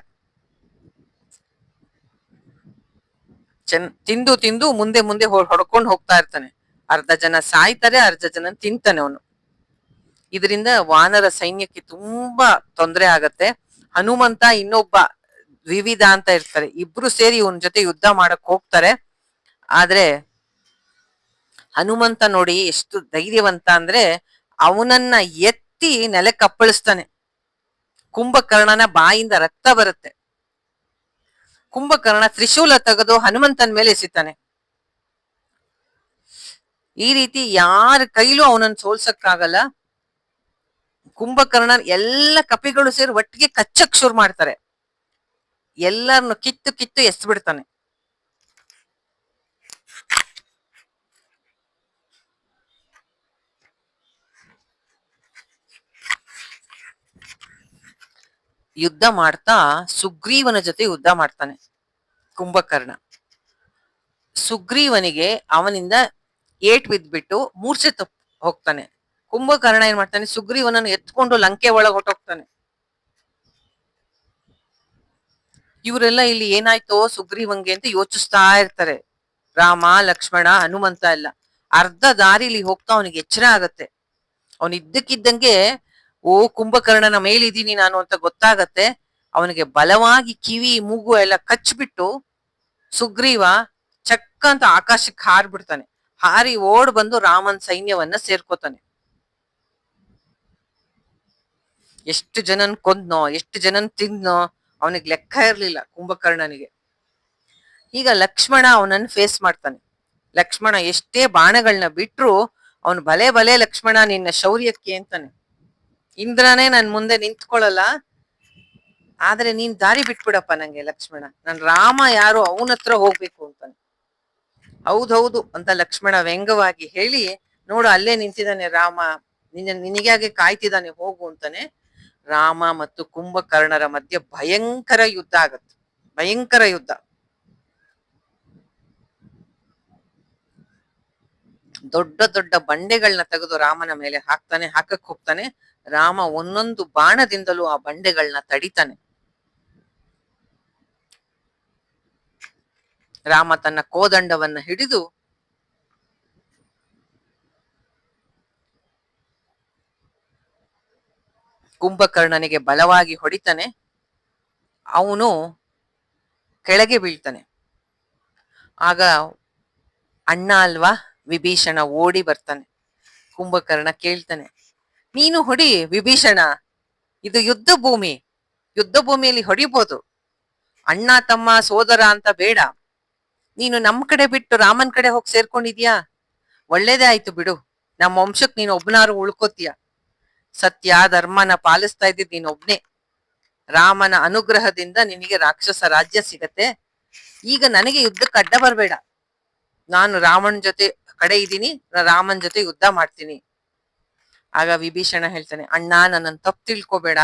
ತಿಂದು ತಿಂದು ಮುಂದೆ ಮುಂದೆ ಹೊಡ್ಕೊಂಡು ಹೋಗ್ತಾ ಇರ್ತಾನೆ. ಅರ್ಧ ಜನ ಸಾಯ್ತಾರೆ, ಅರ್ಧ ಜನ ತಿಂತಾನೆ ಅವನು. ಇದರಿಂದ ವಾನರ ಸೈನ್ಯಕ್ಕೆ ತುಂಬಾ ತೊಂದರೆ ಆಗತ್ತೆ. ಹನುಮಂತ ಇನ್ನೊಬ್ಬ ವಿವಿಧ ಅಂತ ಇರ್ತಾರೆ, ಇಬ್ರು ಸೇರಿ ಇವನ್ ಜೊತೆ ಯುದ್ಧ ಮಾಡಕ್ ಹೋಗ್ತಾರೆ. ಆದ್ರೆ ಹನುಮಂತ ನೋಡಿ ಎಷ್ಟು ಧೈರ್ಯವಂತ ಅಂದ್ರೆ, ಅವನನ್ನ ಎತ್ತಿ ನೆಲಕ್ಕೆ ಅಪ್ಪಳಿಸ್ತಾನೆ. ಕುಂಭಕರ್ಣನ ಬಾಯಿಂದ ರಕ್ತ ಬರುತ್ತೆ. ಕುಂಭಕರ್ಣ ತ್ರಿಶೂಲ ತೆಗೆದು ಹನುಮಂತನ ಮೇಲೆ ಎಸಿತಾನೆ. ಈ ರೀತಿ ಯಾರ ಕೈಲೂ ಅವನನ್ನು ಸೋಲ್ಸಕ್ಕಾಗಲ್ಲ. ಕುಂಭಕರ್ಣ ಎಲ್ಲ ಕಪಿಗಳು ಸೇರಿ ಒಟ್ಟಿಗೆ ಕಚ್ಚಕ್ ಶುರು ಮಾಡ್ತಾರೆ. ಎಲ್ಲರನ್ನು ಕಿತ್ತು ಕಿತ್ತು ಎಸ್ಬಿಡ್ತಾನೆ. ಯುದ್ಧ ಮಾಡ್ತಾ ಸುಗ್ರೀವನ ಜೊತೆ ಯುದ್ಧ ಮಾಡ್ತಾನೆ ಕುಂಭಕರ್ಣ. ಸುಗ್ರೀವನಿಗೆ ಅವನಿಂದ ಏಟ್ ಬಿದ್ಬಿಟ್ಟು ಮೂರ್ಛೆ ಹೋಗ್ತಾನೆ. ಕುಂಭಕರ್ಣ ಏನ್ ಮಾಡ್ತಾನೆ, ಸುಗ್ರೀವನನ್ನು ಎತ್ಕೊಂಡು ಲಂಕೆ ಒಳಗೆ ಹೊಟ್ಟೋಗ್ತಾನೆ. ಇವರೆಲ್ಲ ಇಲ್ಲಿ ಏನಾಯ್ತೋ ಸುಗ್ರೀವಂಗೆ ಅಂತ ಯೋಚಿಸ್ತಾ ಇರ್ತಾರೆ. ರಾಮ, ಲಕ್ಷ್ಮಣ, ಹನುಮಂತ ಎಲ್ಲ. ಅರ್ಧ ದಾರಿಲಿ ಹೋಗ್ತಾ ಅವನಿಗೆ ಎಚ್ಚರ ಆಗತ್ತೆ. ಅವನ್ ಇದ್ದಕ್ಕಿದ್ದಂಗೆ ಓ ಕುಂಭಕರ್ಣನ ಮೇಲಿದ್ದೀನಿ ನಾನು ಅಂತ ಗೊತ್ತಾಗತ್ತೆ. ಅವನಿಗೆ ಬಲವಾಗಿ ಕಿವಿ ಮೂಗು ಎಲ್ಲ ಕಚ್ಬಿಟ್ಟು ಸುಗ್ರೀವ ಚಕ್ಕ ಅಂತ ಆಕಾಶಕ್ಕೆ ಹಾರ್ಬಿಡ್ತಾನೆ. ಹಾರಿ ಓಡ್ ಬಂದು ರಾಮನ್ ಸೈನ್ಯವನ್ನ ಸೇರ್ಕೋತಾನೆ. ಎಷ್ಟು ಜನನ್ ಕೊಂದ್ನೋ, ಎಷ್ಟು ಜನನ್ ತಿಂದ್ನೋ ಅವನಿಗೆ ಲೆಕ್ಕ ಇರ್ಲಿಲ್ಲ ಕುಂಭಕರ್ಣನಿಗೆ. ಈಗ ಲಕ್ಷ್ಮಣ ಅವನನ್ನು ಫೇಸ್ ಮಾಡ್ತಾನೆ. ಲಕ್ಷ್ಮಣ ಎಷ್ಟೇ ಬಾಣಗಳನ್ನ ಬಿಟ್ರು ಅವನು ಬಲೆ ಬಲೆ ಲಕ್ಷ್ಮಣ ನಿನ್ನ ಶೌರ್ಯಕ್ಕೆ ಅಂತಾನೆ. ಇಂದ್ರನೇ ನನ್ ಮುಂದೆ ನಿಂತ್ಕೊಳ್ಳಲ್ಲ, ಆದ್ರೆ ನೀನ್ ದಾರಿ ಬಿಟ್ಬಿಡಪ್ಪ ನಂಗೆ ಲಕ್ಷ್ಮಣ, ನನ್ ರಾಮ ಯಾರು ಅವನ ಹತ್ರ ಹೋಗ್ಬೇಕು ಅಂತಾನೆ. ಹೌದೌದು ಅಂತ ಲಕ್ಷ್ಮಣ ವ್ಯಂಗ್ಯವಾಗಿ ಹೇಳಿ, ನೋಡು ಅಲ್ಲೇ ನಿಂತಿದ್ದಾನೆ ರಾಮ, ನಿನಗೆ ಕಾಯ್ತಿದ್ದಾನೆ ಹೋಗು ಅಂತಾನೆ. ರಾಮ ಮತ್ತು ಕುಂಭಕರ್ಣರ ಮಧ್ಯೆ ಭಯಂಕರ ಯುದ್ಧ ಆಗತ್ತೆ. ಭಯಂಕರ ಯುದ್ಧ. ದೊಡ್ಡ ದೊಡ್ಡ ಬಂಡೆಗಳನ್ನ ತೆಗೆದು ರಾಮನ ಮೇಲೆ ಹಾಕಕ್ ಹೋಗ್ತಾನೆ. ರಾಮ ಒಂದೊಂದು ಬಾಣದಿಂದಲೂ ಆ ಬಂಡೆಗಳನ್ನ ತಡಿತಾನೆ. ರಾಮ ತನ್ನ ಕೋದಂಡವನ್ನ ಹಿಡಿದು ಕುಂಭಕರ್ಣನಿಗೆ ಬಲವಾಗಿ ಹೊಡಿತಾನೆ. ಅವನು ಕೆಳಗೆ ಬೀಳ್ತಾನೆ. ಆಗ ಅಣ್ಣ ಅಲ್ವಾ ವಿಭೀಷಣ ಓಡಿ ಬರ್ತಾನೆ. ಕುಂಭಕರ್ಣ ಕೇಳ್ತಾನೆ, ನೀನು ಹೊಡಿ ವಿಭೀಷಣ, ಇದು ಯುದ್ಧ ಭೂಮಿ, ಯುದ್ಧ ಭೂಮಿಯಲ್ಲಿ ಹೊಡಿಬೋದು, ಅಣ್ಣ ತಮ್ಮ ಸೋದರ ಅಂತ ಬೇಡ. ನೀನು ನಮ್ ಕಡೆ ಬಿಟ್ಟು ರಾಮನ್ ಕಡೆ ಹೋಗಿ ಸೇರ್ಕೊಂಡಿದ್ಯಾ, ಒಳ್ಳೇದೇ ಆಯ್ತು ಬಿಡು. ನಮ್ಮ ವಂಶಕ್ ನೀನು ಒಬ್ನಾರು ಉಳ್ಕೋತೀಯ. ಸತ್ಯ ಧರ್ಮನ ಪಾಲಿಸ್ತಾ ಇದ್ದಿದ್ ನೀನ್ ಒಬ್ನೇ. ರಾಮನ ಅನುಗ್ರಹದಿಂದ ನಿನಗೆ ರಾಕ್ಷಸ ರಾಜ್ಯ ಸಿಗತ್ತೆ. ಈಗ ನನಗೆ ಯುದ್ಧಕ್ಕೆ ಅಡ್ಡ ಬರ್ಬೇಡ. ನಾನು ರಾಮನ್ ಜೊತೆ ಕಡೆ ಇದ್ದೀನಿ, ರಾಮನ್ ಜೊತೆ ಯುದ್ಧ ಮಾಡ್ತೀನಿ. ಆಗ ವಿಭೀಷಣ ಹೇಳ್ತಾನೆ, ಅಣ್ಣ ನನ್ನನ್ನು ತಪ್ಪು ತಿಳ್ಕೊಬೇಡ.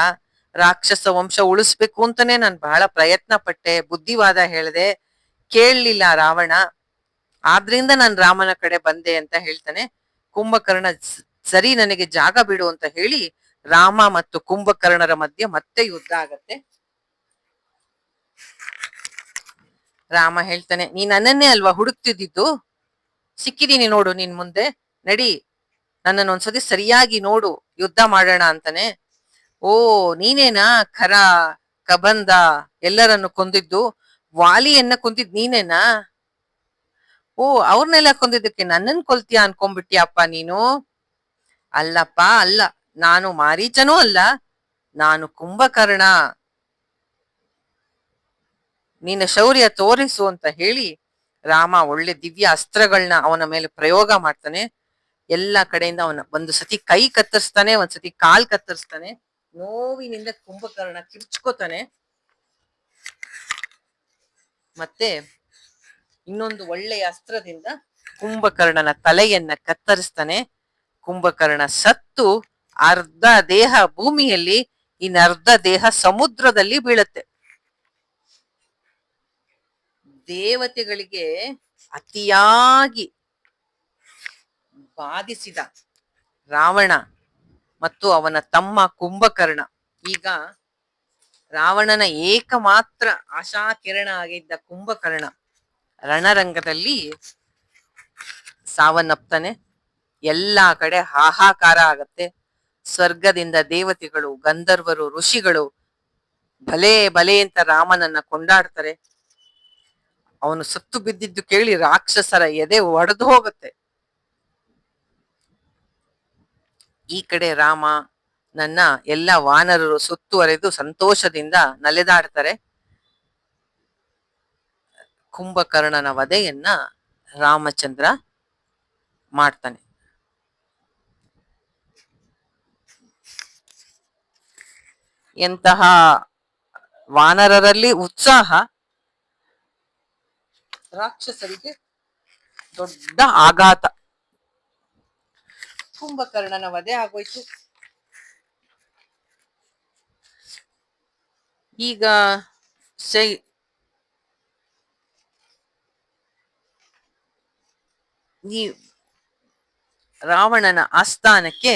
ರಾಕ್ಷಸ ವಂಶ ಉಳಿಸ್ಬೇಕು ಅಂತಾನೆ ನಾನು ಬಹಳ ಪ್ರಯತ್ನ ಪಟ್ಟೆ, ಬುದ್ಧಿವಾದ ಹೇಳ್ದೆ, ಕೇಳಲಿಲ್ಲ ರಾವಣ. ಆದ್ರಿಂದ ನಾನು ರಾಮನ ಕಡೆ ಬಂದೆ ಅಂತ ಹೇಳ್ತಾನೆ. ಕುಂಭಕರ್ಣ ಸರಿ ನನಗೆ ಜಾಗ ಬಿಡು ಅಂತ ಹೇಳಿ ರಾಮ ಮತ್ತು ಕುಂಭಕರ್ಣರ ಮಧ್ಯೆ ಮತ್ತೆ ಯುದ್ಧ ಆಗತ್ತೆ. ರಾಮ ಹೇಳ್ತಾನೆ, ನೀನ್ ನನ್ನನ್ನೇ ಅಲ್ವಾ ಹುಡುಕ್ತಿದ್ದಿದ್ದು, ಸಿಕ್ಕಿದೀನಿ ನೋಡು ನಿನ್ ಮುಂದೆ, ನಡಿ ನನ್ನನ್ನು ಒಂದ್ಸತಿ ಸರಿಯಾಗಿ ನೋಡು, ಯುದ್ಧ ಮಾಡೋಣ ಅಂತಾನೆ. ಓ ನೀನೇನಾ ಖರ ಕಬಂದ ಎಲ್ಲರನ್ನು ಕೊಂದಿದ್ದು, ವಾಲಿಯನ್ನ ಕೊಂದಿದ್ ನೀನೇನಾ? ಓ ಅವ್ರನ್ನೆಲ್ಲ ಕೊಂದಿದ್ದಕ್ಕೆ ನನ್ನನ್ ಕೊಲ್ತೀಯ ಅನ್ಕೊಂಡ್ಬಿಟ್ಟಿಯಪ್ಪ ನೀನು? ಅಲ್ಲಪ್ಪ ಅಲ್ಲ, ನಾನು ಮಾರೀಚನೂ ಅಲ್ಲ, ನಾನು ಕುಂಭಕರ್ಣ. ನಿನ್ನ ಶೌರ್ಯ ತೋರಿಸು ಅಂತ ಹೇಳಿ ರಾಮ ಒಳ್ಳೆ ದಿವ್ಯ ಅಸ್ತ್ರಗಳನ್ನ ಅವನ ಮೇಲೆ ಪ್ರಯೋಗ ಮಾಡ್ತಾನೆ. ಎಲ್ಲಾ ಕಡೆಯಿಂದ ಅವನ ಒಂದು ಸತಿ ಕೈ ಕತ್ತರಿಸ್ತಾನೆ, ಒಂದ್ಸತಿ ಕಾಲ್ ಕತ್ತರಿಸ್ತಾನೆ. ನೋವಿನಿಂದ ಕುಂಭಕರ್ಣ ಕಿರ್ಚ್ಕೋತಾನೆ. ಮತ್ತೆ ಇನ್ನೊಂದು ಒಳ್ಳೆಯ ಅಸ್ತ್ರದಿಂದ ಕುಂಭಕರ್ಣನ ತಲೆಯನ್ನ ಕತ್ತರಿಸ್ತಾನೆ. ಕುಂಭಕರ್ಣ ಸತ್ತು ಅರ್ಧ ದೇಹ ಭೂಮಿಯಲ್ಲಿ, ಇನ್ನರ್ಧ ದೇಹ ಸಮುದ್ರದಲ್ಲಿ ಬೀಳುತ್ತೆ. ದೇವತೆಗಳಿಗೆ ಅತಿಯಾಗಿ ಬಾಧಿಸಿದ ರಾವಣ ಮತ್ತು ಅವನ ತಮ್ಮ ಕುಂಭಕರ್ಣ ಈಗ ರಾವಣನ ಏಕಮಾತ್ರ ಆಶಾಕಿರಣ ಆಗಿದ್ದ ಕುಂಭಕರ್ಣ ರಣರಂಗದಲ್ಲಿ ಸಾವನ್ನಪ್ತಾನೆ. ಎಲ್ಲಾ ಕಡೆ ಹಾಹಾಕಾರ ಆಗತ್ತೆ. ಸ್ವರ್ಗದಿಂದ ದೇವತೆಗಳು, ಗಂಧರ್ವರು, ಋಷಿಗಳು ಭಲೇ ಭಲೇ ಅಂತ ರಾಮನನ್ನ ಕೊಂಡಾಡ್ತಾರೆ. ಅವನು ಸತ್ತು ಬಿದ್ದಿದ್ದು ಕೇಳಿ ರಾಕ್ಷಸರ ಎದೆ ಒಡೆದು ಹೋಗುತ್ತೆ. ಈ ಕಡೆ ರಾಮ ನನ್ನ ಎಲ್ಲ ವಾನರರು ಸುತ್ತುವರೆದು ಸಂತೋಷದಿಂದ ನಲಿದಾಡ್ತಾರೆ. ಕುಂಭಕರ್ಣನ ವಧೆಯನ್ನ ರಾಮಚಂದ್ರ ಮಾಡ್ತಾನೆ. ಎಂತಹ ವಾನರರಲ್ಲಿ ಉತ್ಸಾಹ, ರಾಕ್ಷಸರಿಗೆ ದೊಡ್ಡ ಆಘಾತ. ಕುಂಭಕರ್ಣನ ವಧೆ ಆಗೋಯ್ತು. ಈಗ ಈ ರಾವಣನ ಆಸ್ಥಾನಕ್ಕೆ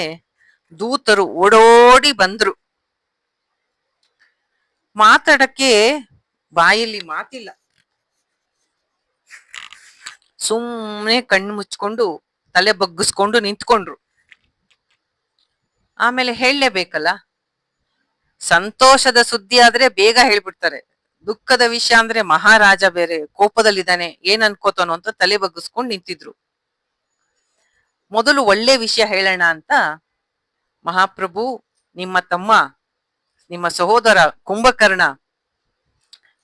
ದೂತರು ಓಡೋಡಿ ಬಂದ್ರು. ಮಾತಾಡಕ್ಕೆ ಬಾಯಲ್ಲಿ ಮಾತಿಲ್ಲ, ಸುಮ್ಮನೆ ಕಣ್ಣು ಮುಚ್ಕೊಂಡು ತಲೆ ಬಗ್ಗಿಸ್ಕೊಂಡು ನಿಂತ್ಕೊಂಡ್ರು. ಆಮೇಲೆ ಹೇಳಲೇಬೇಕಲ್ಲ, ಸಂತೋಷದ ಸುದ್ದಿ ಆದ್ರೆ ಬೇಗ ಹೇಳ್ಬಿಡ್ತಾರೆ, ದುಃಖದ ವಿಷಯ ಅಂದ್ರೆ ಮಹಾರಾಜ ಬೇರೆ ಕೋಪದಲ್ಲಿದ್ದಾನೆ, ಏನ್ ಅನ್ಕೋತಾನೋ ಅಂತ ತಲೆ ಬಗ್ಗಿಸ್ಕೊಂಡು ನಿಂತಿದ್ರು. ಮೊದಲು ಒಳ್ಳೆ ವಿಷಯ ಹೇಳೋಣ ಅಂತ, ಮಹಾಪ್ರಭು ನಿಮ್ಮ ತಮ್ಮ, ನಿಮ್ಮ ಸಹೋದರ ಕುಂಭಕರ್ಣ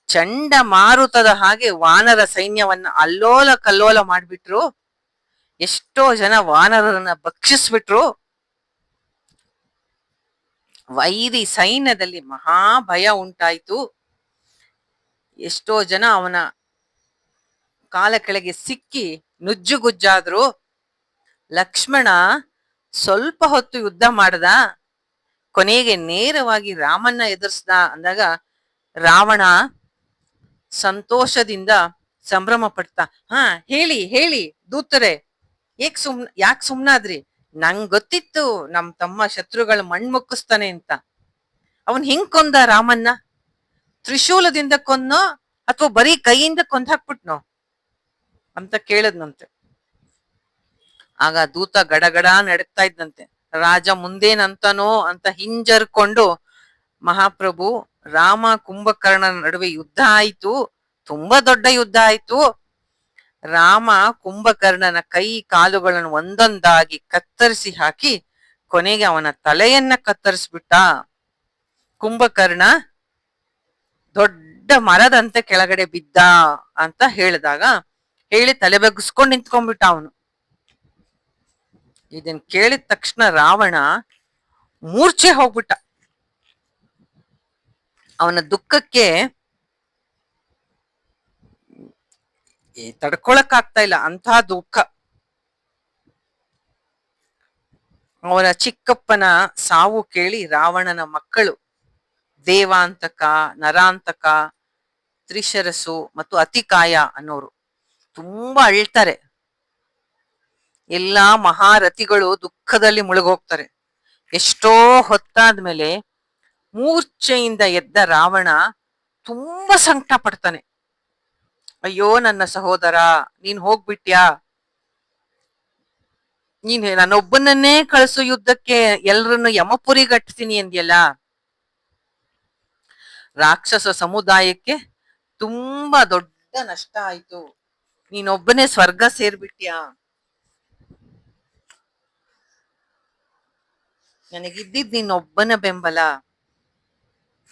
ಚಂಡ ಮಾರುತದ ಹಾಗೆ ವಾನರ ಸೈನ್ಯವನ್ನ ಅಲ್ಲೋಲ ಕಲ್ಲೋಲ ಮಾಡ್ಬಿಟ್ರು. ಎಷ್ಟೋ ಜನ ವಾನರರನ್ನ ಭಕ್ಷಿಸ್ಬಿಟ್ರು. ವೈರಿ ಸೈನ್ಯದಲ್ಲಿ ಮಹಾಭಯ ಉಂಟಾಯ್ತು. ಎಷ್ಟೋ ಜನ ಅವನ ಕಾಲ ಕೆಳಗೆ ಸಿಕ್ಕಿ ನುಜ್ಜುಗುಜ್ಜಾದ್ರು. ಲಕ್ಷ್ಮಣ ಸ್ವಲ್ಪ ಹೊತ್ತು ಯುದ್ಧ ಮಾಡ್ದ, ಕೊನೆಗೆ ನೇರವಾಗಿ ರಾಮನ್ನ ಎದುರಿಸ್ದ ಅಂದಾಗ ರಾವಣ ಸಂತೋಷದಿಂದ ಸಂಭ್ರಮ ಪಡ್ತಾ, ಹಾ ಹೇಳಿ ಹೇಳಿ ದೂತರೆ, ಯಾಕೆ ಸುಮ್ನಾದ್ರಿ? ನಂಗ್ ಗೊತ್ತಿತ್ತು ನಮ್ ತಮ್ಮ ಶತ್ರುಗಳ ಮಣ್ಮುಕ್ಕಿಸ್ತಾನೆ ಅಂತ. ಅವನ್ ಹೆಂಗ್ ಕೊಂದ ರಾಮನ್ನ? ತ್ರಿಶೂಲದಿಂದ ಕೊಂದೋ ಅಥವಾ ಬರೀ ಕೈಯಿಂದ ಕೊಂದ್ ಹಾಕ್ಬಿಟ್ನೋ ಅಂತ ಕೇಳದ್ನಂತೆ. ಆಗ ದೂತ ಗಡಗಡ ನಡಕ್ತಾ ಇದ್ದಂತೆ. ರಾಜ ಮುಂದೇನಂತನೋ ಅಂತ ಹಿಂಜರ್ಕೊಂಡು, ಮಹಾಪ್ರಭು ರಾಮ ಕುಂಭಕರ್ಣನ ನಡುವೆ ಯುದ್ಧ ಆಯ್ತು, ತುಂಬಾ ದೊಡ್ಡ ಯುದ್ಧ ಆಯ್ತು. ರಾಮ ಕುಂಭಕರ್ಣನ ಕೈ ಕಾಲುಗಳನ್ನು ಒಂದೊಂದಾಗಿ ಕತ್ತರಿಸಿ ಹಾಕಿ ಕೊನೆಗೆ ಅವನ ತಲೆಯನ್ನ ಕತ್ತರಿಸ್ಬಿಟ್ಟ. ಕುಂಭಕರ್ಣ ದೊಡ್ಡ ಮರದಂತೆ ಕೆಳಗಡೆ ಬಿದ್ದ ಅಂತ ಹೇಳಿದಾಗ ಹೇಳಿ ತಲೆ ಬಗ್ಗಿಸ್ಕೊಂಡು ನಿಂತ್ಕೊಂಡ್ಬಿಟ್ಟ ಅವನು. ಇದನ್ ಕೇಳಿದ ತಕ್ಷಣ ರಾವಣ ಮೂರ್ಛೆ ಹೋಗ್ಬಿಟ್ಟ. ಅವನ ದುಃಖಕ್ಕೆ ತಡ್ಕೊಳಕ್ ಆಗ್ತಾ ಇಲ್ಲ, ಅಂಥ ದುಃಖ. ಅವನ ಚಿಕ್ಕಪ್ಪನ ಸಾವು ಕೇಳಿ ರಾವಣನ ಮಕ್ಕಳು ದೇವಾಂತಕ, ನರಾಂತಕ, ತ್ರಿಶರಸು ಮತ್ತು ಅತಿಕಾಯ ಅನ್ನೋರು ತುಂಬಾ ಅಳ್ತಾರೆ. ಎಲ್ಲಾ ಮಹಾರಥಿಗಳು ದುಃಖದಲ್ಲಿ ಮುಳುಗೋಗ್ತಾರೆ. ಎಷ್ಟೋ ಹೊತ್ತಾದ್ಮೇಲೆ ಮೂರ್ಛೆಯಿಂದ ಎದ್ದ ರಾವಣ ತುಂಬಾ ಸಂಕಟ ಪಡ್ತಾನೆ. ಅಯ್ಯೋ ನನ್ನ ಸಹೋದರ, ನೀನ್ ಹೋಗ್ಬಿಟ್ಯಾ, ನೀನ್ ನನ್ನೊಬ್ಬನನ್ನೇ ಕಳಿಸು ಯುದ್ಧಕ್ಕೆ, ಎಲ್ರನ್ನು ಯಮಪುರಿಗಟ್ಟಿಸ್ತೀನಿ ಅಂದ್ಯಲ್ಲ, ರಾಕ್ಷಸ ಸಮುದಾಯಕ್ಕೆ ತುಂಬಾ ದೊಡ್ಡ ನಷ್ಟ ಆಯ್ತು, ನೀನೊಬ್ಬನೇ ಸ್ವರ್ಗ ಸೇರ್ಬಿಟ್ಯಾ, ನನಗಿದ್ದಿದ್ ನೀನೊಬ್ಬನ ಬೆಂಬಲ,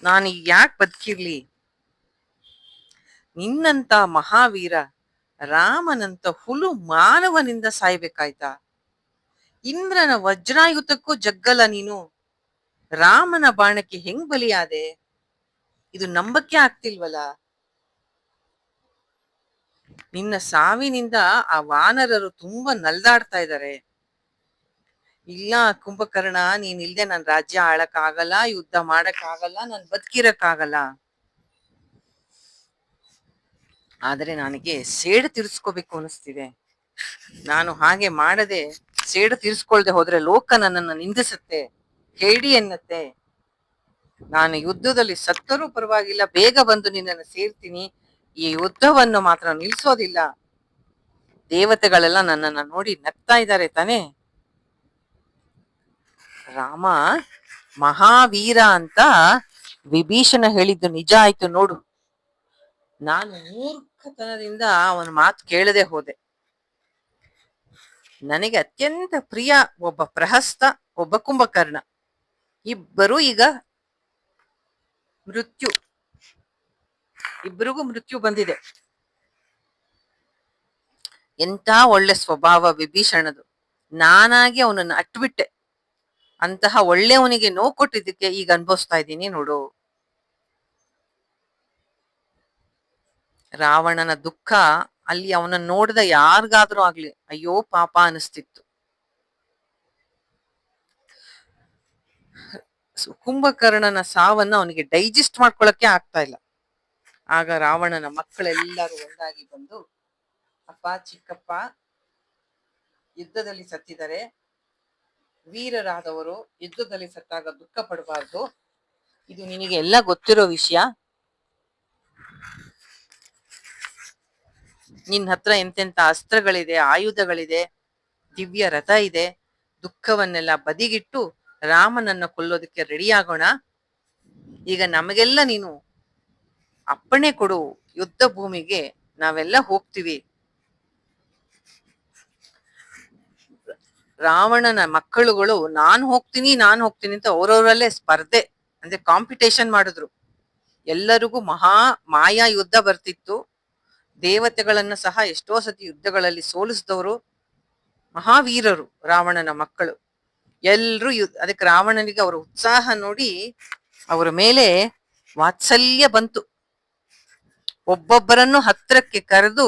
ನಾನು ಯಾಕೆ ಬದುಕಿರ್ಲಿ, ನಿನ್ನಂತ ಮಹಾವೀರ ರಾಮನಂತ ಹುಲು ಮಾನವನಿಂದ ಸಾಯ್ಬೇಕಾಯ್ತಾ, ಇಂದ್ರನ ವಜ್ರಾಯುತಕ್ಕೂ ಜಗ್ಗಲ್ಲ ನೀನು, ರಾಮನ ಬಾಣಕ್ಕೆ ಹೆಂಗ್ ಬಲಿಯಾದೆ, ಇದು ನಂಬಕ್ಕೆ ಆಗ್ತಿಲ್ವಲ್ಲ, ನಿನ್ನ ಸಾವಿನಿಂದ ಆ ವಾನರರು ತುಂಬಾ ನಲ್ದಾಡ್ತಾ ಇದ್ದಾರೆ, ಇಲ್ಲ ಕುಂಭಕರ್ಣ, ನೀನ್ ಇಲ್ದೆ ನನ್ ರಾಜ್ಯ ಆಳಕ್ ಆಗಲ್ಲ, ಯುದ್ಧ ಮಾಡಕ್ ಆಗಲ್ಲ, ನನ್ ಬದುಕಿರಕ್ ಆಗಲ್ಲ, ಆದ್ರೆ ನನಗೆ ಸೇಡು ತೀರ್ಸ್ಕೋಬೇಕು ಅನಿಸ್ತಿದೆ, ನಾನು ಹಾಗೆ ಮಾಡದೆ ಸೇಡು ತೀರ್ಸ್ಕೊಳ್ದೆ ಹೋದ್ರೆ ಲೋಕ ನನ್ನನ್ನ ನಿಂದಿಸುತ್ತೆ, ಹೇಳಿ ಎನ್ನತ್ತೆ, ನಾನು ಯುದ್ಧದಲ್ಲಿ ಸತ್ತರೂ ಪರವಾಗಿಲ್ಲ, ಬೇಗ ಬಂದು ನಿನ್ನನ್ನು ಸೇರ್ತೀನಿ, ಈ ಯುದ್ಧವನ್ನು ಮಾತ್ರ ನಿಲ್ಸೋದಿಲ್ಲ, ದೇವತೆಗಳೆಲ್ಲ ನನ್ನನ್ನ ನೋಡಿ ನಗ್ತಾ ಇದ್ದಾರೆ ತಾನೆ. ರಾಮ ಮಹಾವೀರ ಅಂತ ವಿಭೀಷಣ ಹೇಳಿದ್ದು ನಿಜ ಆಯ್ತು ನೋಡು, ನಾನು ಮೂರ್ಖತನದಿಂದ ಅವನ ಮಾತು ಕೇಳದೆ ಹೋದೆ, ನನಗೆ ಅತ್ಯಂತ ಪ್ರಿಯ ಒಬ್ಬ ಪ್ರಹಸ್ತ, ಒಬ್ಬ ಕುಂಭಕರ್ಣ, ಇಬ್ಬರು ಈಗ ಇಬ್ಬರಿಗೂ ಮೃತ್ಯು ಬಂದಿದೆ. ಎಂತ ಒಳ್ಳೆ ಸ್ವಭಾವ ವಿಭೀಷಣದು, ನಾನಾಗಿ ಅವನನ್ನು ಅಟ್ಬಿಟ್ಟೆ, ಅಂತಹ ಒಳ್ಳೆಯವನಿಗೆ ನೋವು ಕೊಟ್ಟಿದ್ದಕ್ಕೆ ಈಗ ಅನ್ಭವಿಸ್ತಾ ಇದ್ದೀನಿ ನೋಡು. ರಾವಣನ ದುಃಖ ಅಲ್ಲಿ ಅವನನ್ನ ನೋಡಿದ ಯಾರಿಗಾದ್ರೂ ಆಗ್ಲಿ ಅಯ್ಯೋ ಪಾಪ ಅನಿಸ್ತಿತ್ತು. ಕುಂಭಕರ್ಣನ ಸಾವನ್ನ ಅವನಿಗೆ ಡೈಜೆಸ್ಟ್ ಮಾಡ್ಕೊಳಕ್ಕೆ ಆಗ್ತಾ ಇಲ್ಲ. ಆಗ ರಾವಣನ ಮಕ್ಕಳೆಲ್ಲರೂ ಒಂದಾಗಿ ಬಂದು, ಅಪ್ಪ ಚಿಕ್ಕಪ್ಪ ಯುದ್ಧದಲ್ಲಿ ಸತ್ತಿದ್ದಾರೆ, ವೀರರಾದವರು ಯುದ್ಧದಲ್ಲಿ ಸತ್ತಾಗ ದುಃಖ ಪಡಬಾರ್ದು, ಇದು ನಿನಗೆ ಎಲ್ಲ ಗೊತ್ತಿರೋ ವಿಷಯ, ನಿನ್ನ ಹತ್ರ ಎಂತೆಂತ ಅಸ್ತ್ರಗಳಿದೆ, ಆಯುಧಗಳಿದೆ, ದಿವ್ಯ ರಥ ಇದೆ, ದುಃಖವನ್ನೆಲ್ಲ ಬದಿಗಿಟ್ಟು ರಾಮನನ್ನ ಕೊಲ್ಲೋದಕ್ಕೆ ರೆಡಿ ಆಗೋಣ, ಈಗ ನಮಗೆಲ್ಲ ನೀನು ಅಪ್ಪಣೆ ಕೊಡು, ಯುದ್ಧ ಭೂಮಿಗೆ ನಾವೆಲ್ಲ ಹೋಗ್ತೀವಿ. ರಾವಣನ ಮಕ್ಕಳುಗಳು ನಾನ್ ಹೋಗ್ತೀನಿ ಅಂತ ಅವರವರಲ್ಲೇ ಸ್ಪರ್ಧೆ ಅಂದ್ರೆ ಕಾಂಪಿಟೇಷನ್ ಮಾಡಿದ್ರು. ಎಲ್ಲರಿಗೂ ಮಹಾ ಮಾಯಾ ಯುದ್ಧ ಬರ್ತಿತ್ತು, ದೇವತೆಗಳನ್ನ ಸಹ ಎಷ್ಟೋ ಸತಿ ಯುದ್ಧಗಳಲ್ಲಿ ಸೋಲಿಸಿದವರು ಮಹಾವೀರರು ರಾವಣನ ಮಕ್ಕಳು. ಎಲ್ರು ಅದಕ್ಕೆ ರಾವಣನಿಗೆ ಅವರ ಉತ್ಸಾಹ ನೋಡಿ ಅವರ ಮೇಲೆ ವಾತ್ಸಲ್ಯ ಬಂತು. ಒಬ್ಬೊಬ್ಬರನ್ನು ಹತ್ರಕ್ಕೆ ಕರೆದು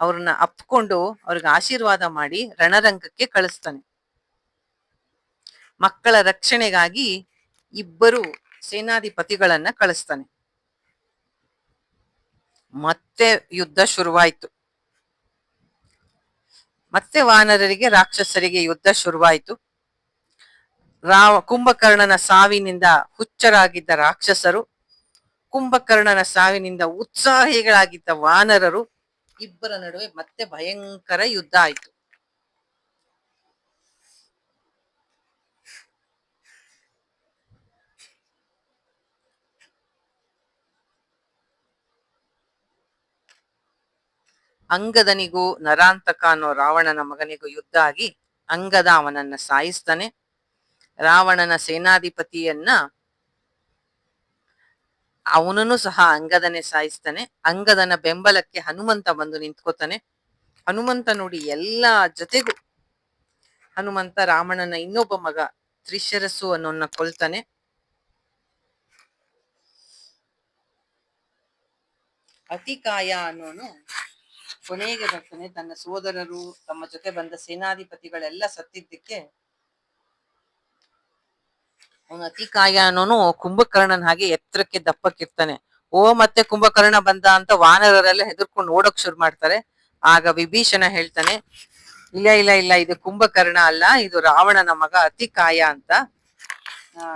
ಅವ್ರನ್ನ ಅಪ್ಕೊಂಡು ಅವ್ರಿಗೆ ಆಶೀರ್ವಾದ ಮಾಡಿ ರಣರಂಗಕ್ಕೆ ಕಳಿಸ್ತಾನೆ. ಮಕ್ಕಳ ರಕ್ಷಣೆಗಾಗಿ ಇಬ್ಬರು ಸೇನಾಧಿಪತಿಗಳನ್ನ ಕಳಿಸ್ತಾನೆ. ಮತ್ತೆ ಯುದ್ಧ ಶುರುವಾಯ್ತು. ಮತ್ತೆ ವಾನರರಿಗೆ ರಾಕ್ಷಸರಿಗೆ ಯುದ್ಧ ಶುರುವಾಯ್ತು. ಕುಂಭಕರ್ಣನ ಸಾವಿನಿಂದ ಹುಚ್ಚರಾಗಿದ್ದ ರಾಕ್ಷಸರು, ಕುಂಭಕರ್ಣನ ಸಾವಿನಿಂದ ಉತ್ಸಾಹಿಗಳಾಗಿದ್ದ ವಾನರರು, ಇಬ್ಬರ ನಡುವೆ ಮತ್ತೆ ಭಯಂಕರ ಯುದ್ಧ ಆಯ್ತು. ಅಂಗದನಿಗೂ ನರಾಂತಕ ಅನ್ನೋ ರಾವಣನ ಮಗನಿಗೂ ಯುದ್ಧ ಆಗಿ ಅಂಗದ ಅವನನ್ನ ಸಾಯಿಸ್ತಾನೆ. ರಾವಣನ ಸೇನಾಧಿಪತಿಯನ್ನ ಅವನನ್ನು ಸಹ ಅಂಗದನೇ ಸಾಯಿಸ್ತಾನೆ. ಅಂಗದನ ಬೆಂಬಲಕ್ಕೆ ಹನುಮಂತ ಬಂದು ನಿಂತ್ಕೋತಾನೆ. ಹನುಮಂತ ನೋಡಿ ಎಲ್ಲಾ ಜೊತೆಗೂ ಹನುಮಂತ ರಾವಣನ ಇನ್ನೊಬ್ಬ ಮಗ ತ್ರಿಶರಸು ಅನ್ನೋನ್ನ ಕೊಲ್ತಾನೆ. ಅತಿಕಾಯ ಅನ್ನೋನು ಕೊನೆಗೆ ಬರ್ತಾನೆ. ತನ್ನ ಸೋದರರು ತಮ್ಮ ಜೊತೆ ಬಂದ ಸೇನಾಧಿಪತಿಗಳೆಲ್ಲ ಸತ್ತಿದ್ದಕ್ಕೆ ಅವನು ಅತಿಕಾಯ ಅನ್ನೋನು ಕುಂಭಕರ್ಣನ್ ಹಾಗೆ ಎತ್ತರಕ್ಕೆ ದಪ್ಪಕ್ಕಿರ್ತಾನೆ. ಓ ಮತ್ತೆ ಕುಂಭಕರ್ಣ ಬಂದ ಅಂತ ವಾನರರೆಲ್ಲ ಹೆದರ್ಕೊಂಡು ಓಡಕ್ ಶುರು ಮಾಡ್ತಾರೆ. ಆಗ ವಿಭೀಷಣ ಹೇಳ್ತಾನೆ, ಇಲ್ಲ ಇಲ್ಲ ಇಲ್ಲ, ಇದು ಕುಂಭಕರ್ಣ ಅಲ್ಲ, ಇದು ರಾವಣನ ಮಗ ಅತಿಕಾಯ ಆ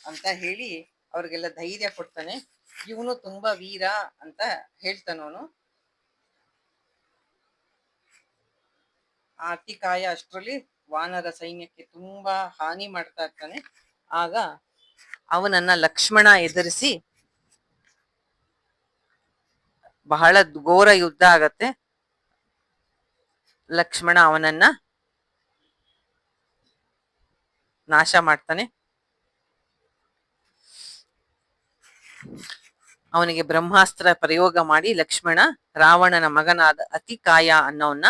ಅಂತ ಹೇಳಿ ಅವ್ರಿಗೆಲ್ಲ ಧೈರ್ಯ ಕೊಡ್ತಾನೆ. ಇವನು ತುಂಬಾ ವೀರ ಅಂತ ಹೇಳ್ತಾನವನು. ಆ ಅತಿಕಾಯ ಅಷ್ಟರಲ್ಲಿ ವಾನರ ಸೈನ್ಯಕ್ಕೆ ತುಂಬಾ ಹಾನಿ ಮಾಡ್ತಾ ಇರ್ತಾನೆ. ಆಗ ಅವನನ್ನ ಲಕ್ಷ್ಮಣ ಎದುರಿಸಿ ಬಹಳ ಘೋರ ಯುದ್ಧ ಆಗತ್ತೆ. ಲಕ್ಷ್ಮಣ ಅವನನ್ನ ನಾಶ ಮಾಡ್ತಾನೆ. ಅವನಿಗೆ ಬ್ರಹ್ಮಾಸ್ತ್ರ ಪ್ರಯೋಗ ಮಾಡಿ ಲಕ್ಷ್ಮಣ ರಾವಣನ ಮಗನಾದ ಅತಿಕಾಯ ಅನ್ನೋನ್ನ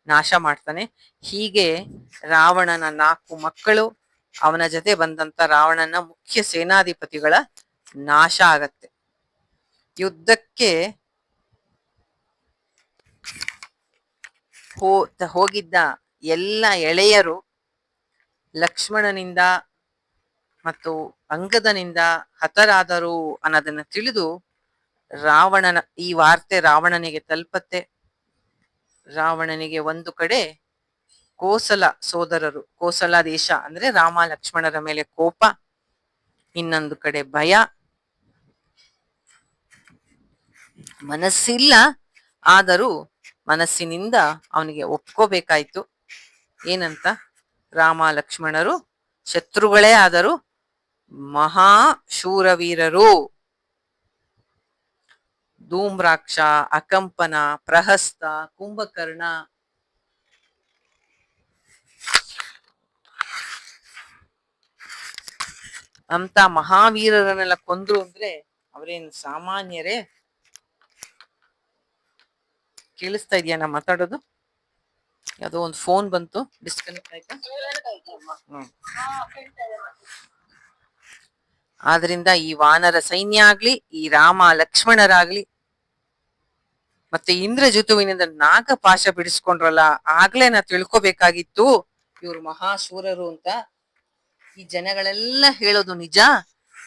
ನಾಶ ಮಾಡ್ತಾನೆ. ಹೀಗೆ ರಾವಣನ 4 ಮಕ್ಕಳು, ಅವನ ಜೊತೆ ಬಂದಂತ ರಾವಣನ ಮುಖ್ಯ ಸೇನಾಧಿಪತಿಗಳ ನಾಶ ಆಗತ್ತೆ. ಯುದ್ಧಕ್ಕೆ ಹೋಗಿದ್ದ ಎಲ್ಲ ಎಳೆಯರು ಲಕ್ಷ್ಮಣನಿಂದ ಮತ್ತು ಅಂಗದನಿಂದ ಹತರಾದರು ಅನ್ನೋದನ್ನ ತಿಳಿದು ರಾವಣನ ಈ ವಾರ್ತೆ ರಾವಣನಿಗೆ ತಲುಪತ್ತೆ. ರಾವಣನಿಗೆ ಒಂದು ಕಡೆ ಕೋಸಲ ಸೋದರರು, ಕೋಸಲ ದೇಶ ಅಂದ್ರೆ ರಾಮ ಲಕ್ಷ್ಮಣರ ಮೇಲೆ ಕೋಪ, ಇನ್ನೊಂದು ಕಡೆ ಭಯ. ಮನಸ್ಸಿಲ್ಲ, ಆದರೂ ಮನಸ್ಸಿನಿಂದ ಅವನಿಗೆ ಒಪ್ಕೋಬೇಕಾಯ್ತು. ಏನಂತ? ರಾಮ ಲಕ್ಷ್ಮಣರು ಶತ್ರುಗಳೇ ಆದರೂ ಮಹಾ ಶೂರವೀರರು. ಧೂಮ್ರಾಕ್ಷ, ಅಕಂಪನ, ಪ್ರಹಸ್ತ, ಕುಂಭಕರ್ಣ ಅಂತ ಮಹಾವೀರರನ್ನೆಲ್ಲ ಕೊಂದ್ರು ಅಂದ್ರೆ ಅವರೇನು ಸಾಮಾನ್ಯರೇ? ಕೇಳಿಸ್ತಾ ಇದೆಯಾ ನಾ ಮಾತಾಡೋದು? ಯಾವುದೋ ಒಂದು ಫೋನ್ ಬಂತು, ಡಿಸ್ಕನೆಕ್ಟ್ ಆಯ್ತಾ? ಆದ್ರಿಂದ ಈ ವಾನರ ಸೈನ್ಯ ಆಗ್ಲಿ, ಈ ರಾಮ ಲಕ್ಷ್ಮಣರಾಗ್ಲಿ, ಮತ್ತೆ ಇಂದ್ರಜಿತುವಿನಿಂದ ನಾಗಪಾಶ ಬಿಡಿಸ್ಕೊಂಡ್ರಲ್ಲ, ಆಗ್ಲೇ ನಾ ತಿಳ್ಕೊಬೇಕಾಗಿತ್ತು ಇವ್ರು ಮಹಾಶೂರರು ಅಂತ. ಈ ಜನಗಳೆಲ್ಲ ಹೇಳೋದು ನಿಜ.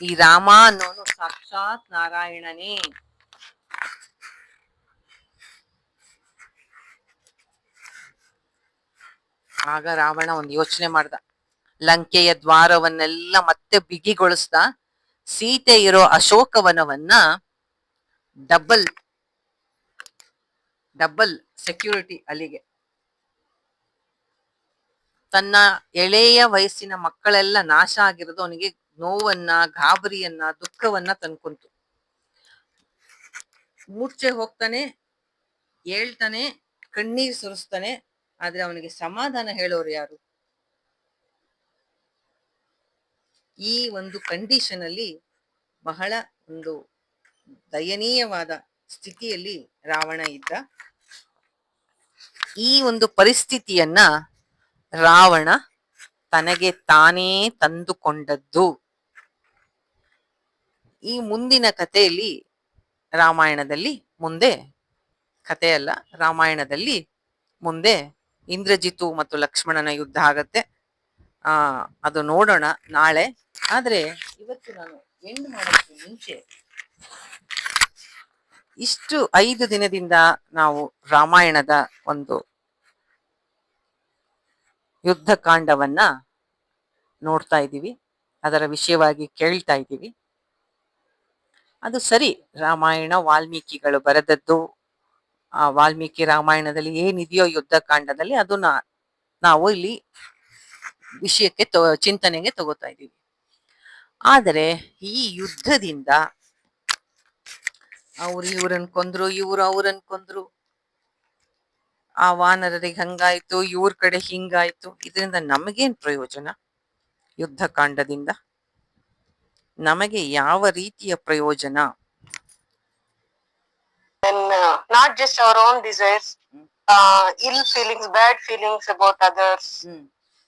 ಈ ರಾಮ ಅನ್ನೋನು ಸಾಕ್ಷಾತ್ ನಾರಾಯಣನೇ. ಆಗ ರಾವಣ ಒಂದು ಯೋಚನೆ ಮಾಡ್ದ. ಲಂಕೆಯ ದ್ವಾರವನ್ನೆಲ್ಲ ಮತ್ತೆ ಬಿಗಿಗೊಳಿಸ್ದ. ಸೀತೆ ಇರೋ ಅಶೋಕವನವನ್ನ ಡಬಲ್ ಸೆಕ್ಯೂರಿಟಿ ಅಲ್ಲಿಗೆ. ತನ್ನ ಎಳೆಯ ವಯಸ್ಸಿನ ಮಕ್ಕಳೆಲ್ಲ ನಾಶ ಆಗಿರೋದು ಅವನಿಗೆ ನೋವನ್ನ, ಗಾಬರಿಯನ್ನ, ದುಃಖವನ್ನ ತಂದ್ಕೊಂತು. ಮೂರ್ಛೆ ಹೋಗ್ತಾನೆ, ಹೇಳ್ತಾನೆ, ಕಣ್ಣೀರ್ ಸುರಿಸ್ತಾನೆ. ಆದ್ರೆ ಅವನಿಗೆ ಸಮಾಧಾನ ಹೇಳೋರು ಯಾರು? ಈ ಒಂದು ಕಂಡೀಷನ್ ಅಲ್ಲಿ ಬಹಳ ಒಂದು ದಯನೀಯವಾದ ಸ್ಥಿತಿಯಲ್ಲಿ ರಾವಣ ಇದ್ದ. ಈ ಒಂದು ಪರಿಸ್ಥಿತಿಯನ್ನ ರಾವಣ ತನಗೆ ತಾನೇ ತಂದುಕೊಂಡದ್ದು. ಈ ಮುಂದಿನ ಕಥೆಯಲ್ಲಿ, ರಾಮಾಯಣದಲ್ಲಿ ಮುಂದೆ, ಕಥೆಯಲ್ಲ ರಾಮಾಯಣದಲ್ಲಿ ಮುಂದೆ ಇಂದ್ರಜಿತು ಮತ್ತು ಲಕ್ಷ್ಮಣನ ಯುದ್ಧ ಆಗತ್ತೆ. ಅದು ನೋಡೋಣ ನಾಳೆ. ಆದ್ರೆ ಇವತ್ತು ನಾನು ಎಂಡ್ ಮಾಡೋದಕ್ಕೆ ಮುಂಚೆ ಇಷ್ಟು 5 ದಿನದಿಂದ ನಾವು ರಾಮಾಯಣದ ಒಂದು ಯುದ್ಧ ಕಾಂಡವನ್ನ ನೋಡ್ತಾ ಇದ್ದೀವಿ, ಅದರ ವಿಷಯವಾಗಿ ಕೇಳ್ತಾ ಇದ್ದೀವಿ. ಅದು ಸರಿ, ರಾಮಾಯಣ ವಾಲ್ಮೀಕಿಗಳು ಬರೆದದ್ದು. ಆ ವಾಲ್ಮೀಕಿ ರಾಮಾಯಣದಲ್ಲಿ ಏನಿದೆಯೋ ಯುದ್ಧ ಕಾಂಡದಲ್ಲಿ ಅದನ್ನ ನಾವು ಇಲ್ಲಿ ವಿಷಯಕ್ಕೆ ಚಿಂತನೆಗೆ ತಗೋತಾ ಇದ್ದೀವಿ. ಆದರೆ ಈ ಯುದ್ಧದಿಂದ ಅವ್ರು ಇವ್ರನ್ ಕೊಂದ್ರು, ಇವ್ರು ಅವ್ರನ್ ಕೊಂದ್ರು, ಆ ವಾನರರಿಗೆ ಹಂಗಾಯ್ತು, ಇವ್ರ ಕಡೆ ಹಿಂಗಾಯ್ತು, ಇದರಿಂದ ನಮಗೇನ್ ಪ್ರಯೋಜನ? ಯುದ್ಧ ಕಾಂಡದಿಂದ ನಮಗೆ ಯಾವ ರೀತಿಯ ಪ್ರಯೋಜನ? And not just our own desires, ill feelings, bad feelings about others,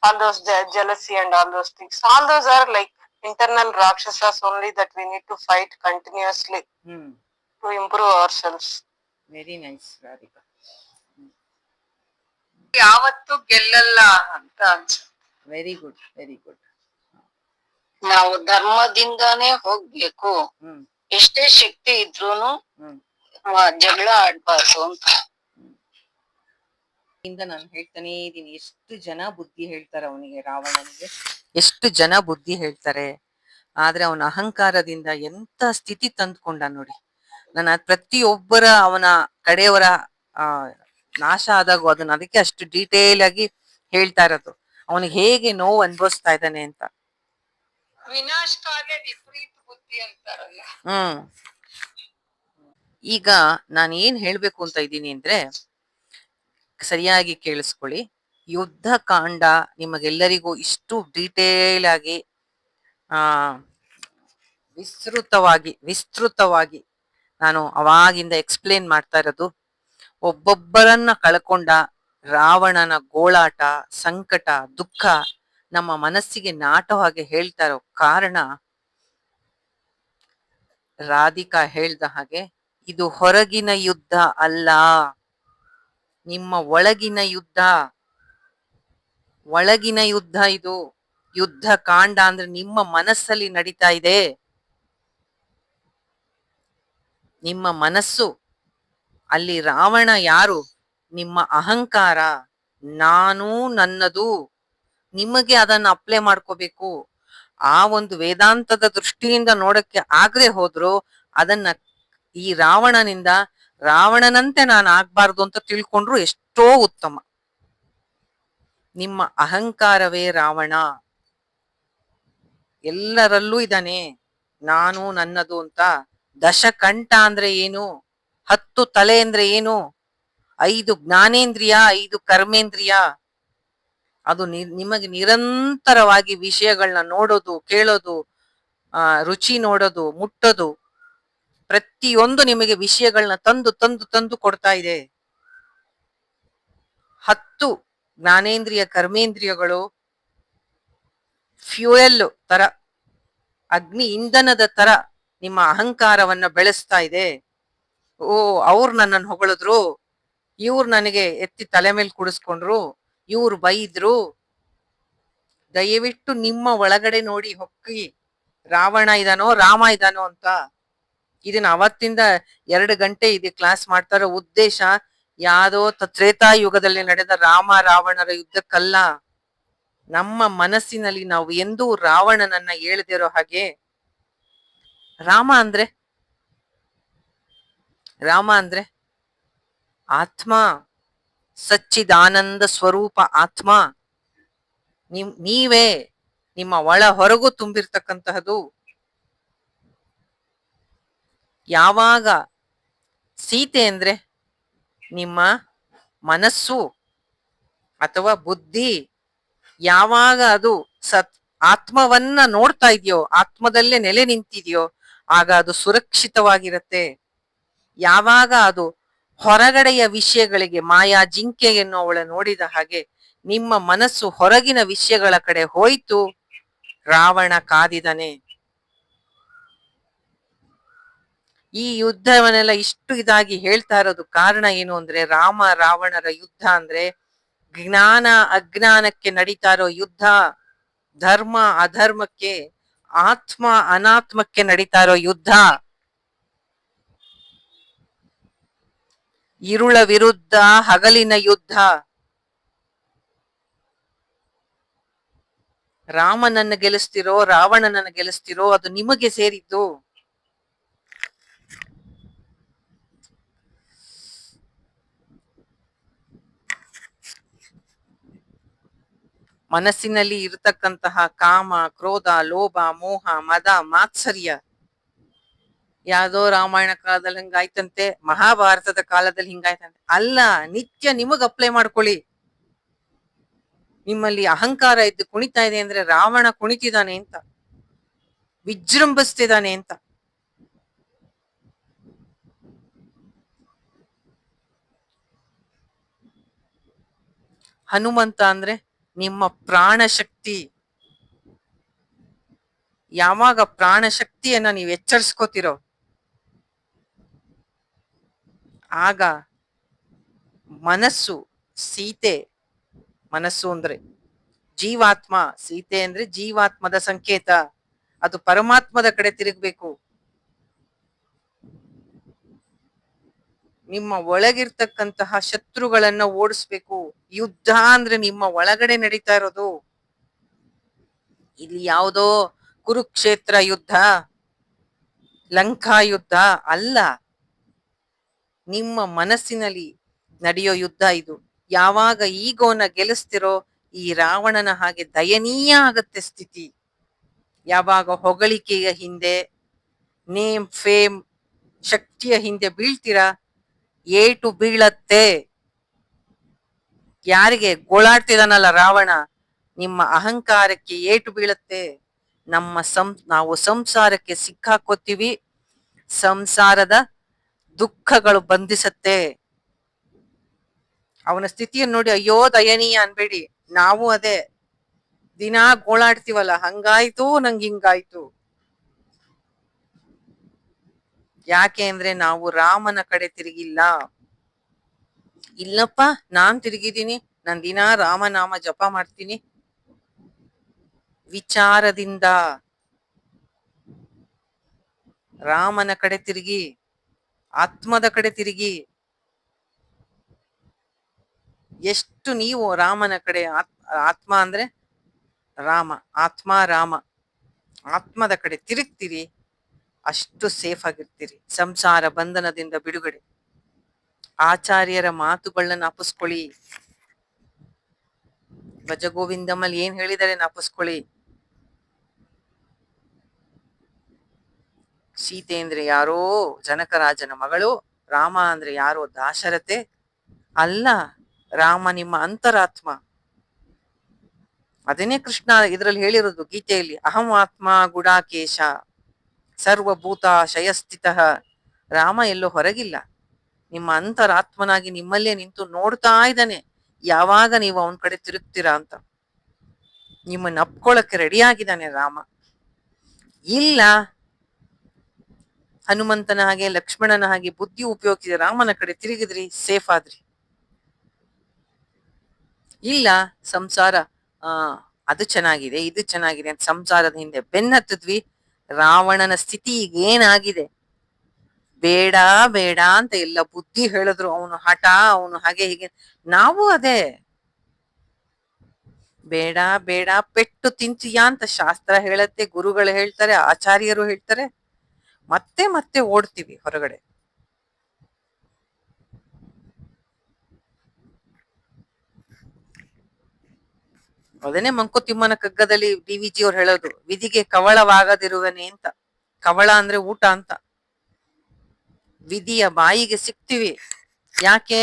all those jealousy and all those things. All those are like internal rakshasas only that we need to fight continuously to improve ourselves. Very nice, Radhika. ಯಾವತ್ತೂ ಗೆಲ್ಲಲ್ಲ ಅಂತ ಅನ್ಸುತ್ತೆ. Very good, very good. ನಾವು ಧರ್ಮದಿಂದಾನೇ ಹೋಗ್ಬೇಕು, ಎಷ್ಟೇ ಶಕ್ತಿ ಇದ್ರೂನು ಜಗಳ ಆಡ್ಬಾರ್ದು ಅಂತ. ಇಂದ ನಾನು ಹೇಳ್ತಾನೆ ಇದೀನಿ, ಎಷ್ಟು ಜನ ಬುದ್ಧಿ ಹೇಳ್ತಾರೆ ಅವನಿಗೆ, ರಾವಣನಿಗೆ ಎಷ್ಟು ಜನ ಬುದ್ಧಿ ಹೇಳ್ತಾರೆ, ಆದ್ರೆ ಅವನ ಅಹಂಕಾರದಿಂದ ಎಂತ ಸ್ಥಿತಿ ತಂದ್ಕೊಂಡ ನೋಡಿ. ನನ್ನ ಪ್ರತಿಯೊಬ್ಬರ ಅವನ ಕಡೆಯವರ ನಾಶ ಆದಾಗ ಅದನ್ನ ಅದಕ್ಕೆ ಅಷ್ಟು ಡೀಟೇಲ್ ಆಗಿ ಹೇಳ್ತಾ ಇರೋದು, ಅವನಿಗೆ ಹೇಗೆ ನೋವು ಅನುಭವಿಸ್ತಾ ಇದ್ದಾನೆ ಅಂತ. ವಿನಾಶಕಾಲೇ ವಿಪರೀತ ಬುದ್ಧಿ ಅಂತಾರಲ್ಲ. ಈಗ ನಾನು ಏನ್ ಹೇಳ್ಬೇಕು ಅಂತ ಇದ್ದೀನಿ ಅಂದ್ರೆ, ಸರಿಯಾಗಿ ಕೇಳಿಸ್ಕೊಳ್ಳಿ. ಯುದ್ಧ ಕಾಂಡ ನಿಮಗೆಲ್ಲರಿಗೂ ಇಷ್ಟು ಡೀಟೇಲ್ ಆಗಿ ವಿಸ್ತೃತವಾಗಿ ನಾನು ಅವಾಗಿಂದ ಎಕ್ಸ್ಪ್ಲೇನ್ ಮಾಡ್ತಾ ಇರೋದು, ಒಬ್ಬೊಬ್ಬರನ್ನ ಕಳ್ಕೊಂಡ ರಾವಣನ ಗೋಳಾಟ, ಸಂಕಟ, ದುಃಖ ನಮ್ಮ ಮನಸ್ಸಿಗೆ ನಾಟೋ ಹಾಗೆ ಹೇಳ್ತಾ ಇರೋ ಕಾರಣ, ರಾಧಿಕಾ ಹೇಳ್ದ ಹಾಗೆ ಇದು ಹೊರಗಿನ ಯುದ್ಧ ಅಲ್ಲ, ನಿಮ್ಮ ಒಳಗಿನ ಯುದ್ಧ. ಒಳಗಿನ ಯುದ್ಧ ಇದು. ಯುದ್ಧ ಕಾಂಡ ಅಂದ್ರೆ ನಿಮ್ಮ ಮನಸ್ಸಲ್ಲಿ ನಡೀತಾ ಇದೆ. ನಿಮ್ಮ ಮನಸ್ಸು. ಅಲ್ಲಿ ರಾವಣ ಯಾರು? ನಿಮ್ಮ ಅಹಂಕಾರ, ನಾನು ನನ್ನದು. ನಿಮಗೆ ಅದನ್ನ ಅಪ್ಲೈ ಮಾಡ್ಕೋಬೇಕು. ಆ ಒಂದು ವೇದಾಂತದ ದೃಷ್ಟಿಯಿಂದ ನೋಡಕ್ಕೆ ಆಗದೆ ಹೋದ್ರು ಅದನ್ನ ಈ ರಾವಣನಿಂದ ರಾವಣನಂತೆ ನಾನು ಆಗ್ಬಾರ್ದು ಅಂತ ತಿಳ್ಕೊಂಡ್ರು ಎಷ್ಟೋ ಉತ್ತಮ. ನಿಮ್ಮ ಅಹಂಕಾರವೇ ರಾವಣ. ಎಲ್ಲರಲ್ಲೂ ಇದ್ದಾನೆ ನಾನು ನನ್ನದು ಅಂತ. ದಶಕಂಠ ಅಂದ್ರೆ ಏನು? 10 ತಲೆ ಅಂದ್ರೆ ಏನು? 5 ಜ್ಞಾನೇಂದ್ರಿಯ, 5 ಕರ್ಮೇಂದ್ರಿಯ. ಅದು ನಿಮಗೆ ನಿರಂತರವಾಗಿ ವಿಷಯಗಳನ್ನ ನೋಡೋದು, ಕೇಳೋದು, ರುಚಿ ನೋಡೋದು, ಮುಟ್ಟೋದು, ಪ್ರತಿಯೊಂದು ನಿಮಗೆ ವಿಷಯಗಳನ್ನ ತಂದು ತಂದು ತಂದು ಕೊಡ್ತಾ ಇದೆ. 10 ಜ್ಞಾನೇಂದ್ರಿಯ ಕರ್ಮೇಂದ್ರಿಯಗಳು ಫ್ಯೂಯಲ್ ತರ, ಅಗ್ನಿ ಇಂಧನದ ತರ ನಿಮ್ಮ ಅಹಂಕಾರವನ್ನ ಬೆಳೆಸ್ತಾ ಇದೆ. ಓ, ಅವ್ರು ನನ್ನನ್ನು ಹೊಗಳಿದ್ರು, ಇವ್ರು ನನಗೆ ಎತ್ತಿ ತಲೆ ಮೇಲೆ ಕುಡಿಸ್ಕೊಂಡ್ರು, ಇವ್ರು ಬೈದ್ರು. ದಯವಿಟ್ಟು ನಿಮ್ಮ ಒಳಗಡೆ ನೋಡಿ, ಹೊಕ್ಕಿ ರಾವಣ ಇದಾನೋ ರಾಮ ಇದಾನೋ ಅಂತ. ಇದನ್ನ ಅವತ್ತಿಂದ 2 ಗಂಟೆ ಇದೆ ಕ್ಲಾಸ್ ಮಾಡ್ತಾರೋ ಉದ್ದೇಶ ಯಾವ್ದೋ ತ್ರೇತಾಯುಗದಲ್ಲಿ ನಡೆದ ರಾಮ ರಾವಣರ ಯುದ್ಧಕ್ಕಲ್ಲ. ನಮ್ಮ ಮನಸ್ಸಿನಲ್ಲಿ ನಾವು ಎಂದೂ ರಾವಣನನ್ನ ಹೇಳ್ದಿರೋ ಹಾಗೆ. ರಾಮ ಅಂದ್ರೆ ಆತ್ಮ, ಸಚ್ಚಿದಾನಂದ ಸ್ವರೂಪ ಆತ್ಮ. ನೀವೇ ನಿಮ್ಮ ಒಳ ಹೊರಗೂ ತುಂಬಿರ್ತಕ್ಕಂತಹದು. ಯಾವಾಗ ಸೀತೆ ಅಂದ್ರೆ ನಿಮ್ಮ ಮನಸ್ಸು ಅಥವಾ ಬುದ್ಧಿ, ಯಾವಾಗ ಅದು ಆತ್ಮವನ್ನ ನೋಡ್ತಾ ಇದೆಯೋ, ಆತ್ಮದಲ್ಲೇ ನೆಲೆ ನಿಂತಿದೆಯೋ, ಆಗ ಅದು ಸುರಕ್ಷಿತವಾಗಿರತ್ತೆ. ಯಾವಾಗ ಅದು ಹೊರಗಡೆಯ ವಿಷಯಗಳಿಗೆ, ಮಾಯಾ ಜಿಂಕೆಯನ್ನು ಅವಳ ನೋಡಿದ ಹಾಗೆ ನಿಮ್ಮ ಮನಸ್ಸು ಹೊರಗಿನ ವಿಷಯಗಳ ಕಡೆ ಹೋಯ್ತು, ರಾವಣ ಕಾದಿದಾನೆ. ಈ ಯುದ್ಧವನ್ನೆಲ್ಲ ಇಷ್ಟು ಇದಾಗಿ ಹೇಳ್ತಾ ಇರೋದು ಕಾರಣ ಏನು ಅಂದ್ರೆ, ರಾಮ ರಾವಣರ ಯುದ್ಧ ಅಂದ್ರೆ ಜ್ಞಾನ ಅಜ್ಞಾನಕ್ಕೆ ನಡೀತಾ ಇರೋ ಯುದ್ಧ, ಧರ್ಮ ಅಧರ್ಮಕ್ಕೆ, ಆತ್ಮ ಅನಾತ್ಮಕ್ಕೆ ನಡೀತಾ ಇರೋ ಯುದ್ಧ, ಇರುಳ ವಿರುದ್ಧ ಹಗಲಿನ ಯುದ್ಧ. ರಾಮನನ್ನ ಗೆಲ್ಲಿಸ್ತಿರೋ ರಾವಣನನ್ನ ಗೆಲ್ಲಿಸ್ತಿರೋ ಅದು ನಿಮಗೆ ಸೇರಿದ್ದು. ಮನಸ್ಸಿನಲ್ಲಿ ಇರತಕ್ಕಂತಹ ಕಾಮ, ಕ್ರೋಧ, ಲೋಭ, ಮೋಹ, ಮದ, ಮಾತ್ಸರ್ಯ ಯಾವ್ದೋ ರಾಮಾಯಣ ಕಾಲದಲ್ಲಿ ಹಿಂಗಾಯ್ತಂತೆ, ಮಹಾಭಾರತದ ಕಾಲದಲ್ಲಿ ಹಿಂಗಾಯ್ತಂತೆ ಅಲ್ಲ. ನಿತ್ಯ ನಿಮಗ್ ಅಪ್ಲೈ ಮಾಡ್ಕೊಳ್ಳಿ. ನಿಮ್ಮಲ್ಲಿ ಅಹಂಕಾರ ಇದ್ದು ಕುಣಿತಾ ಇದೆ ಅಂದ್ರೆ ರಾವಣ ಕುಣಿತಿದ್ದಾನೆ ಅಂತ. ವಿಜೃಂಭಿಸ್ತಿದ್ದಾನೆ ಅಂತ. ಹನುಮಂತ ಅಂದ್ರೆ ನಿಮ್ಮ ಪ್ರಾಣ ಶಕ್ತಿ. ಯಾವಾಗ ಪ್ರಾಣ ಶಕ್ತಿಯನ್ನ ನೀವು ಎಚ್ಚರಿಸ್ಕೋತಿರೋ ಆಗ ಮನಸ್ಸು, ಸೀತೆ ಮನಸ್ಸು ಅಂದ್ರೆ ಜೀವಾತ್ಮ, ಸೀತೆ ಅಂದ್ರೆ ಜೀವಾತ್ಮದ ಸಂಕೇತ, ಅದು ಪರಮಾತ್ಮದ ಕಡೆ ತಿರುಗ್ಬೇಕು. ನಿಮ್ಮ ಒಳಗಿರ್ತಕ್ಕಂತಹ ಶತ್ರುಗಳನ್ನ ಓಡಿಸ್ಬೇಕು. ಯುದ್ಧ ಅಂದ್ರೆ ನಿಮ್ಮ ಒಳಗಡೆ ನಡೀತಾ ಇರೋದು. ಇಲ್ಲಿ ಯಾವುದೋ ಕುರುಕ್ಷೇತ್ರ ಯುದ್ಧ, ಲಂಕಾ ಯುದ್ಧ ಅಲ್ಲ, ನಿಮ್ಮ ಮನಸ್ಸಿನಲ್ಲಿ ನಡೆಯೋ ಯುದ್ಧ ಇದು. ಯಾವಾಗ ಈಗೋನ ಗೆಲ್ಲಿಸ್ತಿರೋ ಈ ರಾವಣನ ಹಾಗೆ ದಯನೀಯ ಆಗತ್ತೆ ಸ್ಥಿತಿ. ಯಾವಾಗ ಹೊಗಳಿಕೆಯ ಹಿಂದೆ, ನೇಮ್ ಫೇಮ್ ಶಕ್ತಿಯ ಹಿಂದೆ ಬೀಳ್ತೀರಾ, ಏಟು ಬೀಳತ್ತೆ. ಯಾರಿಗೆ ಗೋಳಾಡ್ತಿದಾನಲ್ಲ ರಾವಣ, ನಿಮ್ಮ ಅಹಂಕಾರಕ್ಕೆ ಏಟು ಬೀಳತ್ತೆ. ನಾವು ಸಂಸಾರಕ್ಕೆ ಸಿಕ್ಕಾಕೋತೀವಿ, ಸಂಸಾರದ ದುಃಖಗಳು ಬಂಧಿಸತ್ತೆ. ಅವನ ಸ್ಥಿತಿಯನ್ನು ನೋಡಿ ಅಯ್ಯೋ ದಯನೀಯ ಅನ್ಬೇಡಿ. ನಾವು ಅದೇ ದಿನಾ ಗೋಳಾಡ್ತೀವಲ್ಲ, ಹಂಗಾಯ್ತು ನಂಗೆ ಹಿಂಗಾಯ್ತು. ಯಾಕೆ ಅಂದ್ರೆ ನಾವು ರಾಮನ ಕಡೆ ತಿರುಗಿಲ್ಲ. ಇಲ್ಲಪ್ಪ ನಾನ್ ತಿರುಗಿದ್ದೀನಿ, ನಾನ್ ದಿನಾ ರಾಮನಾಮ ಜಪ ಮಾಡ್ತೀನಿ. ವಿಚಾರದಿಂದ ರಾಮನ ಕಡೆ ತಿರುಗಿ, ಆತ್ಮದ ಕಡೆ ತಿರುಗಿ. ಎಷ್ಟು ನೀವು ರಾಮನ ಕಡೆ, ಆತ್ಮ ಅಂದ್ರೆ ರಾಮ, ಆತ್ಮ ರಾಮ, ಆತ್ಮದ ಕಡೆ ತಿರುಗ್ತೀರಿ, ಅಷ್ಟು ಸೇಫ್ ಆಗಿರ್ತೀರಿ. ಸಂಸಾರ ಬಂಧನದಿಂದ ಬಿಡುಗಡೆ. ಆಚಾರ್ಯರ ಮಾತುಗಳನ್ನ ನಾಪಿಸ್ಕೊಳ್ಳಿ. ಭಜಗೋವಿಂದಮಲ್ಲಿ ಏನ್ ಹೇಳಿದರೆ ನಾಪಿಸ್ಕೊಳ್ಳಿ. ಸೀತೆ ಅಂದ್ರೆ ಯಾರೋ ಜನಕರಾಜನ ಮಗಳು, ರಾಮ ಅಂದ್ರೆ ಯಾರೋ ದಾಶರಥೆ ಅಲ್ಲ, ರಾಮ ನಿಮ್ಮ ಅಂತರಾತ್ಮ. ಅದನ್ನೇ ಕೃಷ್ಣ ಇದ್ರಲ್ಲಿ ಹೇಳಿರೋದು ಗೀತೆಯಲ್ಲಿ, ಅಹಂ ಆತ್ಮ ಗುಡಾಕೇಶ ಸರ್ವಭೂತ ಶಯಸ್ಥಿತ. ರಾಮ ಎಲ್ಲೋ ಹೊರಗಿಲ್ಲ, ನಿಮ್ಮ ಅಂತರಾತ್ಮನಾಗಿ ನಿಮ್ಮಲ್ಲೇ ನಿಂತು ನೋಡ್ತಾ ಇದ್ದಾನೆ, ಯಾವಾಗ ನೀವು ಅವನ ಕಡೆ ತಿರುಗ್ತೀರಾ ಅಂತ. ನಿಮ್ಮನ್ನ ಅಪ್ಕೊಳಕ್ಕೆ ರೆಡಿ ಆಗಿದ್ದಾನೆ ರಾಮ. ಇಲ್ಲ ಹನುಮಂತನ ಹಾಗೆ ಲಕ್ಷ್ಮಣನ ಹಾಗೆ ಬುದ್ಧಿ ಉಪಯೋಗಿಸಿ ರಾಮನ ಕಡೆ ತಿರುಗಿದ್ರಿ, ಸೇಫ್ ಆದ್ರಿ. ಇಲ್ಲ ಸಂಸಾರ ಅದು ಚೆನ್ನಾಗಿದೆ ಇದು ಚೆನ್ನಾಗಿದೆ ಅಂತ ಸಂಸಾರದ ಹಿಂದೆ ಬೆನ್ನತ್ತಿದ್ವಿ, ರಾವಣನ ಸ್ಥಿತಿ ಈಗ ಏನಾಗಿದೆ, ಬೇಡ ಬೇಡ ಅಂತ ಎಲ್ಲ ಬುದ್ಧಿ ಹೇಳಿದ್ರು, ಅವನು ಹಠ, ಅವನು ಹಾಗೆ ಹೀಗೆ. ನಾವು ಅದೇ ಬೇಡ ಬೇಡ, ಪೆಟ್ಟು ತಿಂತೀಯಾ ಅಂತ ಶಾಸ್ತ್ರ ಹೇಳತ್ತೆ, ಗುರುಗಳು ಹೇಳ್ತಾರೆ, ಆಚಾರ್ಯರು ಹೇಳ್ತಾರೆ, ಮತ್ತೆ ಮತ್ತೆ ಓಡ್ತೀವಿ ಹೊರಗಡೆ. ಅದನ್ನೇ ಮಂಕುತಿಮ್ಮನ ಕಗ್ಗದಲ್ಲಿ ಡಿ.ವಿ.ಜಿ ಅವ್ರು ಹೇಳೋದು, ವಿಧಿಗೆ ಕವಳವಾಗದಿರುವನೆ ಅಂತ. ಕವಳ ಅಂದ್ರೆ ಊಟ ಅಂತ. ವಿಧಿಯ ಬಾಯಿಗೆ ಸಿಕ್ತಿವಿ, ಯಾಕೆ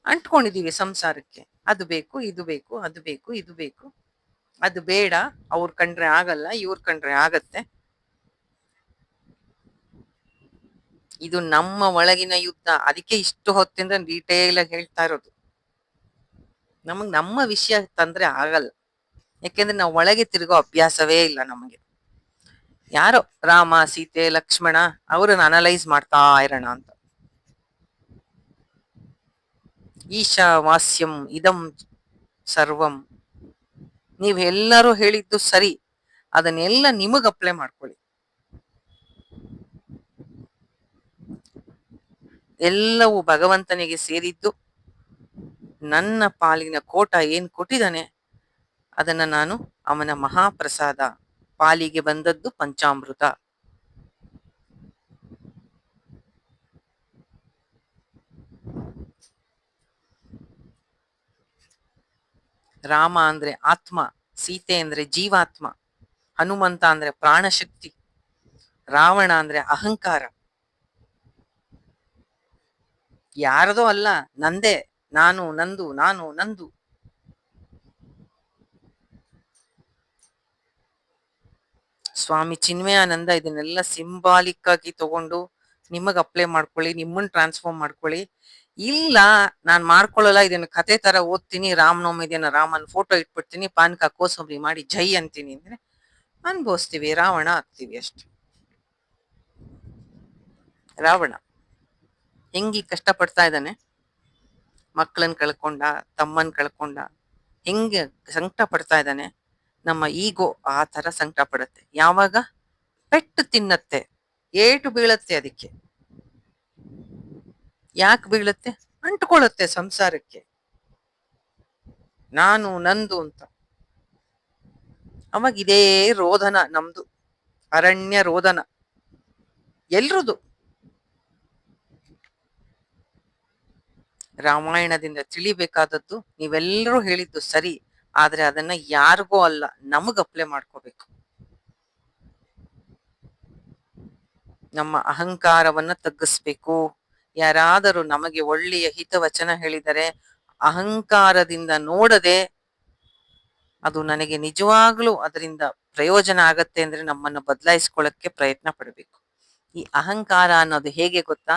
ಅಂಟ್ಕೊಂಡಿದೀವಿ ಸಂಸಾರಕ್ಕೆ. ಅದು ಬೇಕು ಇದು ಬೇಕು, ಅದು ಬೇಕು ಇದು ಬೇಕು, ಅದು ಬೇಡ, ಅವ್ರ ಕಂಡ್ರೆ ಆಗಲ್ಲ, ಇವ್ರ ಕಂಡ್ರೆ ಆಗತ್ತೆ. ಇದು ನಮ್ಮ ಒಳಗಿನ ಯುದ್ಧ. ಅದಕ್ಕೆ ಇಷ್ಟು ಹೊತ್ತಿಂದ ಡೀಟೇಲ್ ಆಗಿ ಹೇಳ್ತಾ ಇರೋದು. ನಮ್ಮ ವಿಷಯ ತಂದ್ರೆ ಆಗಲ್ಲ, ಯಾಕೆಂದ್ರೆ ನಾವು ಒಳಗೆ ತಿರುಗೋ ಅಭ್ಯಾಸವೇ ಇಲ್ಲ ನಮಗೆ. ಯಾರೋ ರಾಮ ಸೀತೆ ಲಕ್ಷ್ಮಣ ಅವ್ರನ್ನ ಅನಲೈಸ್ ಮಾಡ್ತಾ ಇರೋಣ ಅಂತ. ಈಶಾವಾಸ್ಯಂ ಇದಂ ಸರ್ವಂ, ನೀವ್ ಎಲ್ಲರೂ ಹೇಳಿದ್ದು ಸರಿ, ಅದನ್ನೆಲ್ಲ ನಿಮಗ್ ಅಪ್ಲೈ ಮಾಡ್ಕೊಳ್ಳಿ. ಎಲ್ಲವೂ ಭಗವಂತನಿಗೆ ಸೇರಿದ್ದು. ನನ್ನ ಪಾಲಿನ ಕೋಟ ಏನ್ ಕೊಟ್ಟಿದ್ದಾನೆ ಅದನ್ನ ನಾನು ಅವನ ಮಹಾಪ್ರಸಾದ, ಪಾಲಿಗೆ ಬಂದದ್ದು ಪಂಚಾಮೃತ. ರಾಮ ಅಂದ್ರೆ ಆತ್ಮ, ಸೀತೆ ಅಂದ್ರೆ ಜೀವಾತ್ಮ, ಹನುಮಂತ ಅಂದ್ರೆ ಪ್ರಾಣಶಕ್ತಿ, ರಾವಣ ಅಂದ್ರೆ ಅಹಂಕಾರ. ಯಾರದೋ ಅಲ್ಲ, ನಂದೇ, ನಾನು ನಂದು, ನಾನು ನಂದು. ಸ್ವಾಮಿ ಚಿನ್ಮಯಾನಂದ ಇದನ್ನೆಲ್ಲ ಸಿಂಬಾಲಿಕ್ ಆಗಿ ತಗೊಂಡು ನಿಮಗ್ ಅಪ್ಲೈ ಮಾಡ್ಕೊಳ್ಳಿ, ನಿಮ್ಮನ್ನ ಟ್ರಾನ್ಸ್ಫಾರ್ಮ್ ಮಾಡ್ಕೊಳ್ಳಿ. ಇಲ್ಲ ನಾನ್ ಮಾಡ್ಕೊಳ್ಳಲ್ಲ, ಇದನ್ನ ಕತೆ ತರ ಓದ್ತೀನಿ, ರಾಮನವಮಿ ದಿನ ರಾಮನ್ ಫೋಟೋ ಇಟ್ಬಿಡ್ತೀನಿ, ಪಾನಕ ಕೋಸಂಬರಿ ಮಾಡಿ ಜೈ ಅಂತೀನಿ ಅಂದ್ರೆ ಅನ್ಭವಿಸ್ತೀವಿ, ರಾವಣ ಆಗ್ತೀವಿ ಅಷ್ಟೆ. ರಾವಣ ಹೆಂಗಿ ಕಷ್ಟ ಪಡ್ತಾ ಇದ್ದಾನೆ, ಮಕ್ಕಳನ್ನ ಕಳ್ಕೊಂಡ, ತಮ್ಮನ್ ಕಳ್ಕೊಂಡ, ಹೆಂಗೆ ಸಂಕಟ ಪಡ್ತಾ ಇದ್ದಾನೆ. ನಮ್ಮ ಈಗೋ ಆ ತರ ಸಂಕಟ ಪಡುತ್ತೆ. ಯಾವಾಗ ಪೆಟ್ಟು ತಿನ್ನತ್ತೆ, ಏಟು ಬೀಳತ್ತೆ. ಅದಕ್ಕೆ ಯಾಕೆ ಬೀಳುತ್ತೆ? ಅಂಟ್ಕೊಳ್ಳುತ್ತೆ ಸಂಸಾರಕ್ಕೆ, ನಾನು ನಂದು ಅಂತ. ಅವಾಗ ಇದೇ ರೋದನ ನಮ್ದು, ಅರಣ್ಯ ರೋದನ ಎಲ್ರದು. ರಾಮಾಯಣದಿಂದ ತಿಳಿಬೇಕಾದದ್ದು ನೀವೆಲ್ಲರೂ ಹೇಳಿದ್ದು ಸರಿ, ಆದ್ರೆ ಅದನ್ನ ಯಾರಿಗೋ ಅಲ್ಲ, ನಮಗ್ ಅಪ್ಲೈ ಮಾಡ್ಕೋಬೇಕು. ನಮ್ಮ ಅಹಂಕಾರವನ್ನ ತಗ್ಗಿಸ್ಬೇಕು. ಯಾರಾದರೂ ನಮಗೆ ಒಳ್ಳೆಯ ಹಿತವಚನ ಹೇಳಿದರೆ ಅಹಂಕಾರದಿಂದ ನೋಡದೆ, ಅದು ನನಗೆ ನಿಜವಾಗ್ಲೂ ಅದರಿಂದ ಪ್ರಯೋಜನ ಆಗತ್ತೆ ಅಂದ್ರೆ ನಮ್ಮನ್ನು ಬದಲಾಯಿಸ್ಕೊಳ್ಳಕ್ಕೆ ಪ್ರಯತ್ನ ಪಡಬೇಕು. ಈ ಅಹಂಕಾರ ಅನ್ನೋದು ಹೇಗೆ ಗೊತ್ತಾ?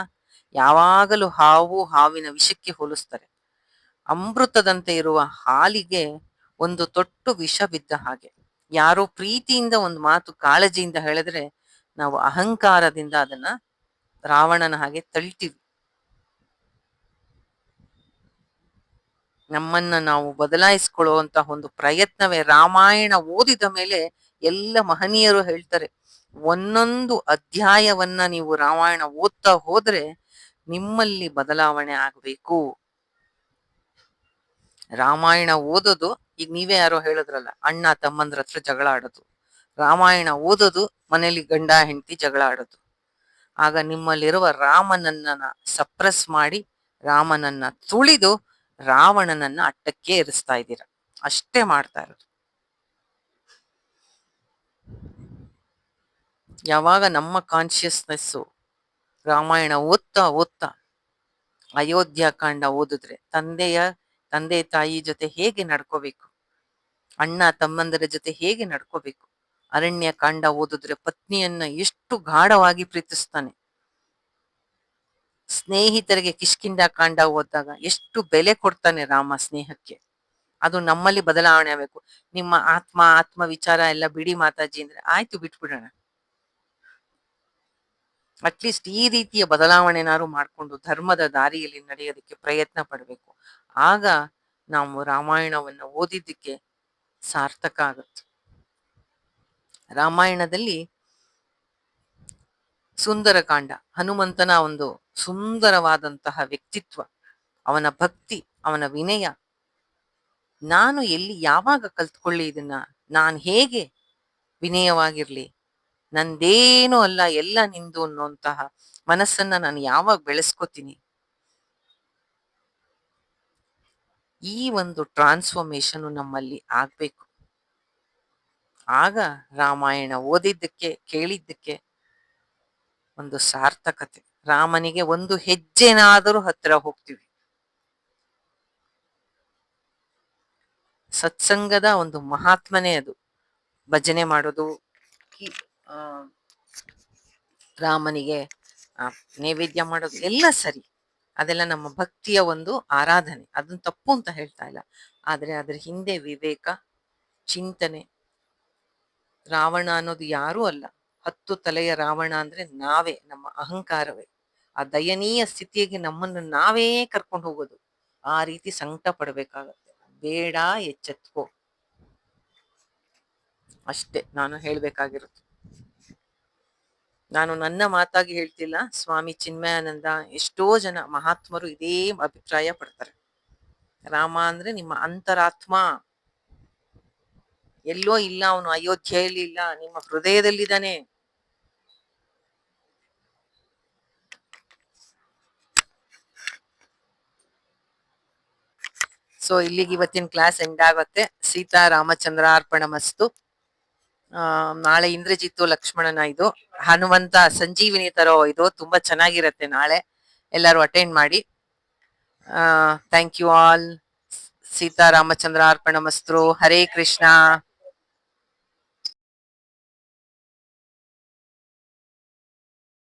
ಯಾವಾಗಲೂ ಹಾವು ಹಾವಿನ ವಿಷಕ್ಕೆ ಹೋಲಿಸ್ತಾರೆ. ಅಮೃತದಂತೆ ಇರುವ ಹಾಲಿಗೆ ಒಂದು ತೊಟ್ಟು ವಿಷ ಬಿದ್ದ ಹಾಗೆ. ಯಾರೋ ಪ್ರೀತಿಯಿಂದ ಒಂದು ಮಾತು ಕಾಳಜಿಯಿಂದ ಹೇಳಿದ್ರೆ ನಾವು ಅಹಂಕಾರದಿಂದ ಅದನ್ನ ರಾವಣನ ಹಾಗೆ ತಳ್ತೀವಿ. ನಮ್ಮನ್ನ ನಾವು ಬದಲಾಯಿಸ್ಕೊಳ್ಳುವಂತ ಒಂದು ಪ್ರಯತ್ನವೇ ರಾಮಾಯಣ ಓದಿದ ಮೇಲೆ ಎಲ್ಲ ಮಹನೀಯರು ಹೇಳ್ತಾರೆ, ಒಂದೊಂದು ಅಧ್ಯಾಯವನ್ನ ನೀವು ರಾಮಾಯಣ ಓದ್ತಾ ಹೋದ್ರೆ ನಿಮ್ಮಲ್ಲಿ ಬದಲಾವಣೆ ಆಗ್ಬೇಕು. ರಾಮಾಯಣ ಓದೋದು, ಈಗ ನೀವೇ ಯಾರೋ ಹೇಳಿದ್ರಲ್ಲ, ಅಣ್ಣ ತಮ್ಮಂದ್ರ ಹತ್ರ ಜಗಳ ಆಡೋದು. ರಾಮಾಯಣ ಓದೋದು ಮನೇಲಿ ಗಂಡ ಹೆಂಡತಿ ಜಗಳ ಆಡೋದು. ಆಗ ನಿಮ್ಮಲ್ಲಿರುವ ರಾಮನನ್ನ ಸಪ್ರೆಸ್ ಮಾಡಿ, ರಾಮನನ್ನ ತುಳಿದು ರಾವಣನನ್ನ ಅಟ್ಟಕ್ಕೆ ಏರಿಸ್ತಾ ಇದ್ದೀರ. ಅಷ್ಟೇ ಮಾಡ್ತಾ ಇರೋದು. ಯಾವಾಗ ನಮ್ಮ ಕಾನ್ಶಿಯಸ್ನೆಸ್ಸು ರಾಮಾಯಣ ಓದ್ತಾ ಓದ್ತಾ ಅಯೋಧ್ಯ ಕಾಂಡ ಓದಿದ್ರೆ ತಂದೆ ತಾಯಿ ಜೊತೆ ಹೇಗೆ ನಡ್ಕೋಬೇಕು, ಅಣ್ಣ ತಮ್ಮಂದರ ಜೊತೆ ಹೇಗೆ ನಡ್ಕೋಬೇಕು, ಅರಣ್ಯ ಕಾಂಡ ಓದಿದ್ರೆ ಪತ್ನಿಯನ್ನ ಎಷ್ಟು ಗಾಢವಾಗಿ ಪ್ರೀತಿಸ್ತಾನೆ, ಸ್ನೇಹಿತರಿಗೆ ಕಿಷ್ಕಿಂಧ ಕಾಂಡ ಓದಿದಾಗ ಎಷ್ಟು ಬೆಲೆ ಕೊಡ್ತಾನೆ ರಾಮ ಸ್ನೇಹಕ್ಕೆ. ಅದು ನಮ್ಮಲ್ಲಿ ಬದಲಾವಣೆ ಆಗ್ಬೇಕು. ನಿಮ್ಮ ಆತ್ಮ ವಿಚಾರ ಎಲ್ಲ ಬಿಡಿ ಮಾತಾಜಿ ಅಂದ್ರೆ ಆಯ್ತು, ಬಿಟ್ಬಿಡೋಣ. ಅಟ್ಲೀಸ್ಟ್ ಈ ರೀತಿಯ ಬದಲಾವಣೆನಾರು ಮಾಡ್ಕೊಂಡು ಧರ್ಮದ ದಾರಿಯಲ್ಲಿ ನಡೆಯೋದಕ್ಕೆ ಪ್ರಯತ್ನ ಪಡ್ಬೇಕು. ಆಗ ನಾವು ರಾಮಾಯಣವನ್ನ ಓದಿದ್ದಕ್ಕೆ ಸಾರ್ಥಕ ಆಗುತ್ತೆ. ರಾಮಾಯಣದಲ್ಲಿ ಸುಂದರಕಾಂಡ, ಹನುಮಂತನ ಒಂದು ಸುಂದರವಾದಂತಹ ವ್ಯಕ್ತಿತ್ವ, ಅವನ ಭಕ್ತಿ, ಅವನ ವಿನಯ. ನಾನು ಎಲ್ಲಿ ಯಾವಾಗ ಕಲ್ತ್ಕೊಳ್ಳಿ ಇದನ್ನ? ನಾನು ಹೇಗೆ ವಿನಯವಾಗಿರ್ಲಿ? ನಂದೇನೂ ಅಲ್ಲ, ಎಲ್ಲ ನಿಂದು ಅನ್ನುವಂತಹ ಮನಸ್ಸನ್ನ ನಾನು ಯಾವಾಗ ಬೆಳೆಸ್ಕೋತೀನಿ? ಈ ಒಂದು ಟ್ರಾನ್ಸ್ಫಾರ್ಮೇಶನ್ ನಮ್ಮಲ್ಲಿ ಆಗ್ಬೇಕು. ಆಗ ರಾಮಾಯಣ ಓದಿದ್ದಕ್ಕೆ ಕೇಳಿದ್ದಕ್ಕೆ ಒಂದು ಸಾರ್ಥಕತೆ. ರಾಮನಿಗೆ ಒಂದು ಹೆಜ್ಜೆನಾದರೂ ಹತ್ತಿರ ಹೋಗ್ತೀವಿ. ಸತ್ಸಂಗದ ಒಂದು ಮಹಾತ್ಮನೇ ಅದು. ಭಜನೆ ಮಾಡೋದು, ರಾಮನಿಗೆ ನೈವೇದ್ಯ ಮಾಡೋದು ಎಲ್ಲ ಸರಿ, ಅದೆಲ್ಲ ನಮ್ಮ ಭಕ್ತಿಯ ಒಂದು ಆರಾಧನೆ, ಅದನ್ನ ತಪ್ಪು ಅಂತ ಹೇಳ್ತಾ ಇಲ್ಲ. ಆದ್ರೆ ಅದ್ರ ಹಿಂದೆ ವಿವೇಕ, ಚಿಂತನೆ. ರಾವಣ ಅನ್ನೋದು ಯಾರೂ ಅಲ್ಲ, 10 ತಲೆಯ ರಾವಣ ಅಂದ್ರೆ ನಾವೇ, ನಮ್ಮ ಅಹಂಕಾರವೇ. ಆ ದಯನೀಯ ಸ್ಥಿತಿಗೆ ನಮ್ಮನ್ನು ನಾವೇ ಕರ್ಕೊಂಡು ಹೋಗೋದು. ಆ ರೀತಿ ಸಂಕಟ ಪಡ್ಬೇಕಾಗತ್ತೆ. ಬೇಡ, ಎಚ್ಚೆತ್ಕೋ. ಅಷ್ಟೇ ನಾನು ಹೇಳ್ಬೇಕಾಗಿರುತ್ತೆ. ನಾನು ನನ್ನ ಮಾತಾಗಿ ಹೇಳ್ತಿಲ್ಲ, ಸ್ವಾಮಿ ಚಿನ್ಮಯಾನಂದ, ಎಷ್ಟೋ ಜನ ಮಹಾತ್ಮರು ಇದೇ ಅಭಿಪ್ರಾಯ ಪಡ್ತಾರೆ. ರಾಮ ಅಂದ್ರೆ ನಿಮ್ಮ ಅಂತರಾತ್ಮ, ಎಲ್ಲೋ ಇಲ್ಲ, ಅವನು ಅಯೋಧ್ಯೆಯಲ್ಲಿ ಇಲ್ಲ, ನಿಮ್ಮ ಹೃದಯದಲ್ಲಿದ್ದಾನೆ. ಸೊ ಇಲ್ಲಿಗೆ ಇವತ್ತಿನ ಕ್ಲಾಸ್ ಎಂಡ್ ಆಗುತ್ತೆ. ಸೀತಾ ರಾಮಚಂದ್ರ ಅರ್ಪಣಮಸ್ತು. ನಾಳೆ ಇಂದ್ರಜಿತ್ತು ಲಕ್ಷ್ಮಣನ ಇದು, ಹನುಮಂತ ಸಂಜೀವಿನಿ ತರೋ ಇದು ತುಂಬಾ ಚೆನ್ನಾಗಿರತ್ತೆ. ನಾಳೆ ಎಲ್ಲರೂ ಅಟೆಂಡ್ ಮಾಡಿ. Thank you all. Sita Ramachandra ಅರ್ಪಣಮಸ್ತು. ಹರೇ ಕೃಷ್ಣ.